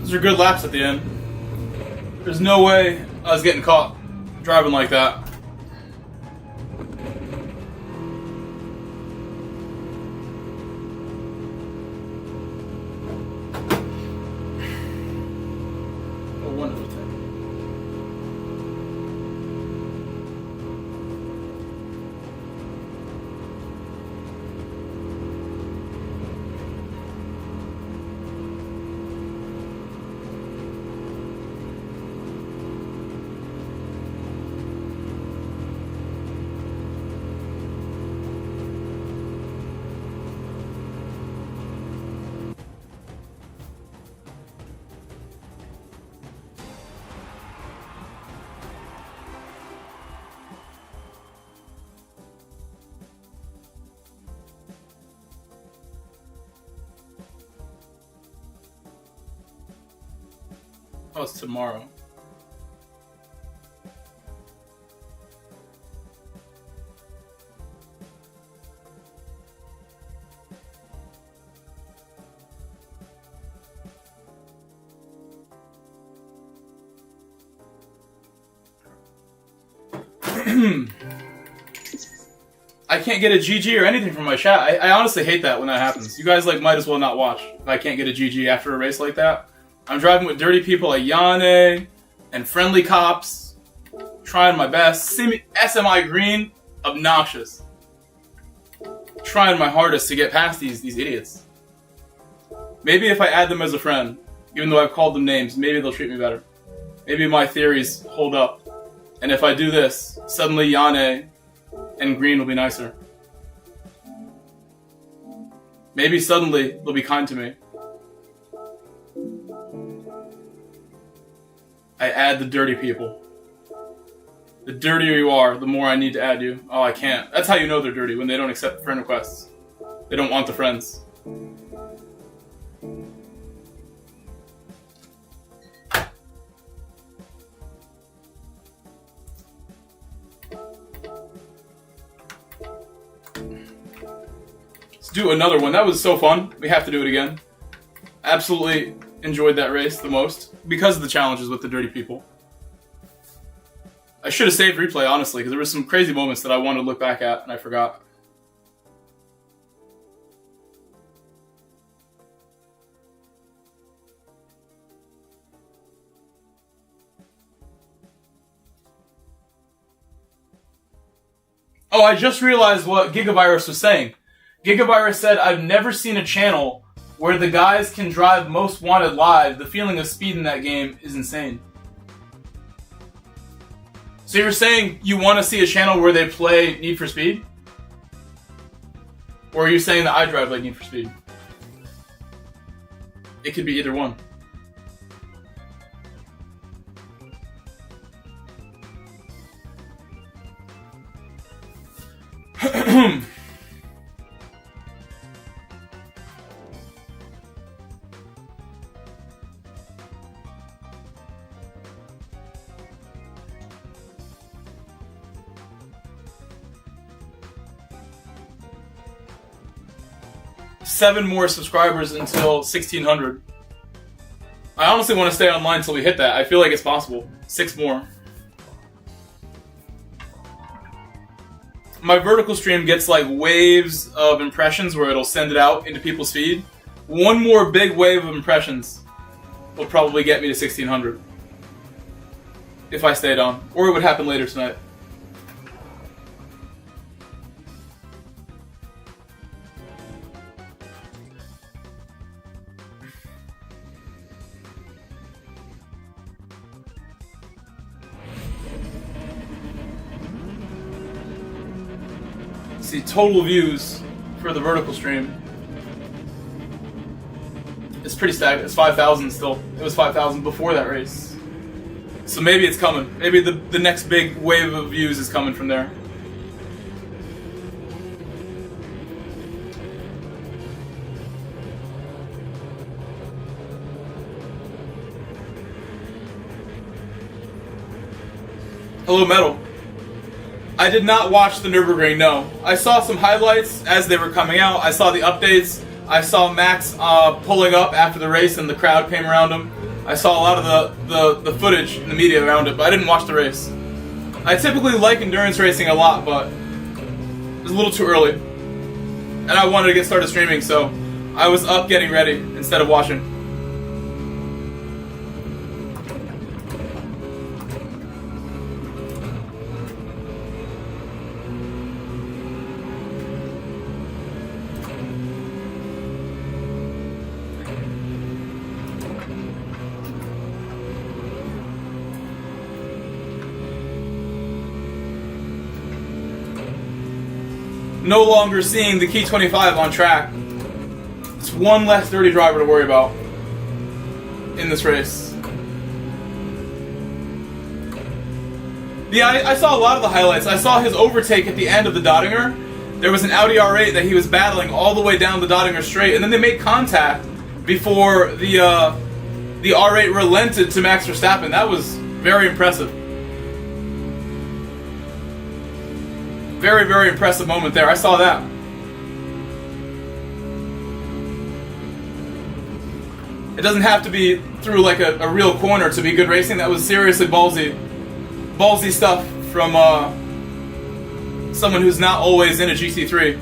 Those are good laps at the end. There's no way I was getting caught driving like that. A wonderful thing. Oh, it's tomorrow. I can't get a GG or anything from my chat. I honestly hate that when that happens. You guys like might as well not watch if I can't get a GG after a race like that. I'm driving with dirty people like Yane and friendly cops, trying my best. SMI green, obnoxious. Trying my hardest to get past these idiots. Maybe if I add them as a friend, even though I've called them names, maybe they'll treat me better. Maybe my theories hold up. And if I do this, suddenly Yane and green will be nicer. Maybe suddenly they'll be kind to me. I add the dirty people. The dirtier you are, the more I need to add you. Oh, I can't. That's how you know they're dirty, when they don't accept friend requests. They don't want the friends. Let's do another one. That was so fun. We have to do it again. Absolutely enjoyed that race the most because of the challenges with the dirty people. I should have saved replay, honestly, because there were some crazy moments that I wanted to look back at and I forgot. Oh, I just realized what Gigavirus was saying. Gigavirus said, I've never seen a channel where the guys can drive Most Wanted live. The feeling of speed in that game is insane. So you're saying you want to see a channel where they play Need for Speed? Or are you saying that I drive like Need for Speed? It could be either one. Seven more subscribers until 1,600. I honestly want to stay online until we hit that. I feel like it's possible. 6 more. My vertical stream gets like waves of impressions where it'll send it out into people's feed. One more big wave of impressions will probably get me to 1,600. If I stayed on. Or it would happen later tonight. See, total views for the vertical stream. It's pretty stagnant. It's 5,000 still. It was 5,000 before that race. So maybe it's coming. Maybe the next big wave of views is coming from there. Hello, Metal. I did not watch the Nürburgring, no. I saw some highlights as they were coming out. I saw the updates. I saw Max pulling up after the race and the crowd came around him. I saw a lot of the footage in the media around it, but I didn't watch the race. I typically like endurance racing a lot, but it was a little too early. And I wanted to get started streaming, so I was up getting ready instead of watching. No longer seeing the Key 25 on track. It's one less dirty driver to worry about in this race. Yeah, I saw a lot of the highlights. I saw his overtake at the end of the Dottinger. There was an Audi R8 that he was battling all the way down the Dottinger straight, and then they made contact before the R8 relented to Max Verstappen. That was very impressive. Very, very impressive moment there. I saw that. It doesn't have to be through like a real corner to be good racing. That was seriously ballsy stuff from someone who's not always in a GT3.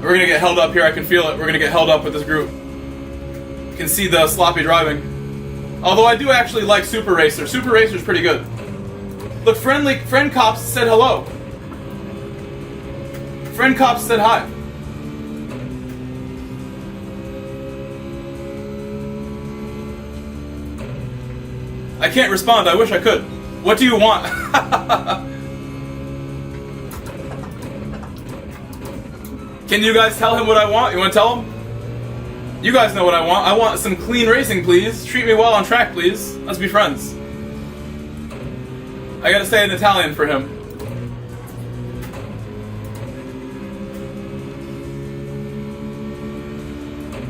We're gonna get held up here. I can feel it. We're gonna get held up with this group. You can see the sloppy driving. Although I do actually like Super Racer. Super Racer's pretty good. Look, Friend Cops said hello. Friend Cops said hi. I can't respond. I wish I could. What do you want? Can you guys tell him what I want? You want to tell him? You guys know what I want. I want some clean racing, please. Treat me well on track, please. Let's be friends. I gotta say it in Italian for him.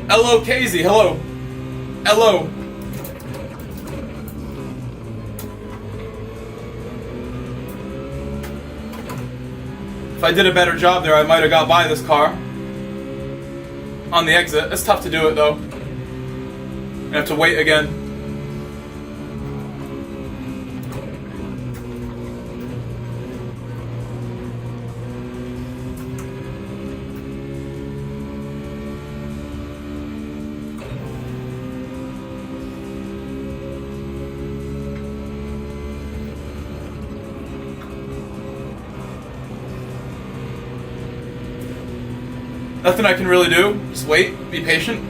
Hello, Casey. Hello. Hello. If I did a better job there, I might have got by this car on the exit. It's tough to do it though. I have to wait again. Nothing I can really do. Just wait, be patient.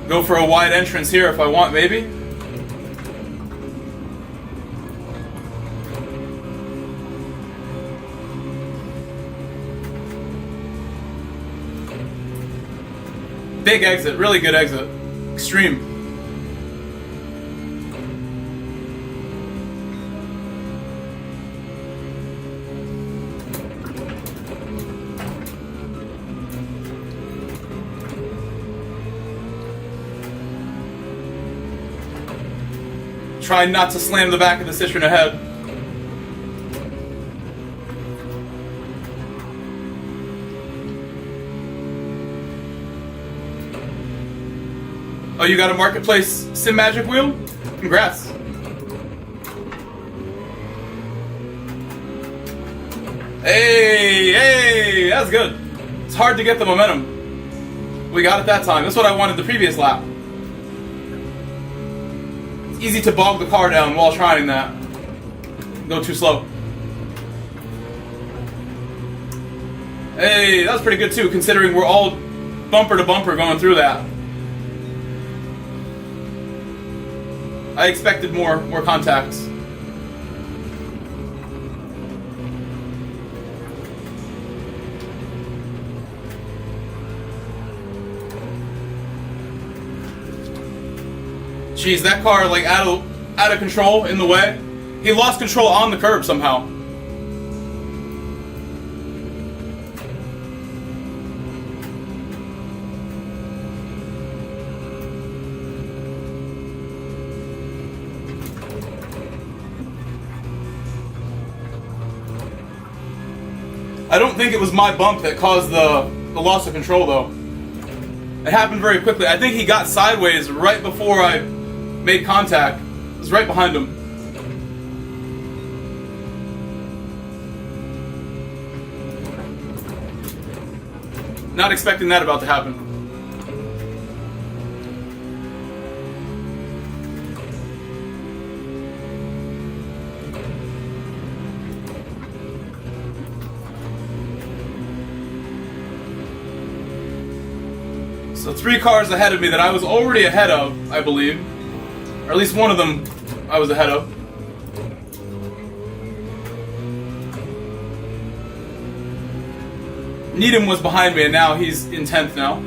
Go for a wide entrance here if I want, maybe. Big exit, really good exit. Extreme. Try not to slam the back of the Citroen ahead. Oh, you got a Marketplace Sim Magic wheel? Congrats. Hey, that's good. It's hard to get the momentum. We got it that time. That's what I wanted the previous lap. It's easy to bog the car down while trying that. Go too slow. Hey, that was pretty good too, considering we're all bumper to bumper going through that. I expected more contacts. Jeez, that car like out of control in the way. He lost control on the curb somehow. I don't think it was my bump that caused the loss of control, though. It happened very quickly. I think he got sideways right before I made contact. It was right behind him. Not expecting that about to happen. So 3 cars ahead of me that I was already ahead of, I believe. Or at least one of them I was ahead of. Needham was behind me and now he's in 10th now.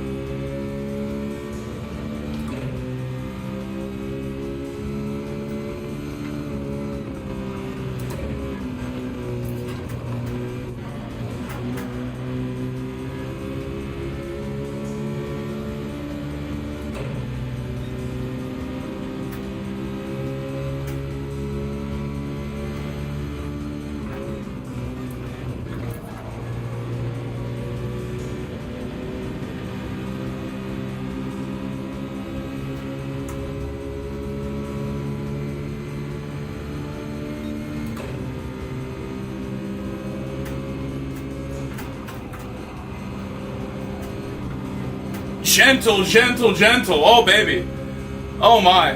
Gentle, gentle, gentle. Oh, baby. Oh, my.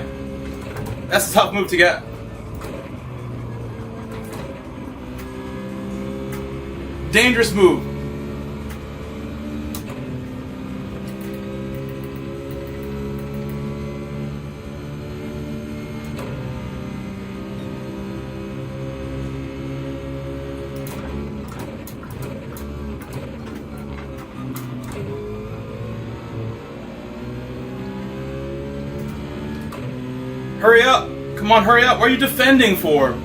That's a tough move to get. Dangerous move. Hurry up! Come on, hurry up! What are you defending for?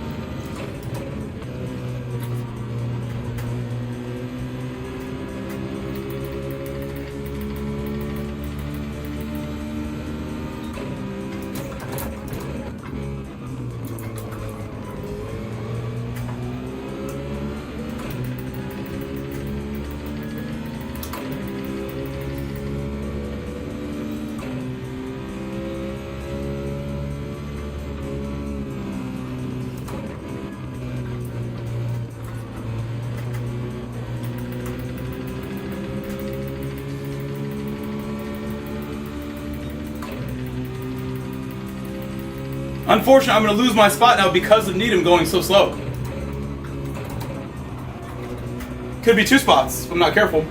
Unfortunately, I'm going to lose my spot now because of Needham going so slow. Could be 2 spots if I'm not careful.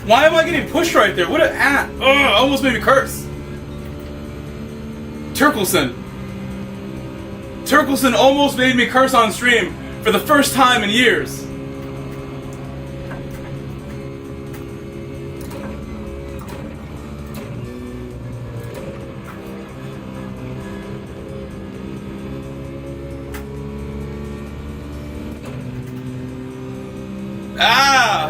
Why am I getting pushed right there? What a almost made me curse. Turkelson. Turkelson almost made me curse on stream for the first time in years.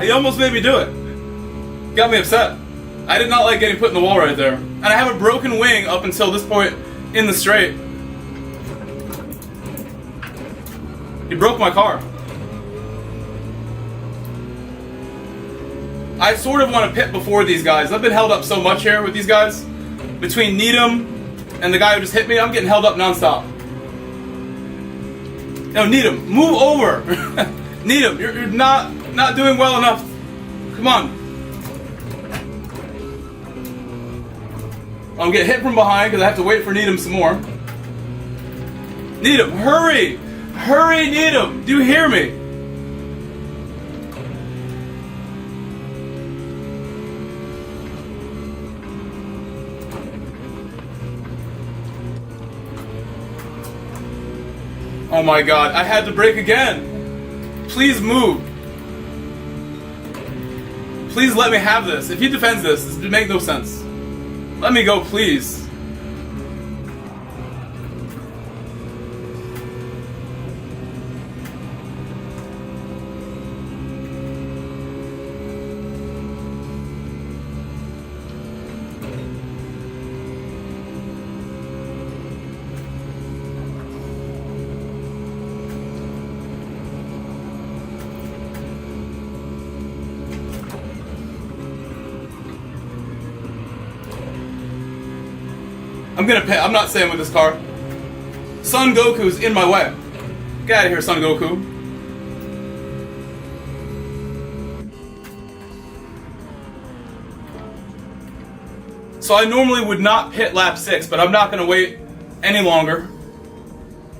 He almost made me do it. Got me upset. I did not like getting put in the wall right there. And I have a broken wing up until this point in the straight. He broke my car. I sort of want to pit before these guys. I've been held up so much here with these guys. Between Needham and the guy who just hit me, I'm getting held up nonstop. No, Needham, move over. Needham, you're not doing well enough. Come on. I'm getting hit from behind because I have to wait for Needham some more. Needham, hurry! Hurry, Needham! Do you hear me? Oh my god, I had to brake again. Please move. Please let me have this. If he defends this, this would make no sense. Let me go, please. I'm gonna pit. I'm not staying with this car. Son Goku's in my way. Get out of here, Son Goku. So I normally would not pit lap 6, but I'm not gonna wait any longer.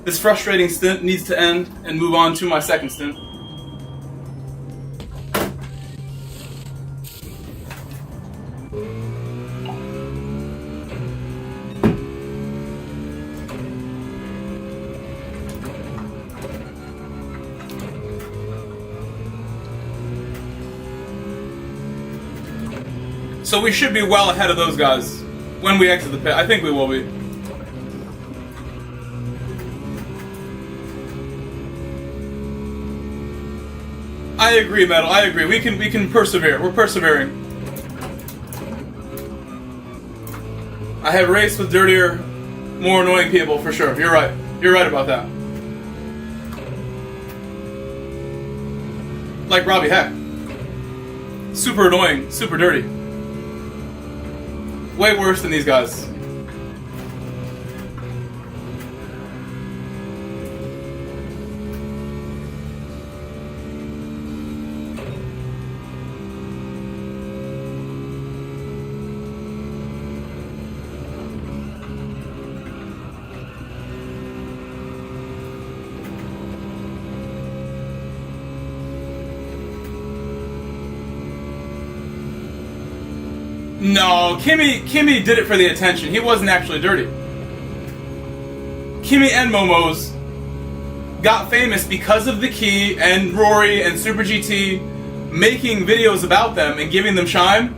This frustrating stint needs to end and move on to my second stint. So we should be well ahead of those guys when we exit the pit. I think we will be. I agree, Metal. I agree. We can persevere. We're persevering. I have raced with dirtier, more annoying people for sure. You're right. You're right about that. Like Robbie Heck. Super annoying, super dirty. Way worse than these guys. No, Kimmy did it for the attention. He wasn't actually dirty. Kimmy and Momo's got famous because of the Key and Rory and Super GT making videos about them and giving them shine.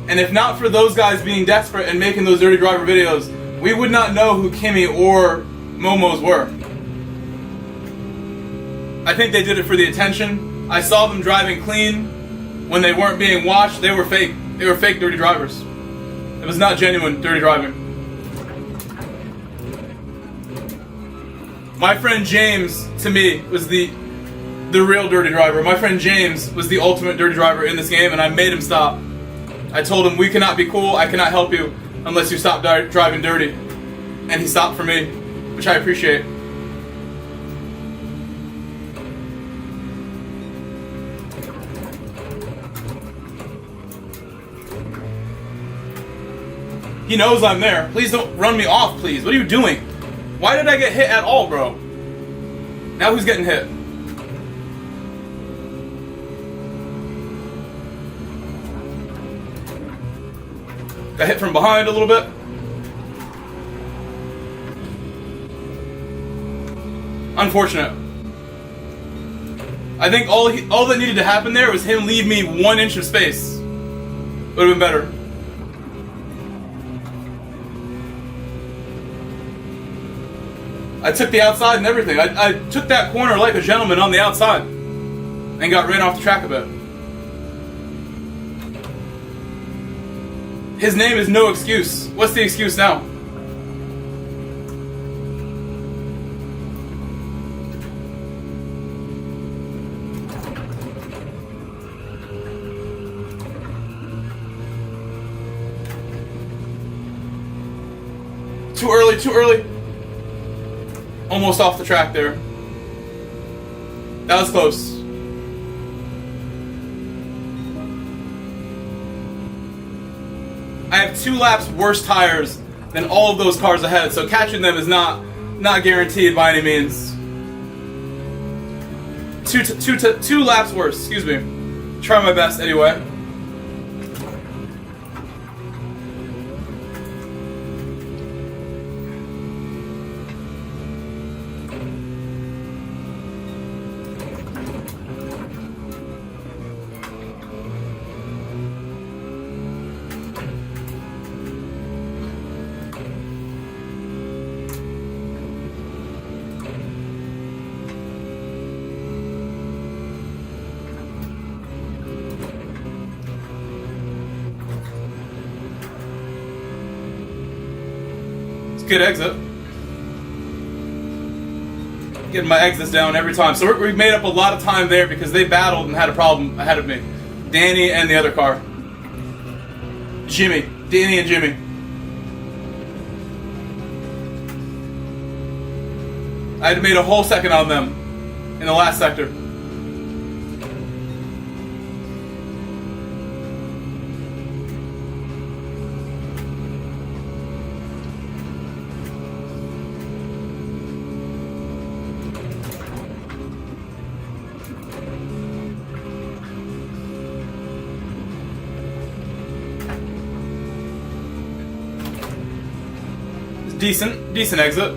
And if not for those guys being desperate and making those dirty driver videos, we would not know who Kimmy or Momo's were. I think they did it for the attention. I saw them driving clean when they weren't being watched. They were fake. They were fake dirty drivers. It was not genuine dirty driving. My friend James, to me, was the real dirty driver. My friend James was the ultimate dirty driver in this game, and I made him stop. I told him, we cannot be cool, I cannot help you unless you stop driving dirty. And he stopped for me, which I appreciate. He knows I'm there. Please don't run me off, please. What are you doing? Why did I get hit at all, bro? Now who's getting hit? Got hit from behind a little bit. Unfortunate. I think all that needed to happen there was him leave me 1 inch of space. Would have been better. I took the outside and everything. I took that corner like a gentleman on the outside and got ran off the track a bit. His name is no excuse. What's the excuse now? Too early, too early. Almost off the track there. That was close. I have 2 laps worse tires than all of those cars ahead, so catching them is not guaranteed by any means. Two laps worse, excuse me. Try my best anyway. Good exit. Getting my exits down every time. So we made up a lot of time there because they battled and had a problem ahead of me. Danny and the other car. Jimmy. Danny and Jimmy. I had made a whole second on them in the last sector. Decent exit.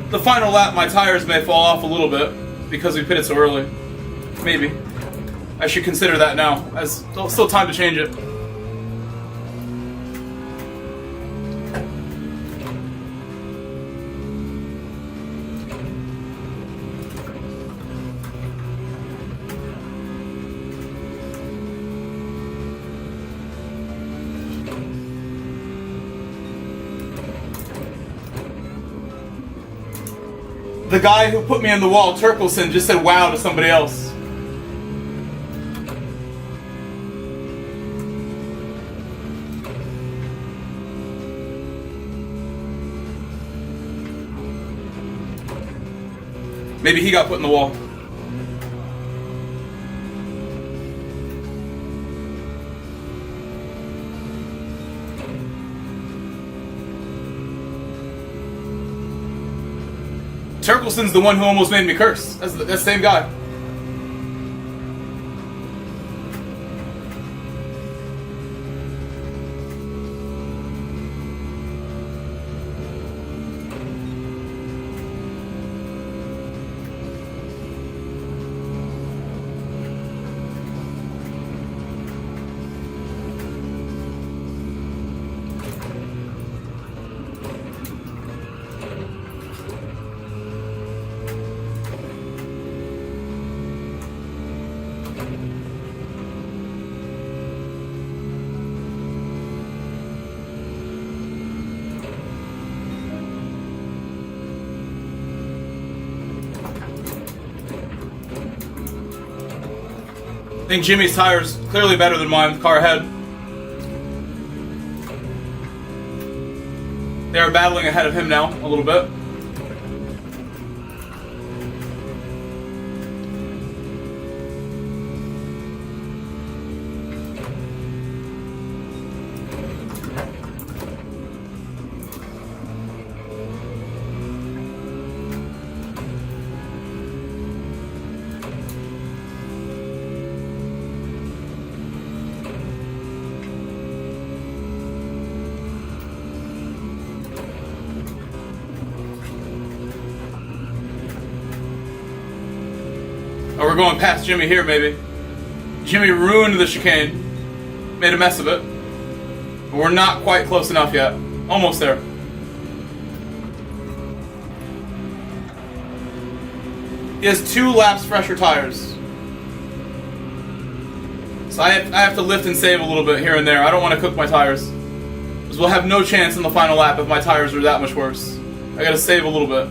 The final lap, my tires may fall off a little bit because we pitted so early. Maybe. I should consider that now, as still time to change it. The guy who put me in the wall, Turkelson, just said wow to somebody else. Maybe he got put in the wall. Turkelson's the one who almost made me curse. That's the same guy. I think Jimmy's tire's clearly better than mine, car ahead. They are battling ahead of him now, a little bit. Oh, we're going past Jimmy here, maybe. Jimmy ruined the chicane. Made a mess of it. But we're not quite close enough yet. Almost there. He has 2 laps fresher tires. So I have to lift and save a little bit here and there. I don't want to cook my tires. Because we'll have no chance in the final lap if my tires are that much worse. I gotta save a little bit.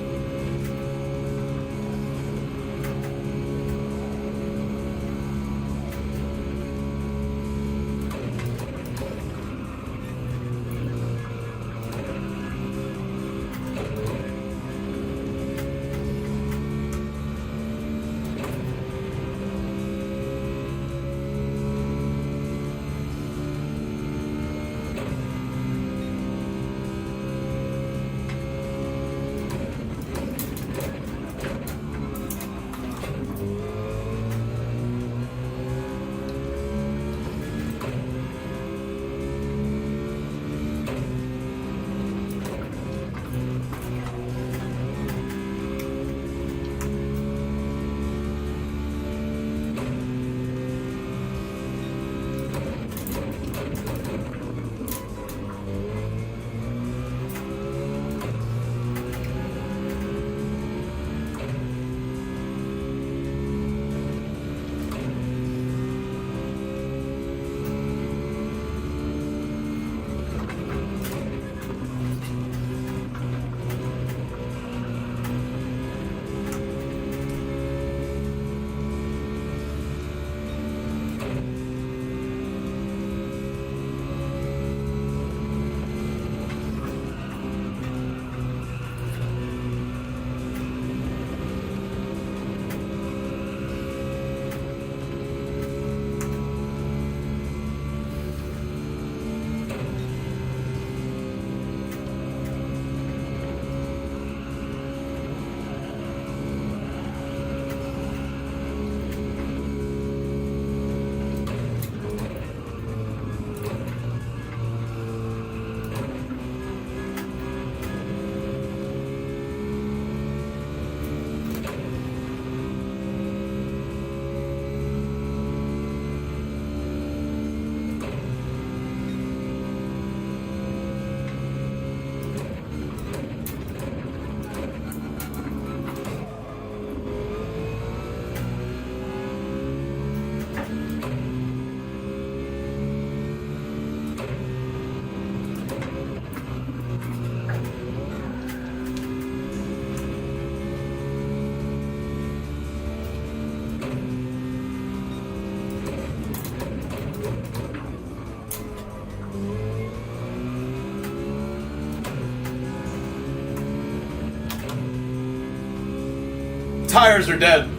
tires are dead.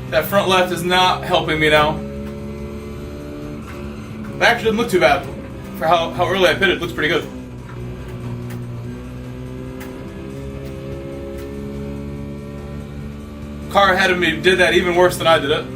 That front left is not helping me now. It actually didn't look too bad. For how early I pitted, it looks pretty good. Car ahead of me did that even worse than I did it.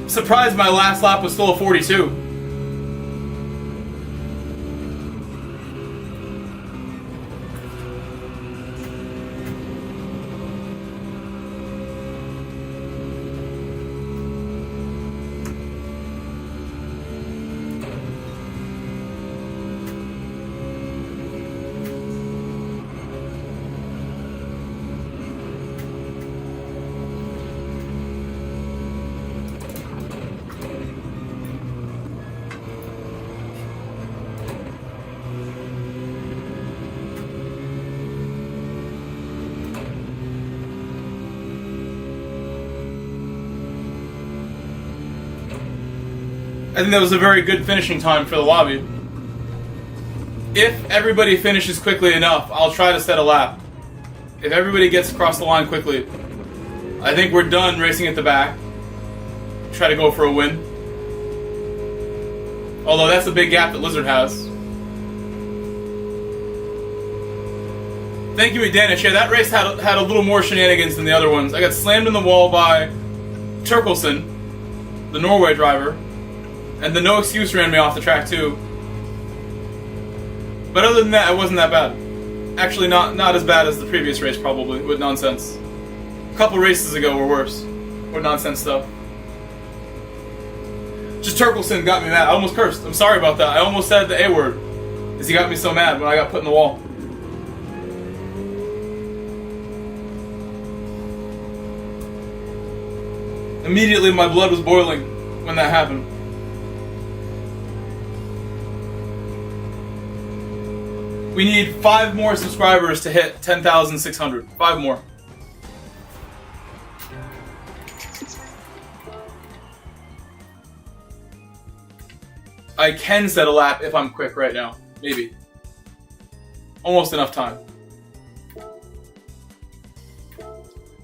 Surprised my last lap was still a 42. I think that was a very good finishing time for the lobby. If everybody finishes quickly enough, I'll try to set a lap. If everybody gets across the line quickly, I think we're done racing at the back. Try to go for a win. Although that's a big gap that Lizard has. Thank you, McDanish. Yeah, that race had a little more shenanigans than the other ones. I got slammed in the wall by Turkelson, the Norway driver. And the no excuse ran me off the track too. But other than that, it wasn't that bad. Actually, not as bad as the previous race probably, with nonsense. A couple races ago were worse, with nonsense stuff. Just Turkelson got me mad. I almost cursed. I'm sorry about that. I almost said the A word, because he got me so mad when I got put in the wall. Immediately, my blood was boiling when that happened. We need 5 more subscribers to hit 10,600. 5 more. I can set a lap if I'm quick right now. Maybe. Almost enough time. No,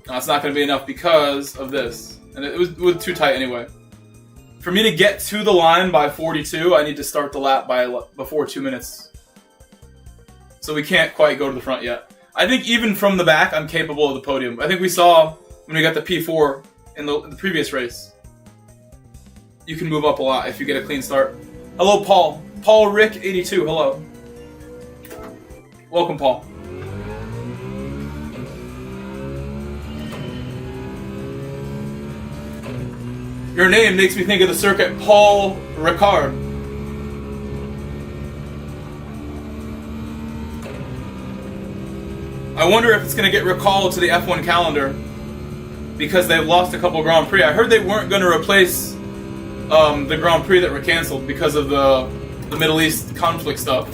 it's not going to be enough because of this. And it was too tight anyway. For me to get to the line by 42, I need to start the lap before 2 minutes. So we can't quite go to the front yet. I think even from the back, I'm capable of the podium. I think we saw when we got the P4 in the previous race. You can move up a lot if you get a clean start. Hello, Paul. Paul Rick 82. Hello. Welcome, Paul. Your name makes me think of the circuit Paul Ricard. I wonder if it's going to get recalled to the F1 calendar. because they've lost a couple Grand Prix. I heard they weren't going to replace the Grand Prix that were canceled because of the Middle East conflict stuff.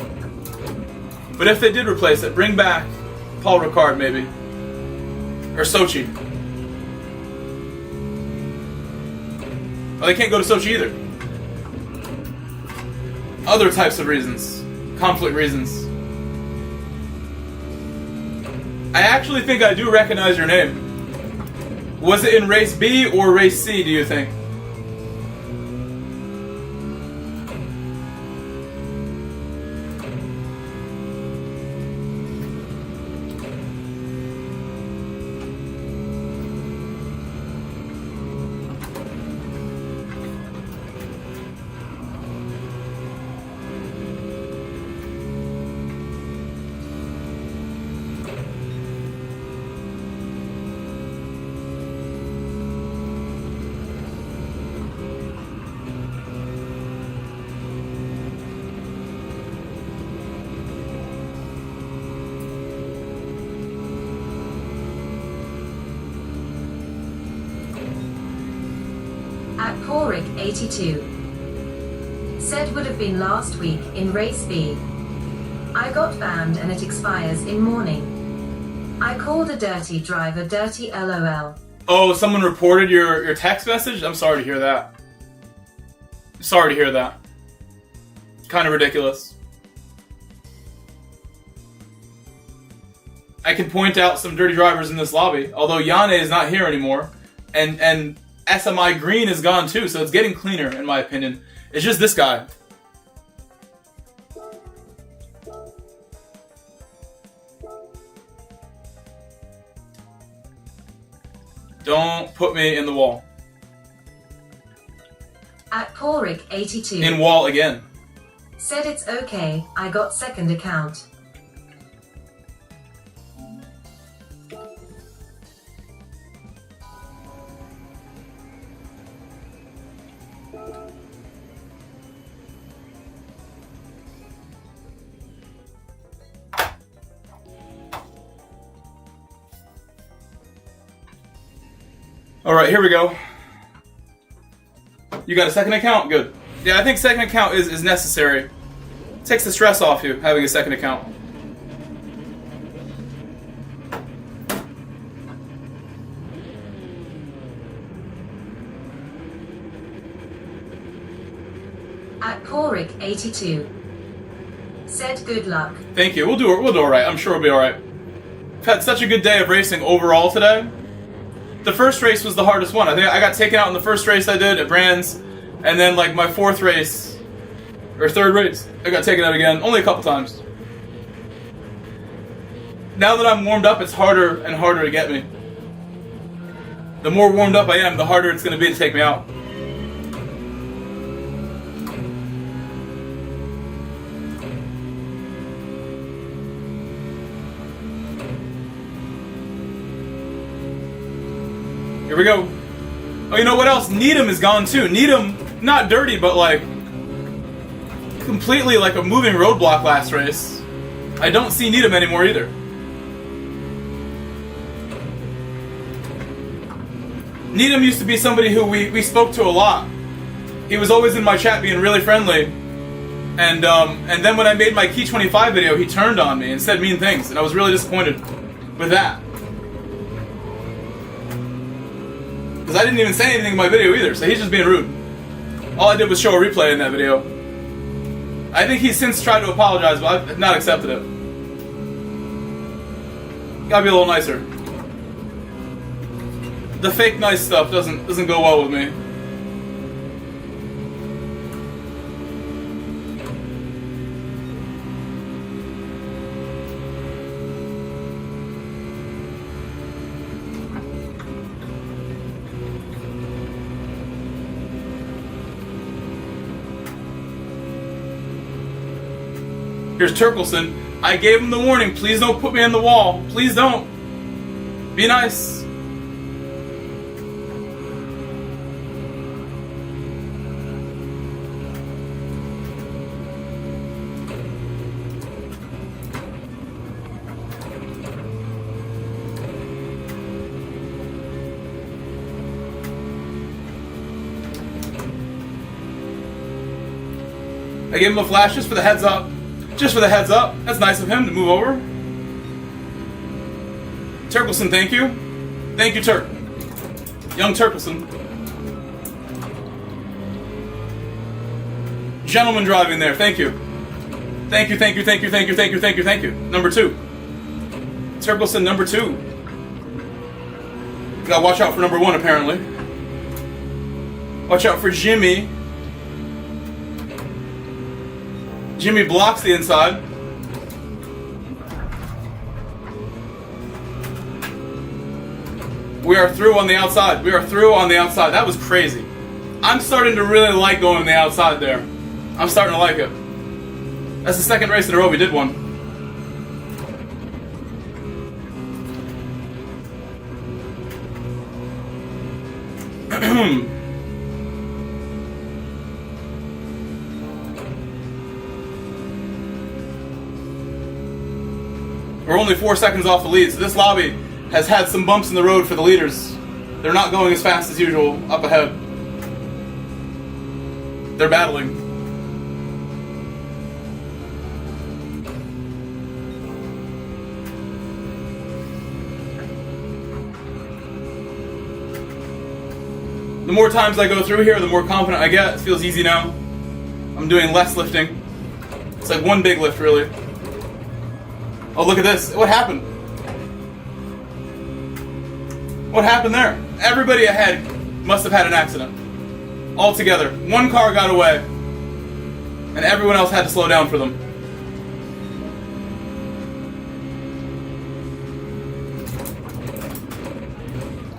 But if they did replace it, bring back Paul Ricard maybe. Or Sochi. Well, they can't go to Sochi either. Other types of reasons. Conflict reasons. I actually think I do recognize your name. Was it in race B or race C, do you think? At Porik 82. Said would have been last week in race B. I got banned and it expires in morning. I called a dirty driver dirty LOL. Oh, someone reported your text message? I'm sorry to hear that. Sorry to hear that. Kind of ridiculous. I can point out some dirty drivers in this lobby, although Yane is not here anymore, and SMI Green is gone too, so it's getting cleaner in my opinion. It's just this guy. Don't put me in the wall. At Porik 82. In wall again. Said it's okay, I got second account. Alright, here we go. You got a second account? Good. Yeah, I think second account is necessary. Takes the stress off you, having a second account. At Porik 82. Said good luck. Thank you. We'll do alright. I'm sure we'll be alright. I've had such a good day of racing overall today. The first race was the hardest one. I think I got taken out in the first race I did at Brands, and then like my fourth race, or third race, I got taken out again, only a couple times. Now that I'm warmed up, it's harder and harder to get me. The more warmed up I am, the harder it's going to be to take me out. Here we go. Oh, you know what else? Needham is gone too. Needham, not dirty, but like completely like a moving roadblock last race. I don't see Needham anymore either. Needham used to be somebody who we spoke to a lot. He was always in my chat being really friendly. And then when I made my Key 25 video, he turned on me and said mean things, and I was really disappointed with that. Because I didn't even say anything in my video either, so he's just being rude. All I did was show a replay in that video. I think he's since tried to apologize, but I've not accepted it. Gotta be a little nicer. The fake nice stuff doesn't go well with me. Here's Turkelson. I gave him the warning. Please don't put me on the wall. Please don't. Be nice. I gave him a flash just for the heads up. Just for the heads up. That's nice of him to move over. Turkelson, thank you. Thank you, Turk. Young Turkelson. Gentleman driving there, thank you. Thank you, thank you, thank you, thank you, thank you, thank you, thank you. Number 2. Turkelson, number 2. You gotta watch out for number 1, apparently. Watch out for Jimmy. Jimmy blocks the inside. We are through on the outside. We are through on the outside. That was crazy. I'm starting to really like going on the outside there. I'm starting to like it. That's the second race in a row we did one. We're only 4 seconds off the lead, so this lobby has had some bumps in the road for the leaders. They're not going as fast as usual up ahead. They're battling. The more times I go through here, the more confident I get. It feels easy now. I'm doing less lifting. It's like one big lift, really. Oh, look at this. What happened? What happened there? Everybody ahead must have had an accident. All together. One car got away, and everyone else had to slow down for them.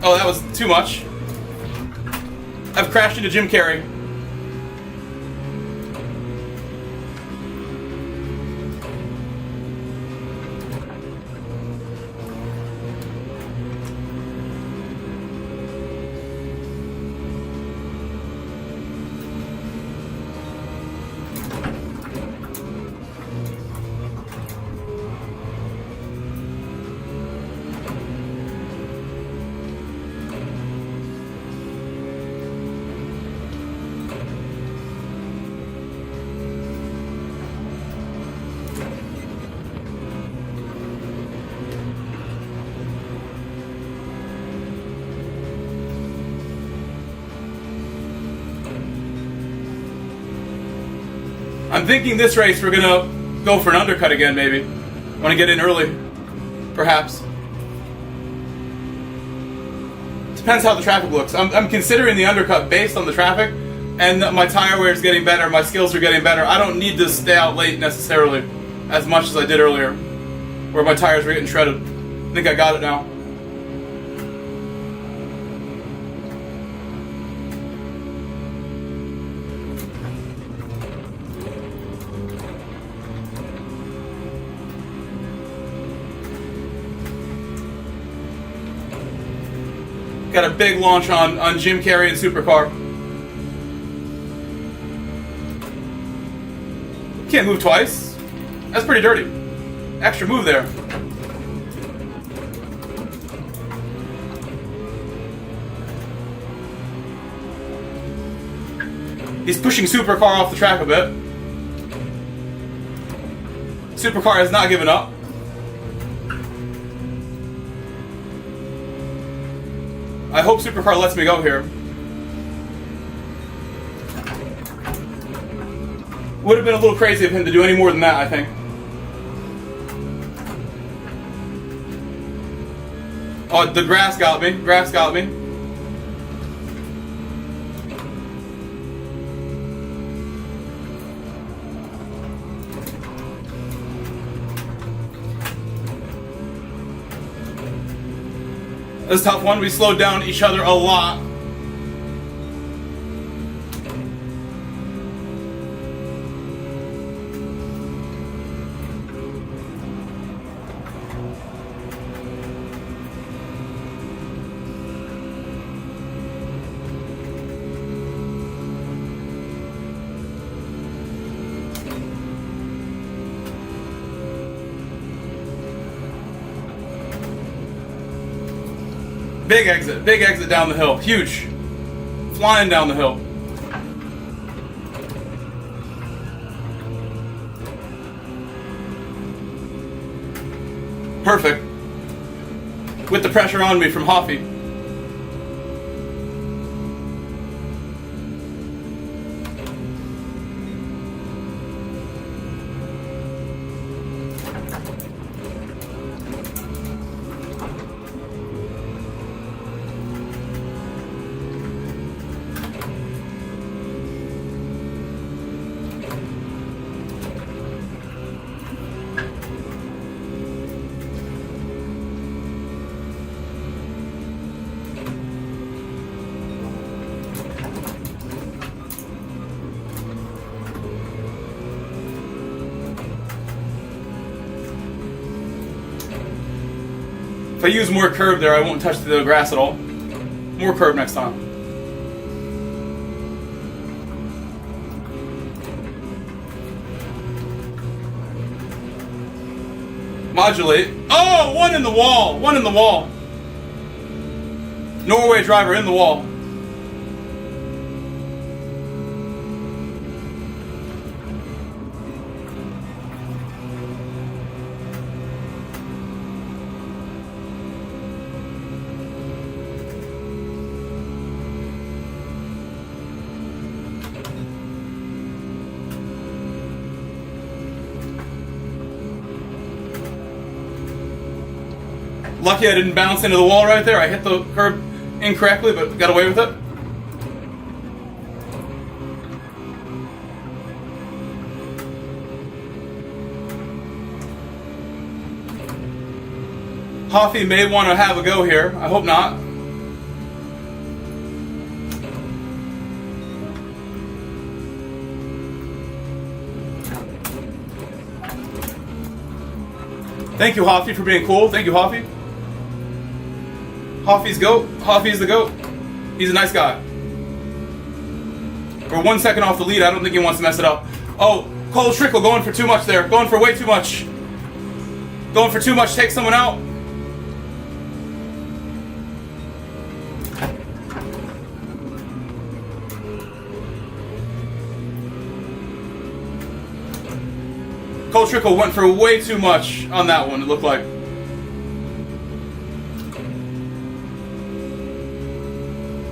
Oh, that was too much. I've crashed into Jim Carrey. I'm thinking this race we're gonna go for an undercut again, maybe. Want to get in early, perhaps. Depends how the traffic looks. I'm considering the undercut based on the traffic, and my tire wear is getting better, my skills are getting better. I don't need to stay out late necessarily as much as I did earlier, where my tires were getting shredded. I think I got it now. Got a big launch on Jim Carrey and Supercar. Can't move twice. That's pretty dirty. Extra move there. He's pushing Supercar off the track a bit. Supercar has not given up. I hope Supercar lets me go here. Would have been a little crazy of him to do any more than that, I think. Oh, the grass got me. Grass got me. This is a tough one. We slowed down each other a lot. Big exit down the hill. Huge. Flying down the hill. Perfect. With the pressure on me from Hoffy. If I use more curb there, I won't touch the grass at all. More curb next time. Modulate. Oh, one in the wall. One in the wall. Norway driver in the wall. Lucky I didn't bounce into the wall right there. I hit the curb incorrectly, but got away with it. Hoffy may want to have a go here. I hope not. Thank you, Hoffy, for being cool. Thank you, Hoffy. Hoffy's GOAT. Hoffy's the GOAT. He's a nice guy. We're 1 second off the lead. I don't think he wants to mess it up. Oh, Cold Trickle going for too much there. Going for way too much. Going for too much. Take someone out. Cold Trickle went for way too much on that one, it looked like.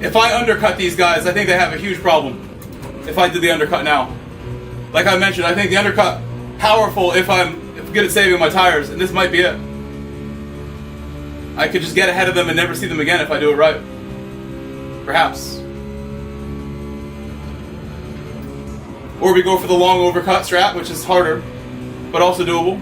If I undercut these guys, I think they have a huge problem. If I did the undercut now. Like I mentioned, I think the undercut powerful if I'm good at saving my tires, and this might be it. I could just get ahead of them and never see them again if I do it right. Perhaps. Or we go for the long overcut strat, which is harder, but also doable.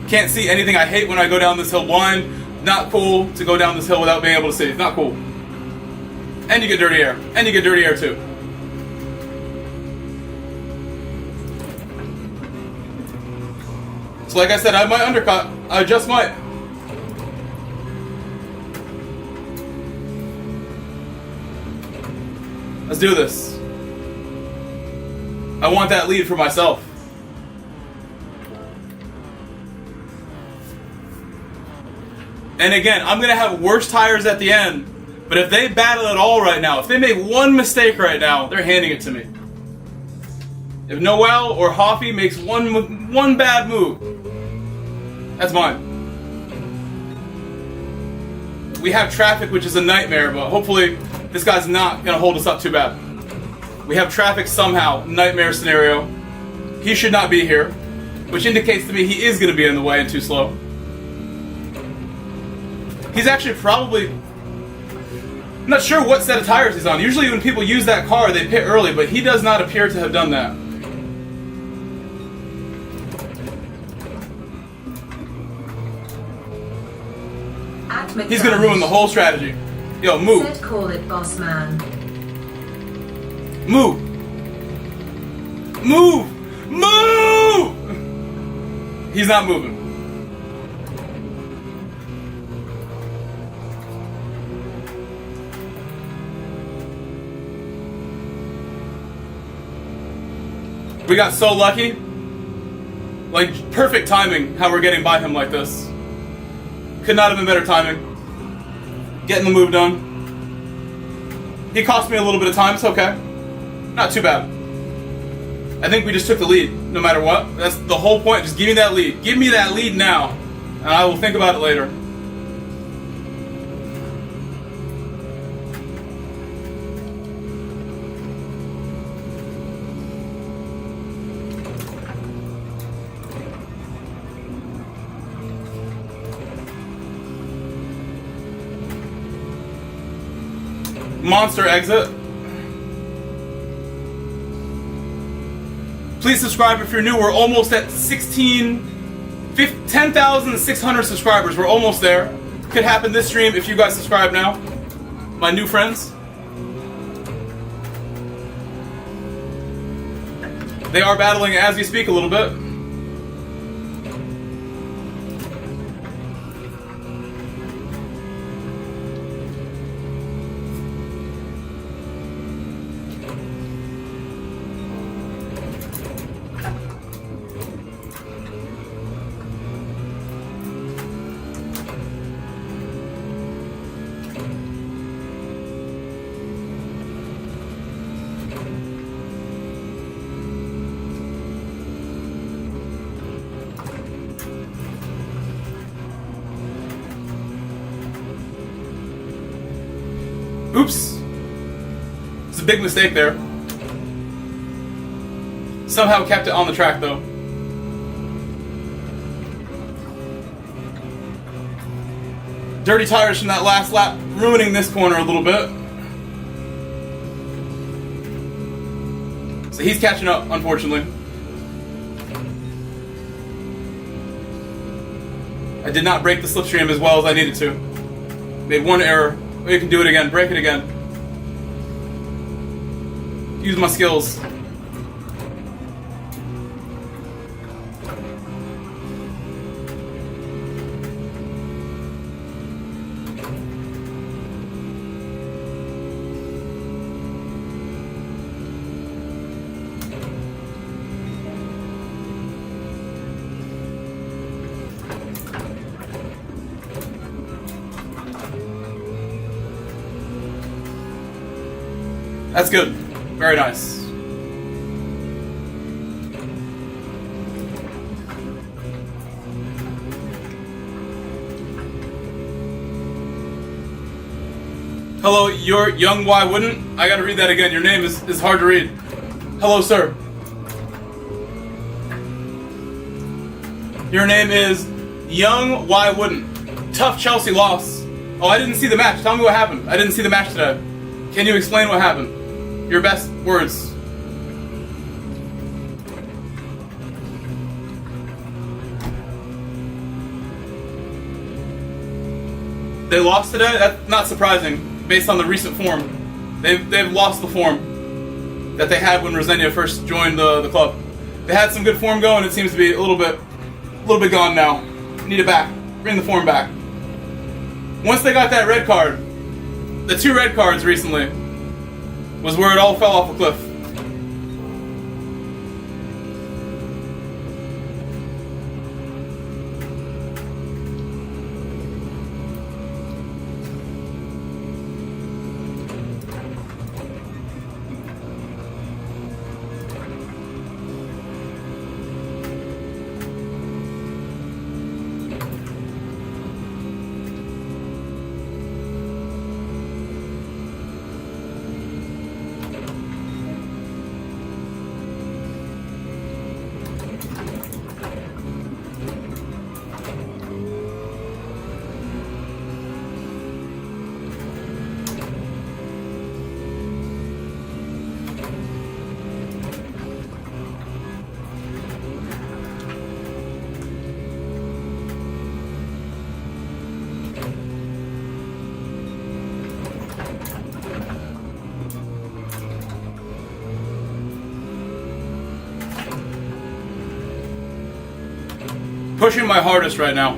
Can't see anything. I hate when I go down this hill blind. Not cool to go down this hill without being able to see. It's not cool. And you get dirty air. And you get dirty air too. So like I said, I might undercut. I just might. Let's do this. I want that lead for myself. And again, I'm going to have worse tires at the end, but if they battle at all right now, if they make one mistake right now, they're handing it to me. If Noel or Hoffy makes one bad move, that's mine. We have traffic, which is a nightmare, but hopefully this guy's not going to hold us up too bad. We have traffic somehow, nightmare scenario. He should not be here, which indicates to me he is going to be in the way and too slow. He's actually probably... I'm not sure what set of tires he's on. Usually when people use that car, they pit early, but he does not appear to have done that. He's going to ruin the whole strategy. Yo, move. Said call it, boss man. Move. Move. Move! He's not moving. We got so lucky. Like, perfect timing how we're getting by him like this. Could not have been better timing. Getting the move done. He cost me a little bit of time, it's okay. Not too bad. I think we just took the lead, no matter what. That's the whole point. Just give me that lead. Give me that lead now, and I will think about it later. Monster exit. Please subscribe if you're new. We're almost at 10,600 subscribers. We're almost there. Could happen this stream if you guys subscribe now. My new friends. They are battling as we speak a little bit. Oops. It's a big mistake there. Somehow kept it on the track though. Dirty tires from that last lap ruining this corner a little bit. So he's catching up, unfortunately. I did not break the slipstream as well as I needed to. Made one error. We can do it again. Break it again. Use my skills. That's good. Very nice. Hello, you're young, why wouldn't? I gotta read that again. Your name is hard to read. Hello, sir. Your name is Young, why wouldn't? Tough Chelsea loss. Oh, I didn't see the match. Tell me what happened. I didn't see the match today. Can you explain what happened? Your best words. They lost today? That's not surprising, based on the recent form. They've lost the form that they had when Rosenia first joined the club. They had some good form going. It seems to be a little bit gone now. Need it back. Bring the form back. Once they got that red card, the 2 red cards recently, was where it all fell off a cliff. Pushing my hardest right now.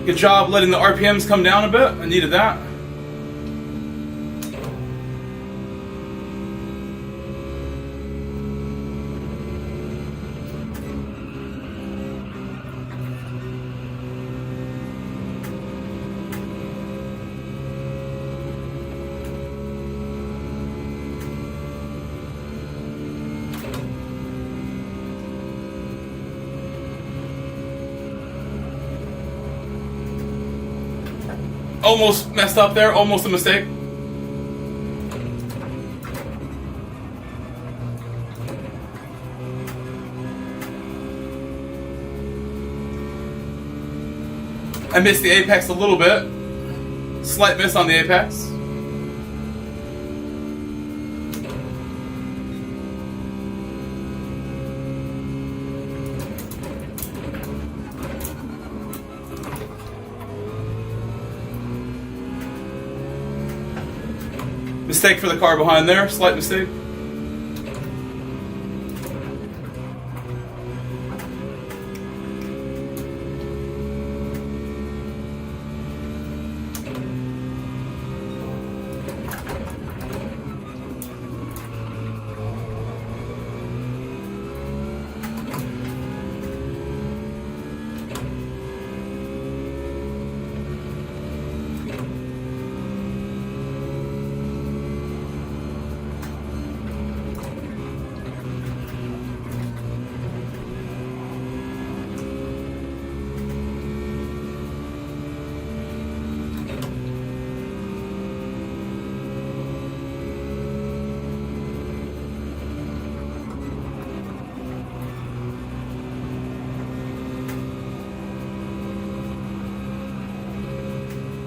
Good job letting the RPMs come down a bit. I needed that. Almost messed up there, almost a mistake. I missed the apex a little bit. Slight miss on the apex. Mistake for the car behind there, slight mistake.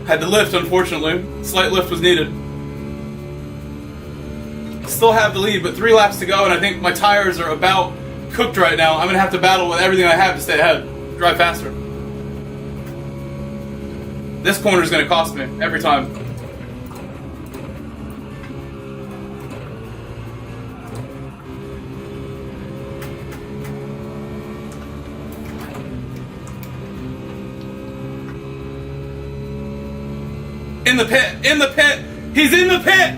Had to lift, unfortunately. Slight lift was needed. Still have the lead, but 3 laps to go, and I think my tires are about cooked right now. I'm going to have to battle with everything I have to stay ahead. Drive faster. This corner is going to cost me every time. In the pit! In the pit! He's in the pit!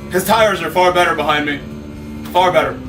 His tires are far better behind me. Far better.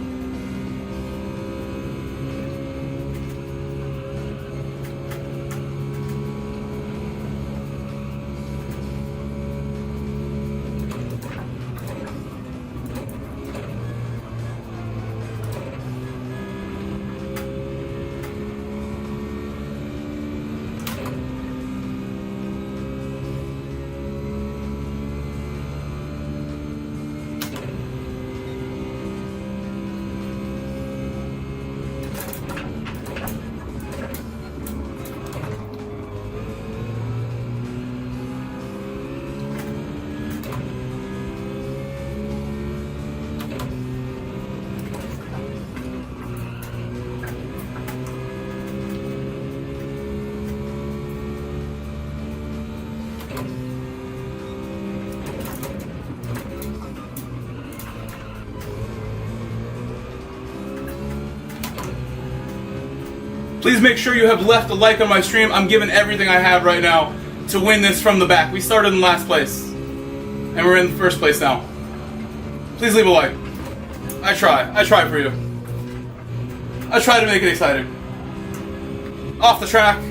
Please make sure you have left a like on my stream. I'm giving everything I have right now to win this from the back. We started in last place, and we're in first place now. Please leave a like. I try for you. I try to make it exciting. Off the track.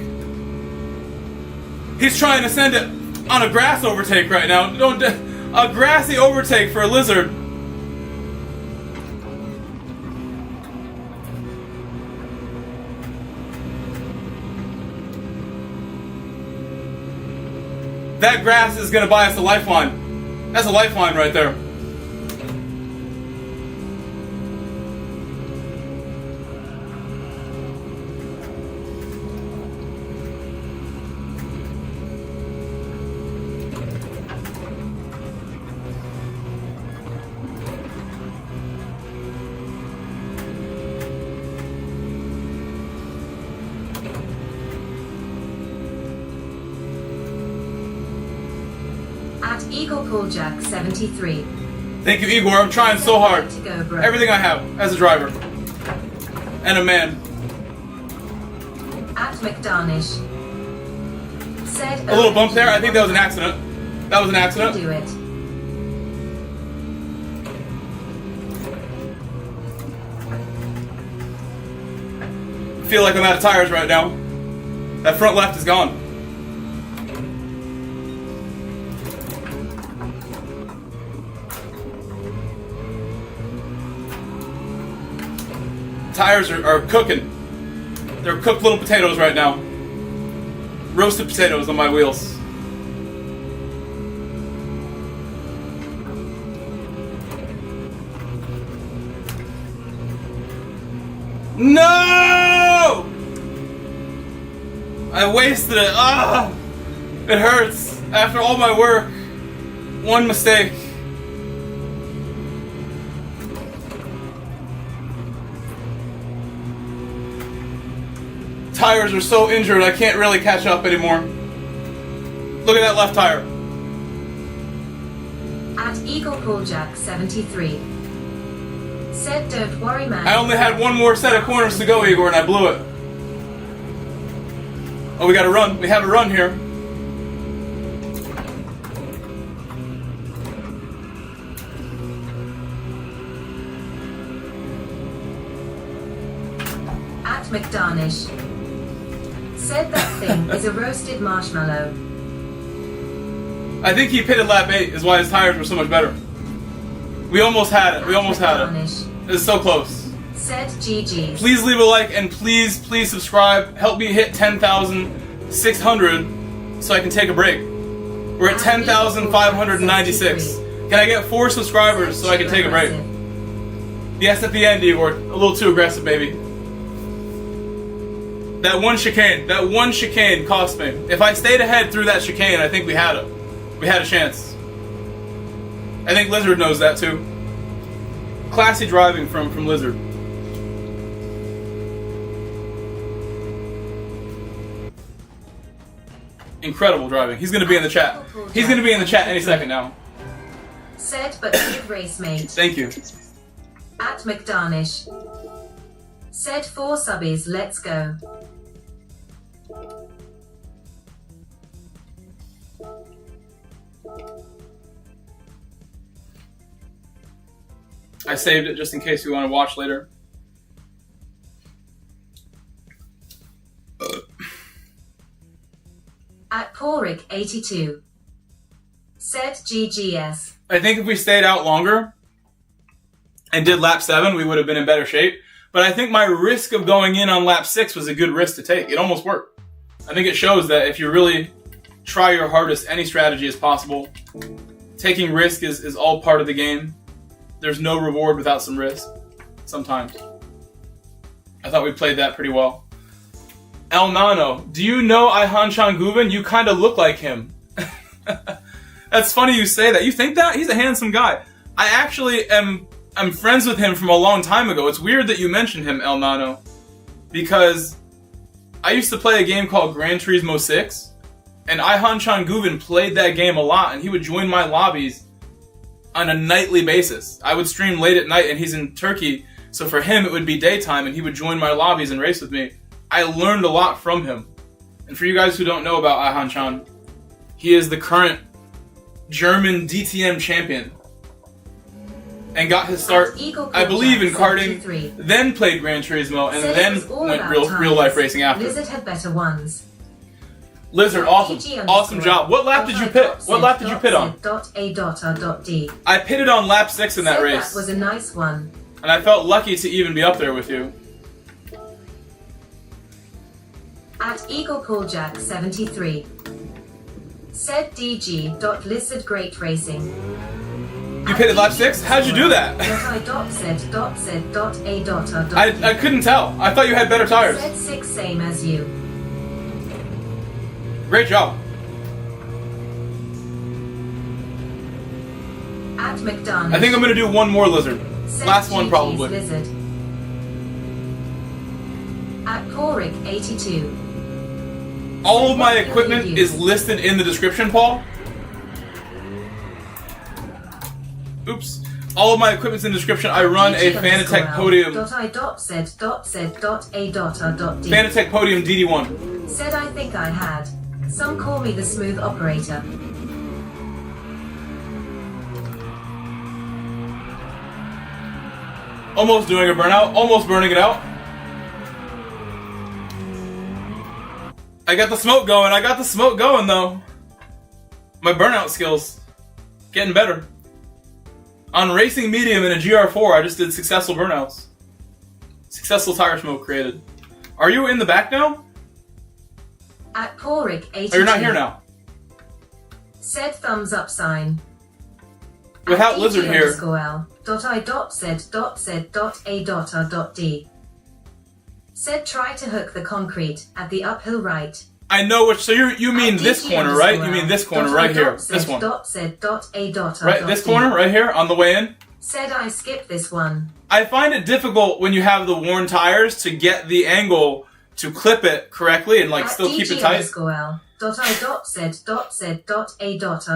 He's trying to send it on a grass overtake right now. A grassy overtake for a lizard. That grass is going to buy us a lifeline. That's a lifeline right there. Eagle Pull Jack 73. Thank you, Igor. I'm trying so hard. To go, bro. Everything I have as a driver. And a man. At McDarnish. Said A little bump there. I think that was an accident. That was an accident. Do it. I feel like I'm out of tires right now. That front left is gone. Tires are cooking. They're cooked little potatoes right now. Roasted potatoes on my wheels. No! I wasted it. Ah! It hurts. After all my work. One mistake. Tires are so injured I can't really catch up anymore. Look at that left tire. At Eagle Pull Jack 73. Said don't worry man. I only had one more set of corners to go, Igor, and I blew it. Oh, we got a run. We have a run here. At McDarnish. Said that thing is a roasted marshmallow. I think he pitted lap 8 is why his tires were so much better. We almost had it. We almost had it. It's so close. Said GG. Please leave a like and please subscribe. Help me hit 10,600 so I can take a break. We're at 10,596. Can I get 4 subscribers so I can take a break? Yes, at the end, Igor. A little too aggressive, baby. That one chicane cost me. If I stayed ahead through that chicane, I think we had it. We had a chance. I think Lizard knows that too. Classy driving from Lizard. Incredible driving. He's gonna be in the chat. He's gonna be in the chat any second now. Said but good race mate. Thank you. At McDarnish. Said 4 subbies, let's go. I saved it just in case you want to watch later. At Porik 82. Said GGS. I think if we stayed out longer and did lap 7, we would have been in better shape. But I think my risk of going in on lap 6 was a good risk to take. It almost worked. I think it shows that if you really try your hardest, any strategy is possible. Taking risk is all part of the game. There's no reward without some risk. Sometimes. I thought we played that pretty well. El Nano, do you know Ihan Changuven? You kind of look like him. That's funny you say that. You think that? He's a handsome guy. I actually I'm friends with him from a long time ago. It's weird that you mentioned him, El Nano, because I used to play a game called Gran Turismo 6, and Ihan Changuven played that game a lot, and he would join my lobbies on a nightly basis. I would stream late at night, and he's in Turkey, so for him it would be daytime, and he would join my lobbies and race with me. I learned a lot from him. And for you guys who don't know about Ihan Chan, he is the current German DTM champion. And got his start, I believe, in karting, then played Gran Turismo, and then went real life racing after. Lizard had better ones. Lizard, awesome job. What lap did you pit? What lap did you pit on? .A.R.D. I pitted on lap 6 in that race. That was a nice one. And I felt lucky to even be up there with you. At Eagle Pull Jack 73. Said DG. Lizard great racing. You pitted lap 6? How'd you do that? I couldn't tell. I thought you had better tires. Said 6 same as you. Great job. At McDonald's. I think I'm gonna do one more Lizard. Last one probably. Lizard. At Porik 82. All of my equipment is listed in the description, Paul. Oops. All of my equipment's in the description. I run a Fanatec Podium. Fanatec Podium DD1. Said I think I had. Some call me the smooth operator. Almost doing a burnout. Almost burning it out. I got the smoke going. I got the smoke going, though. My burnout skills. Getting better. On Racing Medium in a GR4, I just did successful burnouts. Successful tire smoke created. Are you in the back now? At Porik 82. Oh, you're not here now. Said thumbs up sign. Without Lizard here. .I.said.said.a.r.d. Said try to hook the concrete at the uphill right. I know which. So you mean this corner, right? You mean this corner right here. This one. Right, this corner right here on the way in. Said I skipped this one. I find it difficult when you have the worn tires to get the angle to clip it correctly and like still keep it tight.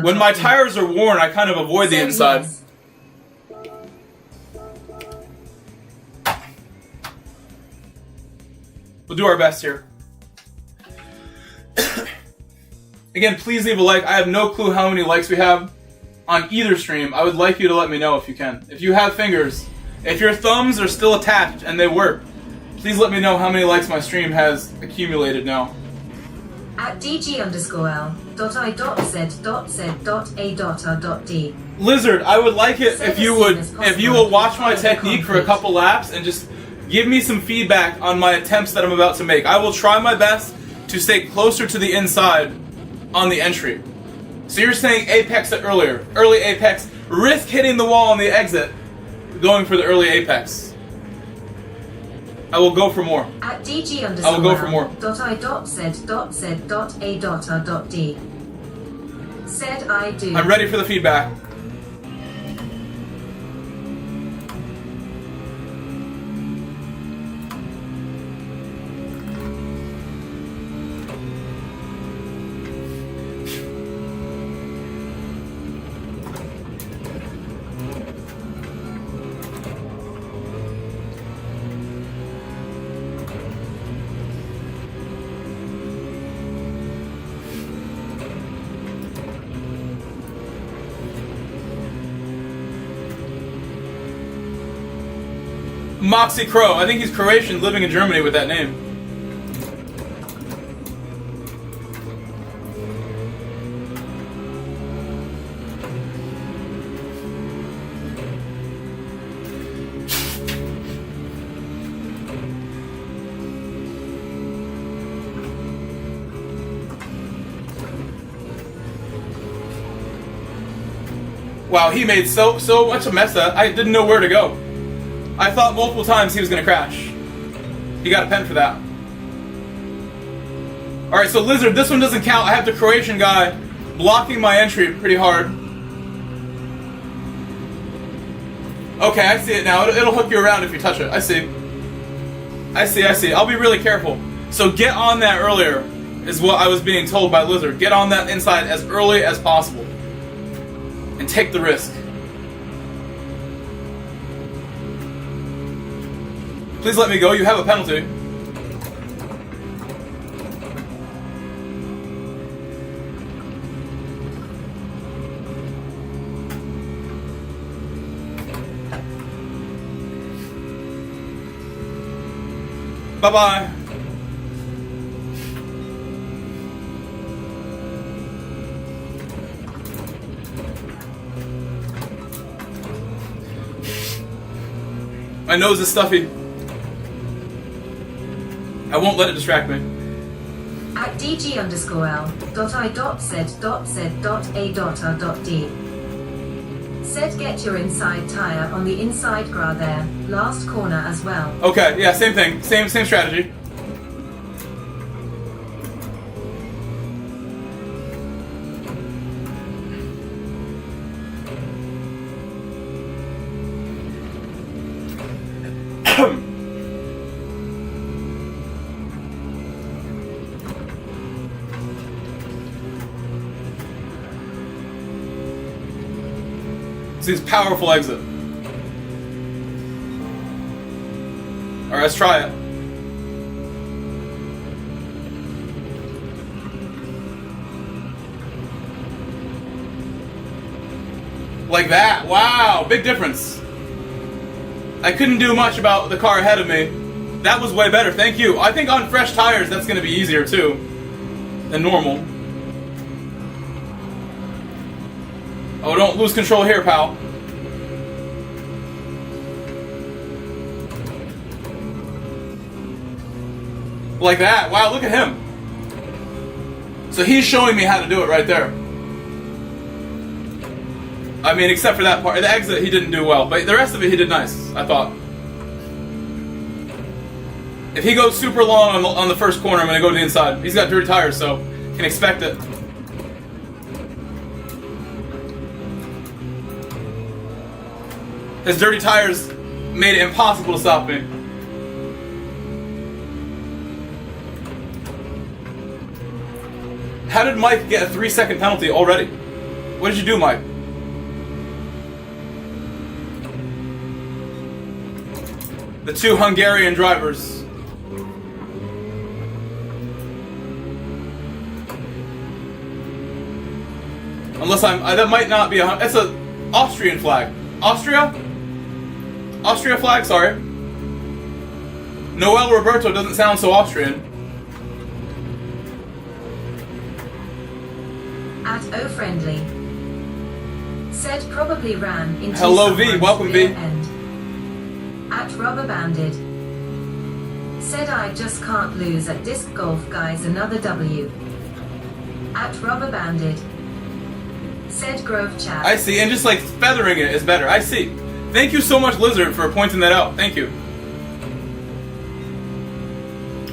When my tires are worn, I kind of avoid the inside. Yes. We'll do our best here. Again, please leave a like. I have no clue how many likes we have on either stream. I would like you to let me know if you can. If you have fingers, if your thumbs are still attached and they work, please let me know how many likes my stream has accumulated now. At DG_L.I.said.said.a.r.d. Lizard, I would like it if you will watch my technique for a couple laps and just give me some feedback on my attempts that I'm about to make. I will try my best to stay closer to the inside on the entry. So you're saying apex it earlier. Early apex. Risk hitting the wall on the exit. Going for the early apex. I will go for more. At DG I will go for more. .I.said.said.a.r.d. Said I do. I'm ready for the feedback. Moxie Crow. I think he's Croatian living in Germany with that name. Wow, he made so much a mess that I didn't know where to go. I thought multiple times he was going to crash. He got a pen for that. Alright, so Lizard, this one doesn't count. I have the Croatian guy blocking my entry pretty hard. Okay, I see it now. It'll hook you around if you touch it. I see. I see. I'll be really careful. So get on that earlier, is what I was being told by Lizard. Get on that inside as early as possible. And take the risk. Please let me go, you have a penalty. Bye-bye. My nose is stuffy. I won't let it distract me. At DG_L.I.said.said.a.r.d. Said get your inside tire on the inside gra there. Last corner as well. Okay, yeah, same thing. Same strategy. seems powerful exit. Alright, let's try it. Like that. Wow, big difference. I couldn't do much about the car ahead of me. That was way better, thank you. I think on fresh tires that's going to be easier too than normal. Oh, don't lose control here, pal. Like that. Wow, look at him. So he's showing me how to do it right there. I mean, except for that part. The exit, he didn't do well. But the rest of it, he did nice, I thought. If he goes super long on the first corner, I'm going to go to the inside. He's got dirty tires, so can expect it. His dirty tires made it impossible to stop me. How did Mike get a 3-second penalty already? What did you do, Mike? The two Hungarian drivers. Unless that might not be that's a Austrian flag. Austria flag, sorry. Noel Roberto doesn't sound so Austrian. At O Friendly. Said probably ran into Hello V, someone's welcome rear V. end. At Rubber Banded. Said I just can't lose at disc golf, guys, another W. At Rubber Banded. Said Grove Chat. I see, and just like feathering it is better. I see. Thank you so much, Lizard, for pointing that out. Thank you.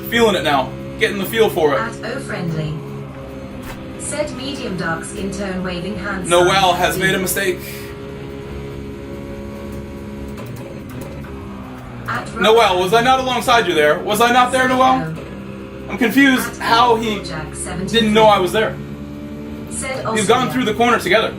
Feeling it now. Getting the feel for it. At O Friendly. Said medium dark skin tone waving hands. Noel has made a mistake. At Noel, was I not alongside you there? Was I not there, Noel? I'm confused how he didn't know I was there. We've gone through the corner together.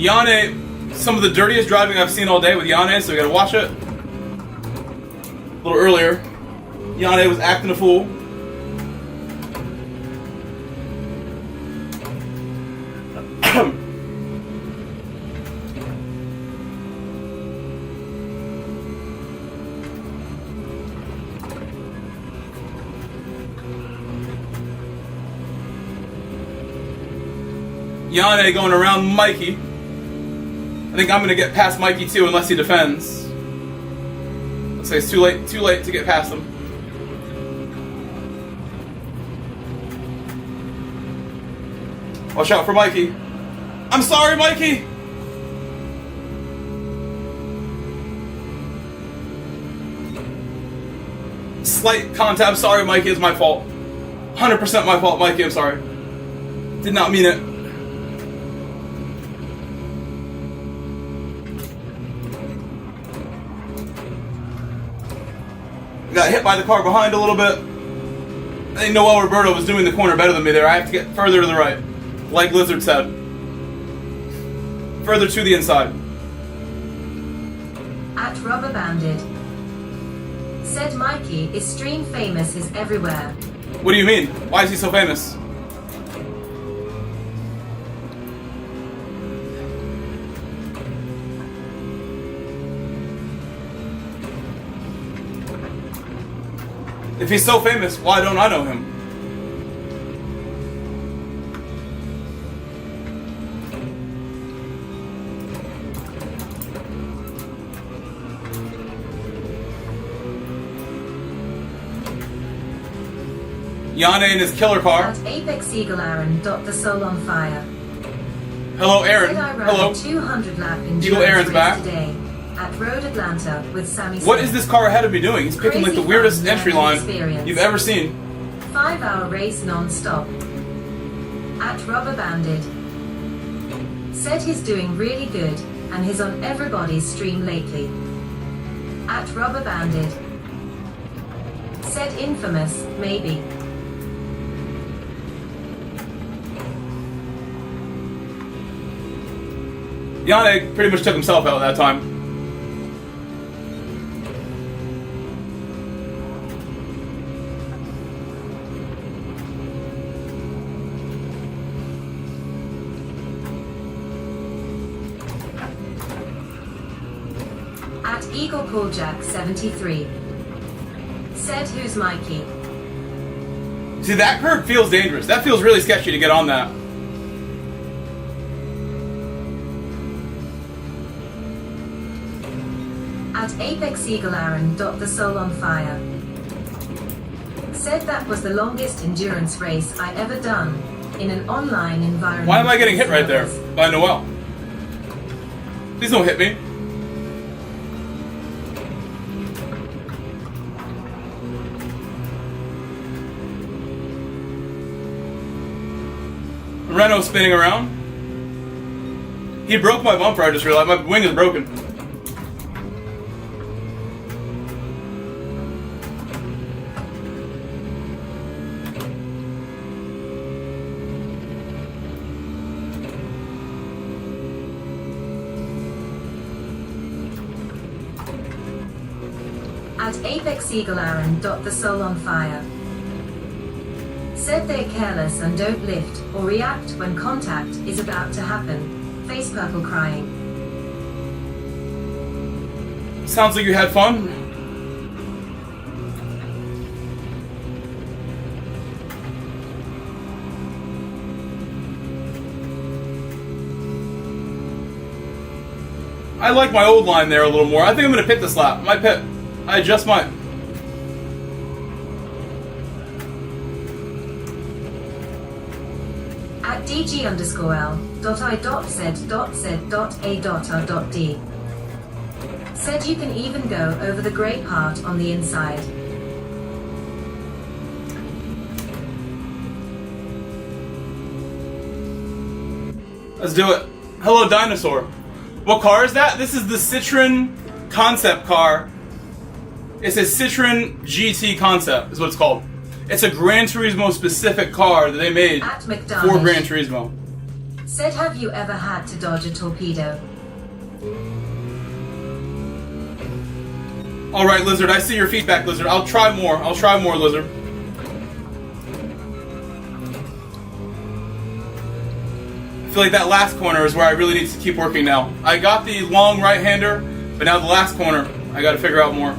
Yane, some of the dirtiest driving I've seen all day with Yane, so we gotta watch it. A little earlier, Yane was acting a fool. Yane going around Mikey. I think I'm going to get past Mikey too unless he defends. Let's say it's too late to get past him. Watch out for Mikey. I'm sorry, Mikey! Slight contact. I'm sorry, Mikey. It's my fault. 100% my fault, Mikey. I'm sorry. Did not mean it. Got hit by the car behind a little bit. I think Noel Roberto was doing the corner better than me there. I have to get further to the right. Like Lizard said. Further to the inside. At Rubber Banded. Said Mikey is stream famous is everywhere. What do you mean? Why is he so famous? If he's so famous, why don't I know him? Yane in his killer car. At Apex Eagle Aaron, the soul on fire. Hello, Aaron. Said I ran Hello. a 200 lap in Eagle Aaron's back. today. at Road Atlanta with Sammy What Smith. is this car ahead of me doing? He's picking like the Crazy weirdest fun entry learning line experience. you've ever seen. 5-hour race non-stop. At Rubber Banded. Said he's doing really good, and he's on everybody's stream lately. At Rubber Banded. Said infamous, maybe. Yannick pretty much took himself out that time. At Eagle Paul Jack 73. Said who's Mikey? See, that curve feels dangerous. That feels really sketchy to get on that. At Apex Eagle Aaron. The Soul on Fire. Said that was the longest endurance race I ever done in an online environment. Why am I getting hit right there by Noel? Please don't hit me. Renault spinning around. He broke my bumper, I just realized. My wing is broken. At Apex Eagle Aaron. The Soul on Fire. Said they're careless and don't lift or react when contact is about to happen. Face purple crying. Sounds like you had fun. I like my old line there a little more. I think I'm going to pit this lap. My pit. I just might. At DG_L.I.Z.Z.A.R.D. Said you can even go over the grey part on the inside. Let's do it. Hello, Dinosaur. What car is that? This is the Citroen concept car. It's a Citroen GT concept, is what it's called. It's a Gran Turismo specific car that they made At for McDonald's. Gran Turismo. Said have you ever had to dodge a torpedo? Alright, Lizard, I see your feedback, Lizard. I'll try more. I'll try more, Lizard. I feel like that last corner is where I really need to keep working now. I got the long right-hander, but now the last corner, I gotta figure out more.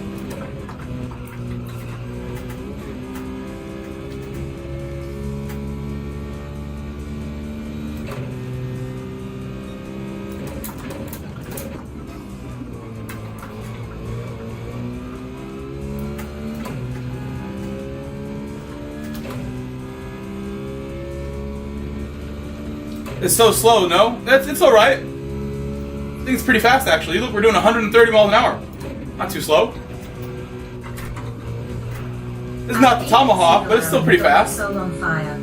It's so slow, no? It's alright. I think it's pretty fast, actually. Look, we're doing 130 miles an hour. Not too slow. This is not the Tomahawk, but it's still pretty fast. Soul on Fire.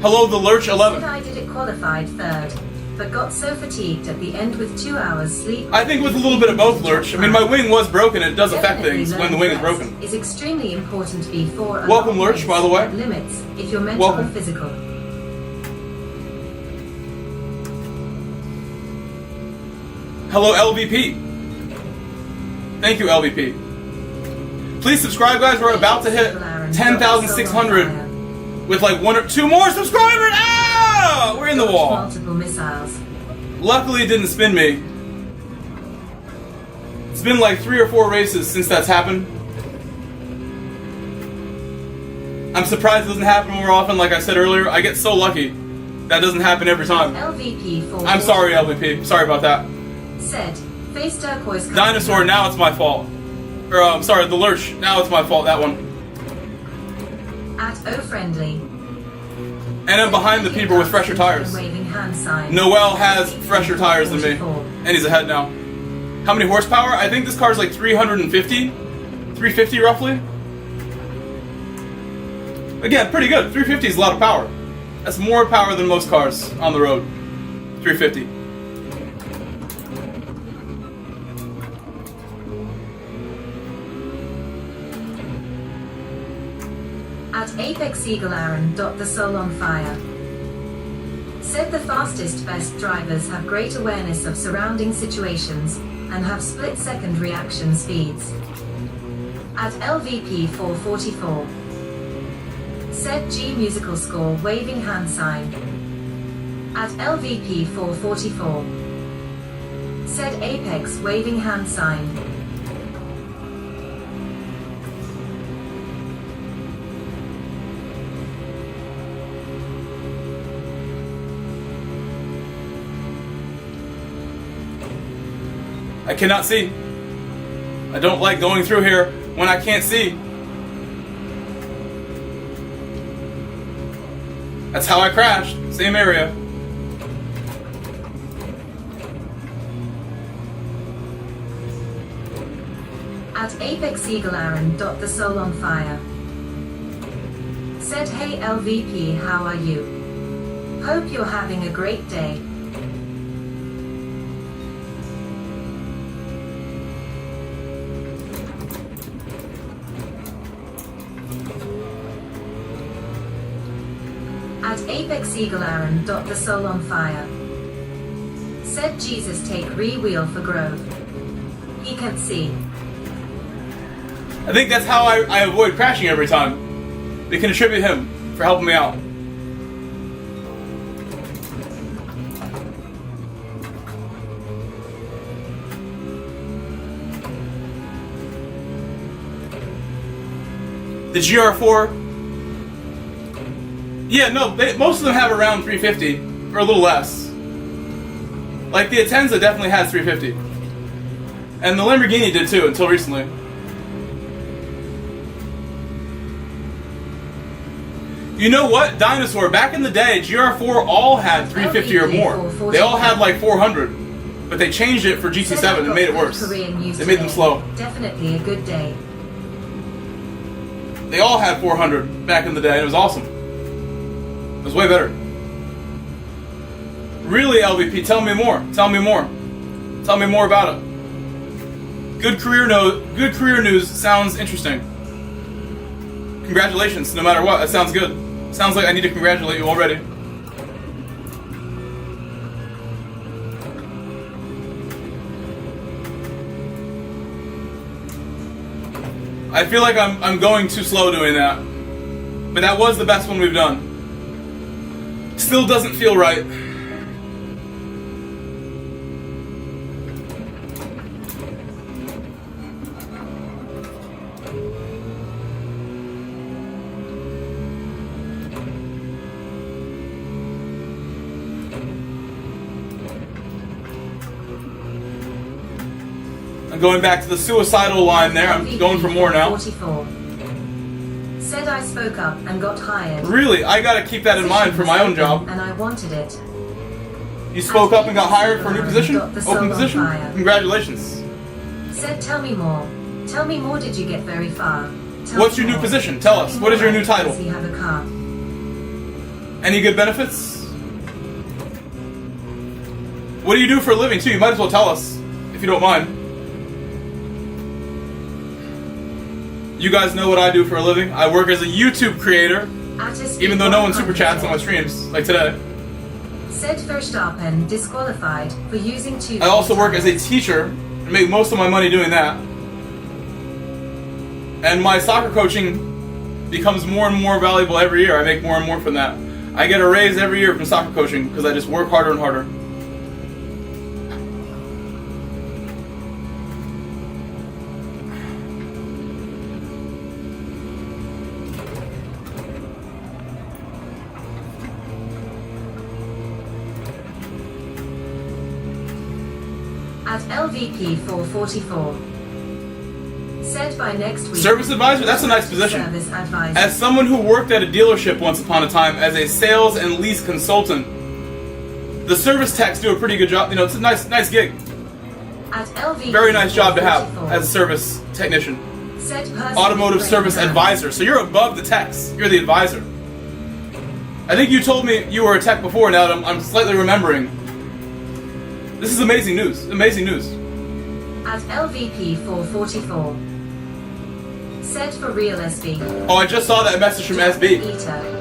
Hello, the Lurch Said 11. I did it qualified third, but got so fatigued at the end with 2 hours sleep. I think with a little bit of both, Lurch. I mean, my wing was broken. It does affect things when the wing is broken. Is extremely important before a Welcome, long Lurch, race by the way. that limits if you're mental Welcome. or physical. Hello, LVP. Thank you, LVP. Please subscribe, guys. We're about to hit 10,600 with like 1 or 2 more subscribers. Ah! We're in the wall. Multiple missiles. Luckily, it didn't spin me. It's been like 3 or 4 races since that's happened. I'm surprised it doesn't happen more often, like I said earlier. I get so lucky. That doesn't happen every time. LVP for I'm sorry, LVP. Sorry about that. Said face turquoise. Dinosaur, now it's my fault. Or, I'm sorry, the Lurch. Now it's my fault, that one. At O Friendly. And I'm behind the people with fresher tires. Waving hand sign. Noel has fresher tires than me. And he's ahead now. How many horsepower? I think this car's like 350 roughly. Again, pretty good. 350 is a lot of power. That's more power than most cars on the road. 350. At Apex Eagle Aaron. The soul on fire. Said the fastest best drivers have great awareness of surrounding situations and have split-second reaction speeds. At LVP 444. Said G musical score waving hand sign. At LVP 444. Said Apex waving hand sign. I cannot see. I don't like going through here when I can't see. That's how I crashed. Same area. At Apex Eagle Aaron. The soul on fire. Said hey LVP, how are you? Hope you're having a great day. At Apex Eagle Aaron. The soul on fire. Said Jesus take re-wheel for Grove. He can't see. I think that's how I avoid crashing every time. We can attribute him for helping me out. The GR4. Yeah, no, most of them have around 350 or a little less. Like the Atenza definitely has 350, and the Lamborghini did too until recently. You know what? Dinosaur, back in the day, GR4 all had 350 or more. They all had like 400, but they changed it for GT7 and made it worse. They made them slow. Definitely a good day. They all had 400 back in the day, and it was awesome. It was way better. Really, LVP, tell me more. Tell me more. Tell me more about it. Good career news sounds interesting. Congratulations, no matter what. That sounds good. Sounds like I need to congratulate you already. I feel like I'm going too slow doing that. But that was the best one we've done. Still doesn't feel right. I'm going back to the suicidal line there. I'm going for more now. 44. Said I spoke up and got hired. Really? I gotta keep that in mind for my own job. And I wanted it. You spoke up and got hired for a new position? Open position? Congratulations. Said tell me more. Tell me more, did you get very far? What's your new position? Tell us. What is your new title? Does he have a car? Any good benefits? What do you do for a living too? You might as well tell us, if you don't mind. You guys know what I do for a living. I work as a YouTube creator, even though no one super chats on my streams, like today. Said Verstappen disqualified for using two. I also work as a teacher and make most of my money doing that. And my soccer coaching becomes more and more valuable every year. I make more and more from that. I get a raise every year from soccer coaching because I just work harder and harder. At LVP 444. Said by next week. Service advisor? That's a nice position. Service advisor. As someone who worked at a dealership once upon a time as a sales and lease consultant, the service techs do a pretty good job. You know, it's a nice gig. At LV. Very nice job to have as a service technician. Said person Automotive service breakdown. advisor. So you're above the techs. You're the advisor. I think you told me you were a tech before. Now that I'm slightly remembering. This is amazing news. Amazing news. At LVP 444. Said for real SB. Oh, I just saw that message from SB. Eater.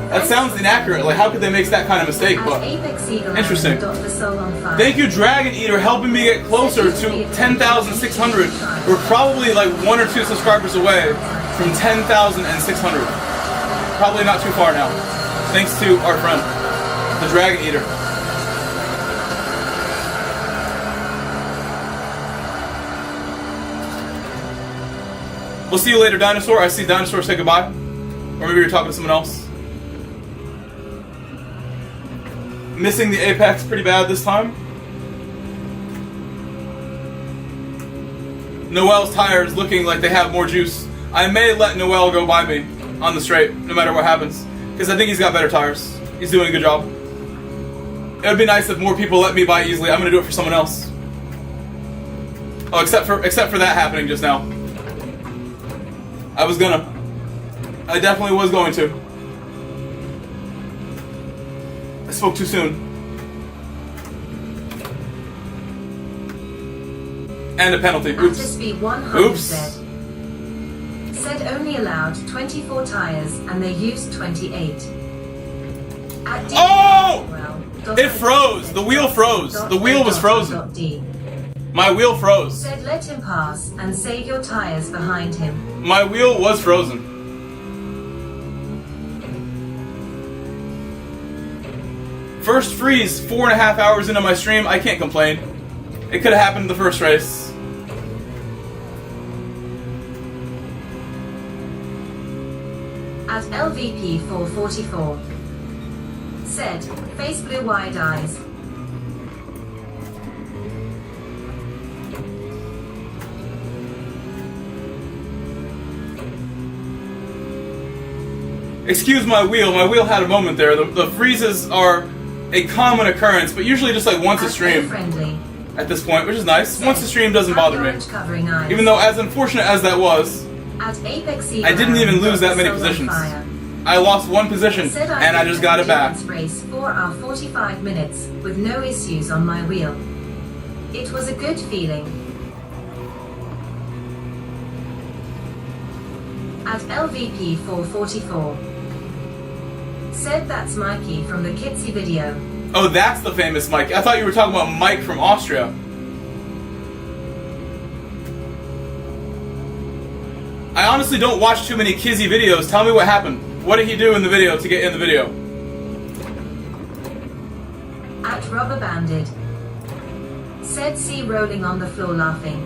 That sounds inaccurate. Like, how could they make that kind of mistake? At But Apex Eagle interesting. Dr. Soul on Fire. Thank you, Dragon Eater, helping me get closer to 10,600. We're probably like 1 or 2 subscribers away from 10,600. Probably not too far now. Thanks to our friend, the Dragon Eater. We'll see you later, Dinosaur. I see Dinosaur say goodbye. Or maybe you're talking to someone else. Missing the apex pretty bad this time. Noel's tires looking like they have more juice. I may let Noel go by me on the straight, no matter what happens. Because I think he's got better tires. He's doing a good job. It would be nice if more people let me by easily. I'm going to do it for someone else. Oh, except for that happening just now. I was gonna. I definitely was going to. I spoke too soon. And a penalty. Oops. Speed 100 Oops. Said only allowed 24 tires and they used 28. At D, Oh! well, It froze. The wheel froze. The wheel was frozen. D. My wheel froze. Said let him pass and save your tires behind him. My wheel was frozen. First freeze 4.5 hours into my stream. I can't complain. It could have happened in the first race. At LVP 444. Said, face blue wide eyes. Excuse my wheel. My wheel had a moment there. The freezes are a common occurrence, but usually just like once a stream Friendly. at this point, which is nice. Once a stream doesn't bother me. Covering eyes. Even though, as unfortunate as that was, At Apex I didn't even lose that many positions. I lost 1 position, and I just got it back. Race for our 45 minutes with no issues on my wheel. It was a good feeling. At LVP 444. Said that's Mikey from the Kitsy video. Oh, that's the famous Mike. I thought you were talking about Mike from Austria. I honestly don't watch too many Kizzy videos. Tell me what happened. What did he do in the video to get in the video? At Rubber Banded. Said C rolling on the floor laughing.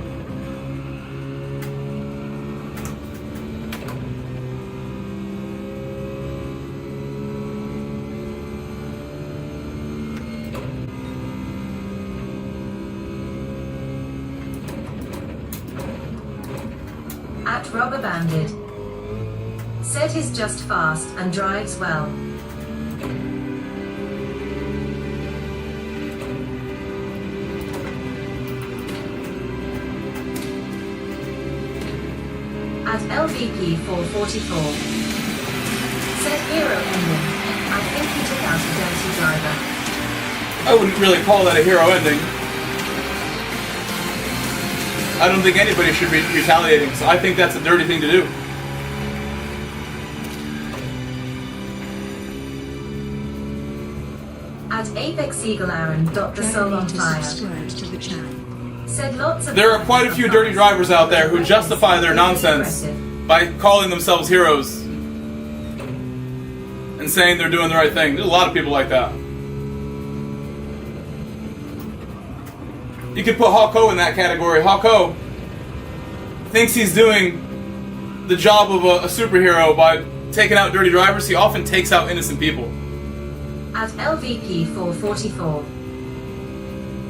At Rubber Banded. Said he's just fast and drives well. At LVP 444. Said hero ending. I think he took out a dirty driver. I wouldn't really call that a hero ending. I don't think anybody should be retaliating, so I think that's a dirty thing to do. At Apex Eagle Aaron, Dr. Soul on Fire. Subscribed to the channel. Said lots of There are quite a few dirty drivers out there who justify their nonsense by calling themselves heroes and saying they're doing the right thing. There's a lot of people like that. You could put Hawko in that category. Hawko thinks he's doing the job of a superhero by taking out dirty drivers. He often takes out innocent people. At LVP 444.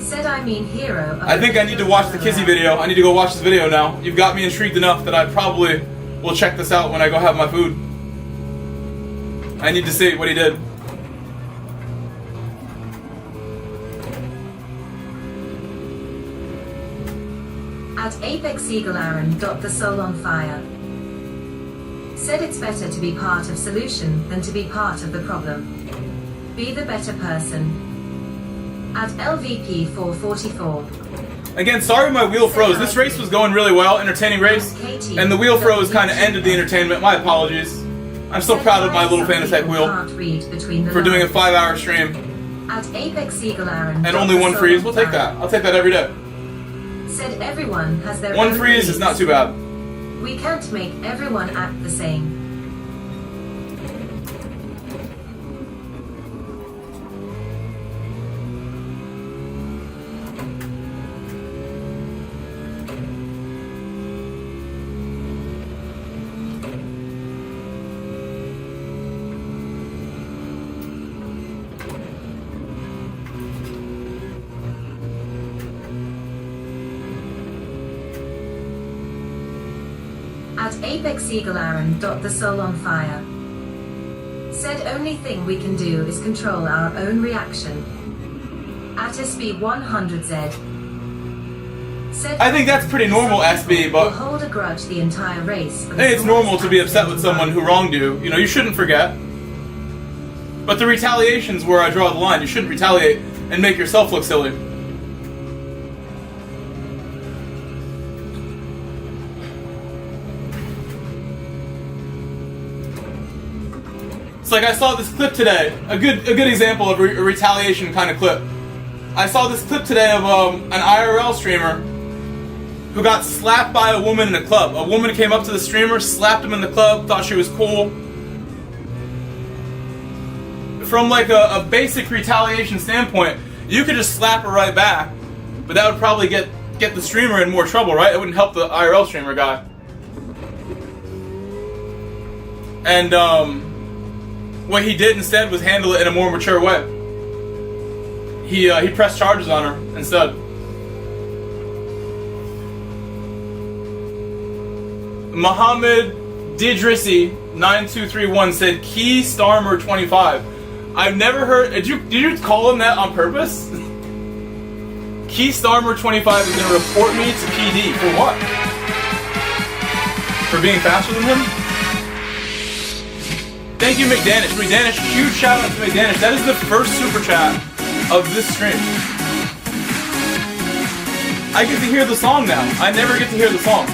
Said I mean hero. I think I need to watch the Kizzy video. I need to go watch this video now. You've got me intrigued enough that I probably will check this out when I go have my food. I need to see what he did. At Apex Eagle Aaron. The soul on fire. Said it's better to be part of solution than to be part of the problem. Be the better person. At LVP 444. Again, sorry my wheel froze. This race was going really well, entertaining race, and the wheel froze kind of ended the entertainment. My apologies. I'm so proud of my little Fanatec wheel for doing a 5-hour stream. At Apex Eagle Aaron. And only one freeze. We'll take that. I'll take that every day. Said everyone has their one own freeze is not too bad. We can't make everyone act the same. At Apex Eagle Aaron. The soul on fire. Said only thing we can do is control our own reaction. At SB100Z. Said I think that's pretty normal, SB, but will hold a grudge the entire race. I think it's normal to be upset with someone who wronged you. You know, you shouldn't forget. But the retaliation's where I draw the line. You shouldn't retaliate and make yourself look silly. It's like I saw this clip today, a good example of a retaliation kind of clip. I saw this clip today of an IRL streamer who got slapped by a woman in a club. A woman came up to the streamer, slapped him in the club, thought she was cool. From like a basic retaliation standpoint, you could just slap her right back, but that would probably get the streamer in more trouble, right? It wouldn't help the IRL streamer guy. And what he did instead was handle it in a more mature way. He pressed charges on her instead. Mohammed Didrisi 9231 said Key Starmer 25. I've never heard. Did you call him that on purpose? Key Starmer 25 is gonna report me to PD for what? For being faster than him? Thank you, McDanish. McDanish, huge shout out to McDanish. That is the first super chat of this stream. I get to hear the song now. I never get to hear the song.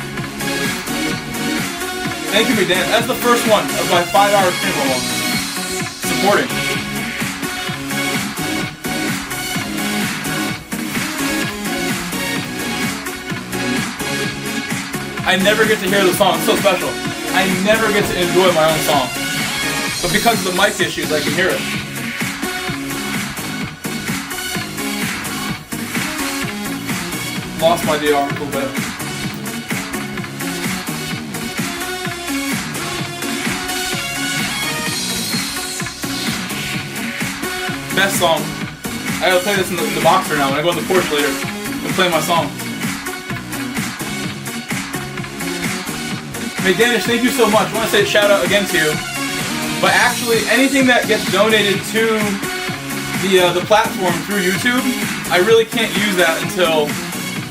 Thank you, McDanish. That's the first one of my 5-hour stream almost. Supporting. I never get to hear the song. It's so special. I never get to enjoy my own song. But because of the mic issues, I can hear it. Lost my DR a little bit. Best song. I gotta play this in the boxer now. When I go in the Porsche later, I'm play my song. McDanish, thank you so much. I want to say a shout out again to you. But actually, anything that gets donated to the platform through YouTube, I really can't use that until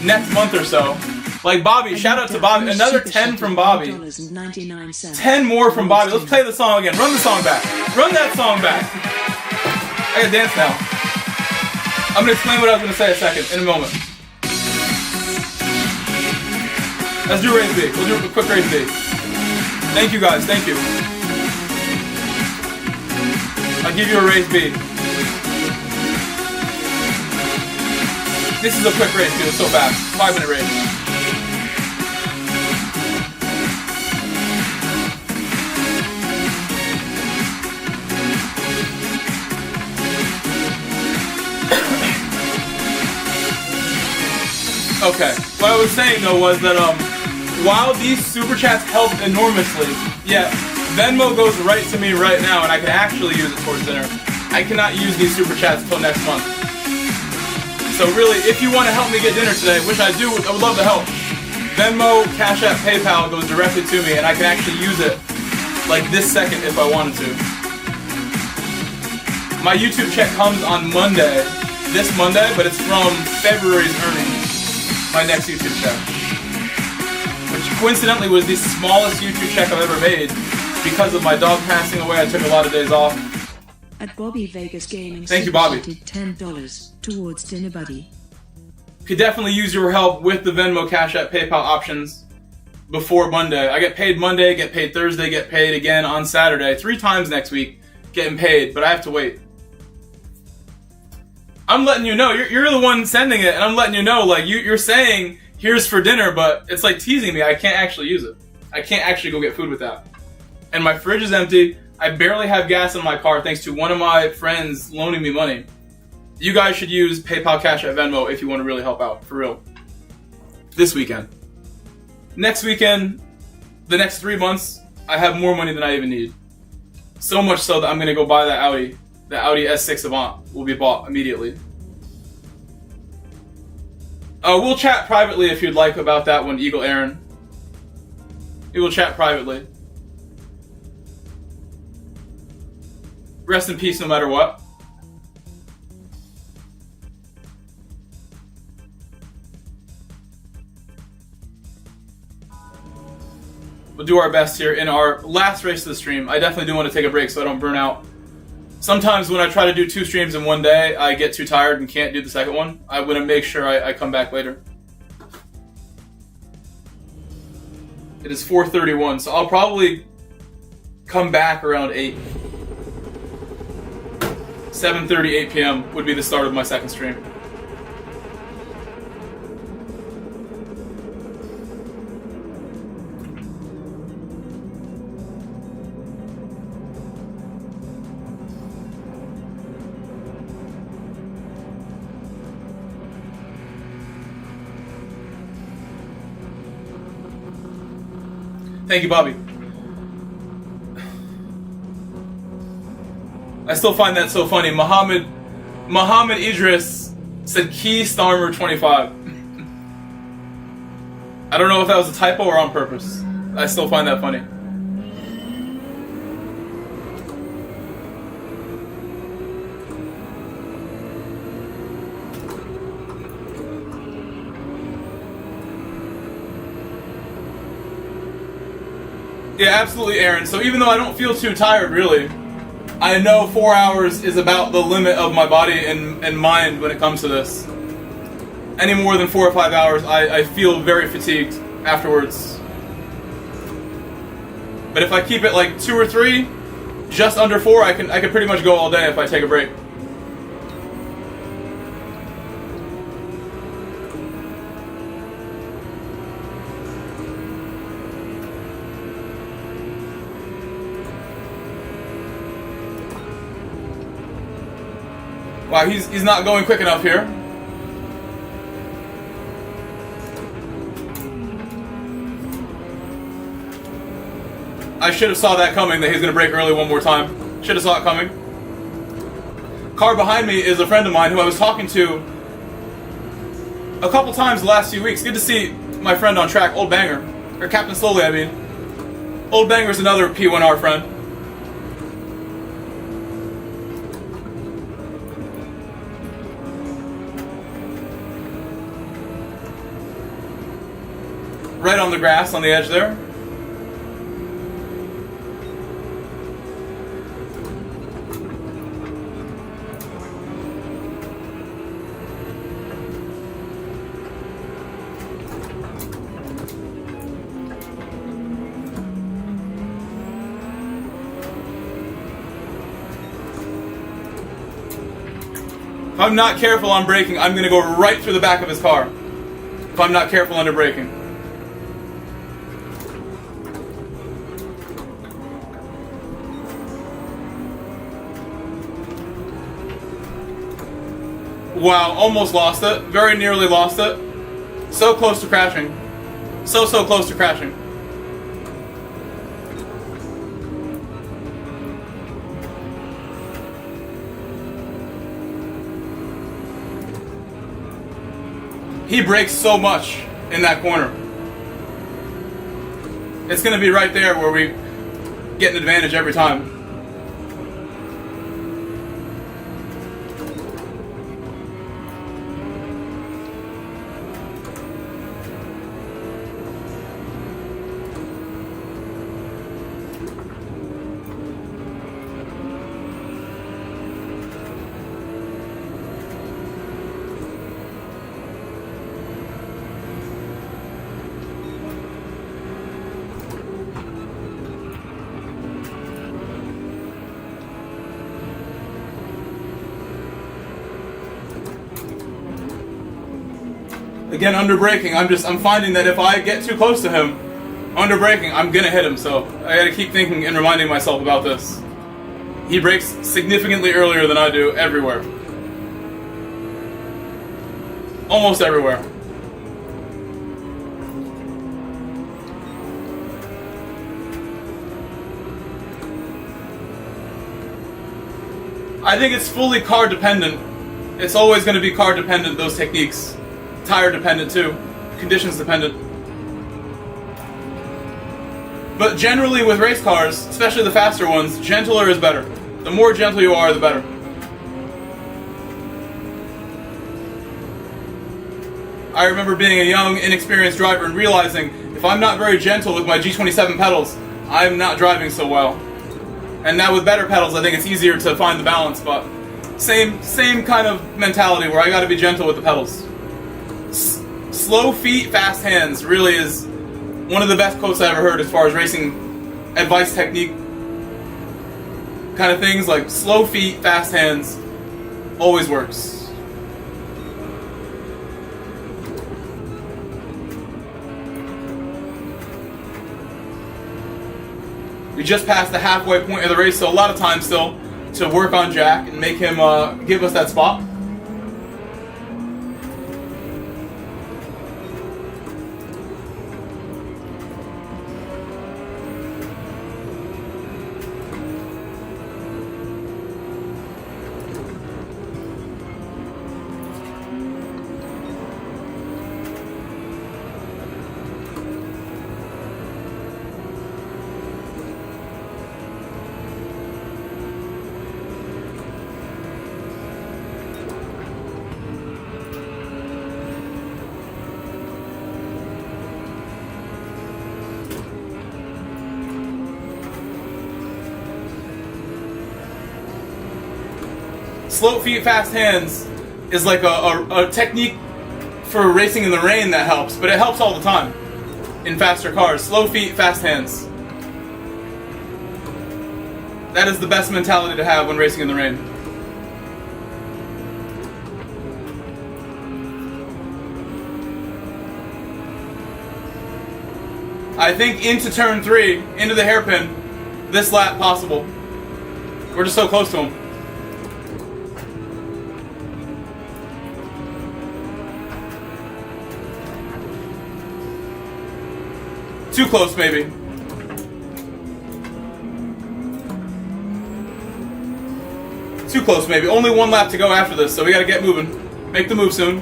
next month or so. Like Bobby, shout out to Bobby. Another 10 from Bobby. 10 more from Bobby. Let's play the song again. Run the song back. Run that song back. I gotta dance now. I'm gonna explain what I was gonna say a second, in a moment. Let's do race B. We'll do a quick race B. Thank you guys, thank you. I'll give you a race B. This is a quick race, dude. It's so fast. 5-minute race. Okay. What I was saying though was that while these super chats helped enormously, yeah. Venmo goes right to me right now, and I can actually use it towards dinner. I cannot use these super chats until next month. So really, if you want to help me get dinner today, which I do, I would love to help. Venmo, Cash App, PayPal goes directly to me, and I can actually use it like this second if I wanted to. My YouTube check comes on Monday, this Monday, but it's from February's earnings. My next YouTube check. which coincidentally was the smallest YouTube check I've ever made because of my dog passing away. I took a lot of days off. At Bobby Vegas Gaming, Thank you, Bobby. $10 towards Dinner Buddy. Could definitely use your help with the Venmo, Cash App, PayPal options before Monday. I get paid Monday, get paid Thursday, get paid again on Saturday. 3 times next week getting paid, but I have to wait. I'm letting you know. You're the one sending it, and I'm letting you know. Like you're saying, here's for dinner, but it's like teasing me. I can't actually use it. I can't actually go get food with that. And my fridge is empty. I barely have gas in my car thanks to one of my friends loaning me money. You guys should use PayPal, Cash App, Venmo if you want to really help out, for real. This weekend. Next weekend, the next 3 months, I have more money than I even need. So much so that I'm going to go buy that Audi. The Audi S6 Avant will be bought immediately. We'll chat privately if you'd like about that one, Eagle Aaron. We will chat privately. Rest in peace no matter what. We'll do our best here in our last race of the stream. I definitely do want to take a break so I don't burn out. Sometimes when I try to do 2 streams in one day, I get too tired and can't do the second one. I want to make sure I come back later. It is 4:31, so I'll probably come back around 8. 7:30, 8 p.m. would be the start of my second stream. Thank you, Bobby. I still find that so funny. Muhammad Idris said Key Starmer 25. I don't know if that was a typo or on purpose. I still find that funny. Yeah, absolutely, Aaron. So even though I don't feel too tired, really, I know 4 hours is about the limit of my body and mind when it comes to this. Any more than 4 or 5 hours, I feel very fatigued afterwards. But if I keep it like 2 or 3, just under 4, I can pretty much go all day if I take a break. Wow, he's not going quick enough here. I should have saw that coming, that he's going to brake early one more time. Should have saw it coming. Car behind me is a friend of mine who I was talking to a couple times the last few weeks. Good to see my friend on track, Old Banger. Or Captain Slowly, I mean. Old Banger's another P1R friend. Right on the grass on the edge there. If I'm not careful on braking, I'm going to go right through the back of his car. If I'm not careful under braking. Wow, almost lost it. Very nearly lost it. So close to crashing. So close to crashing. He brakes so much in that corner. It's going to be right there where we get an advantage every time. Again, under braking, I'm finding that if I get too close to him, under braking, I'm gonna hit him, so I gotta keep thinking and reminding myself about this. He brakes significantly earlier than I do everywhere. Almost everywhere. I think it's fully car dependent. It's always going to be car dependent, those techniques. Tire dependent too. Conditions dependent. But generally with race cars, especially the faster ones, gentler is better. The more gentle you are, the better. I remember being a young, inexperienced driver and realizing if I'm not very gentle with my G27 pedals, I'm not driving so well. And now with better pedals, I think it's easier to find the balance, but same kind of mentality where I gotta be gentle with the pedals. Slow feet, fast hands really is one of the best quotes I ever heard as far as racing advice technique kind of things. Like slow feet, fast hands always works. We just passed the halfway point of the race, so a lot of time still to work on Jack and make him give us that spot. Slow feet, fast hands is like a technique for racing in the rain that helps, but it helps all the time in faster cars. Slow feet, fast hands. That is the best mentality to have when racing in the rain. I think into turn 3, into the hairpin, this lap possible. We're just so close to him. Too close, maybe. Too close, maybe. Only one lap to go after this, so we gotta get moving. Make the move soon.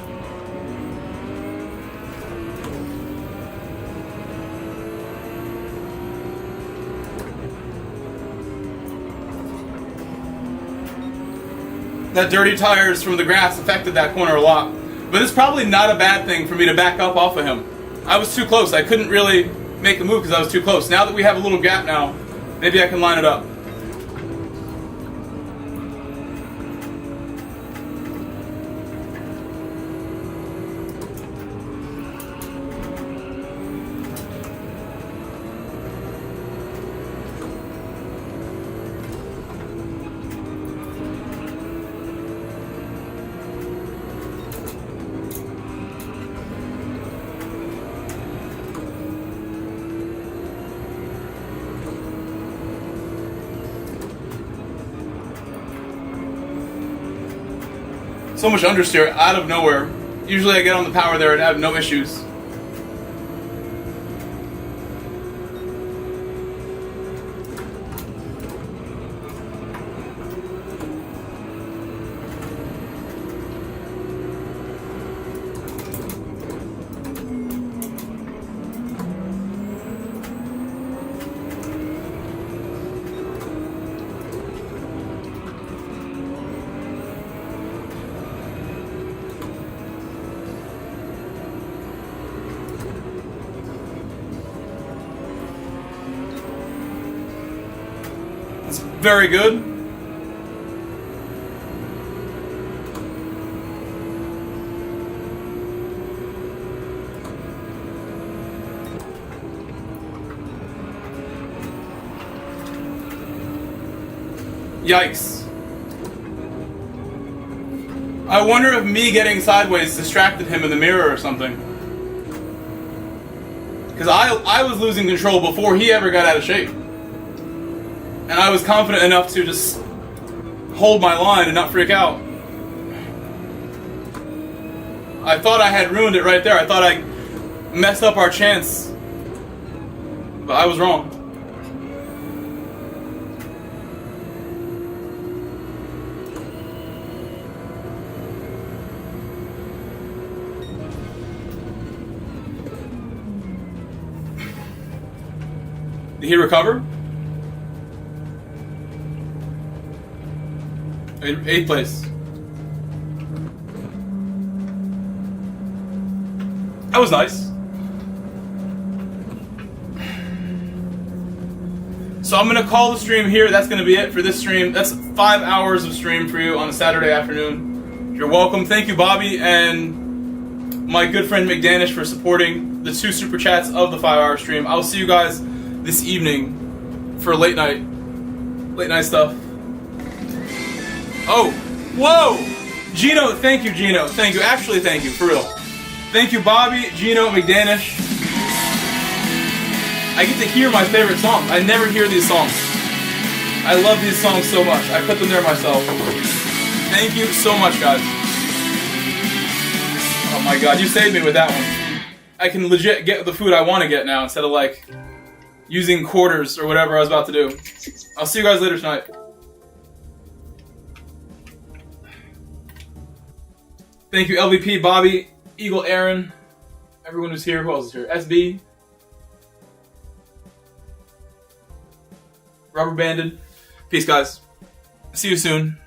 That dirty tires from the grass affected that corner a lot. But it's probably not a bad thing for me to back up off of him. I was too close. I couldn't really make a move because I was too close. Now that we have a little gap now, maybe I can line it up. So much understeer out of nowhere. Usually I get on the power there and have no issues. Very good. Yikes. I wonder if me getting sideways distracted him in the mirror or something. Because I was losing control before he ever got out of shape. And I was confident enough to just hold my line and not freak out. I thought I had ruined it right there. I thought I messed up our chance. But I was wrong. Did he recover? 8th place. That was nice. So I'm gonna call the stream here. That's gonna be it for this stream. That's 5 hours of stream for you on a Saturday afternoon. You're welcome. Thank you, Bobby, and my good friend McDanish for supporting the 2 super chats of the 5-hour stream. I'll see you guys this evening for late night stuff. Oh, whoa! Gino, thank you, Gino. Thank you. Actually, thank you, for real. Thank you, Bobby, Gino, McDanish. I get to hear my favorite songs. I never hear these songs. I love these songs so much. I put them there myself. Thank you so much, guys. Oh my god, you saved me with that one. I can legit get the food I want to get now instead of like using quarters or whatever I was about to do. I'll see you guys later tonight. Thank you, LVP, Bobby, Eagle, Aaron, everyone who's here. Who else is here? SB, Rubber Banded. Peace, guys. See you soon.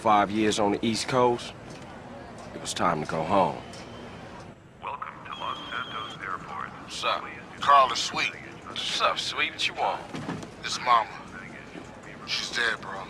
5 years on the East Coast, it was time to go home. Welcome to Los Santos Airport. What's up? Carl is sweet. What's up, sweet? What you want? It's Mama. She's dead, bro.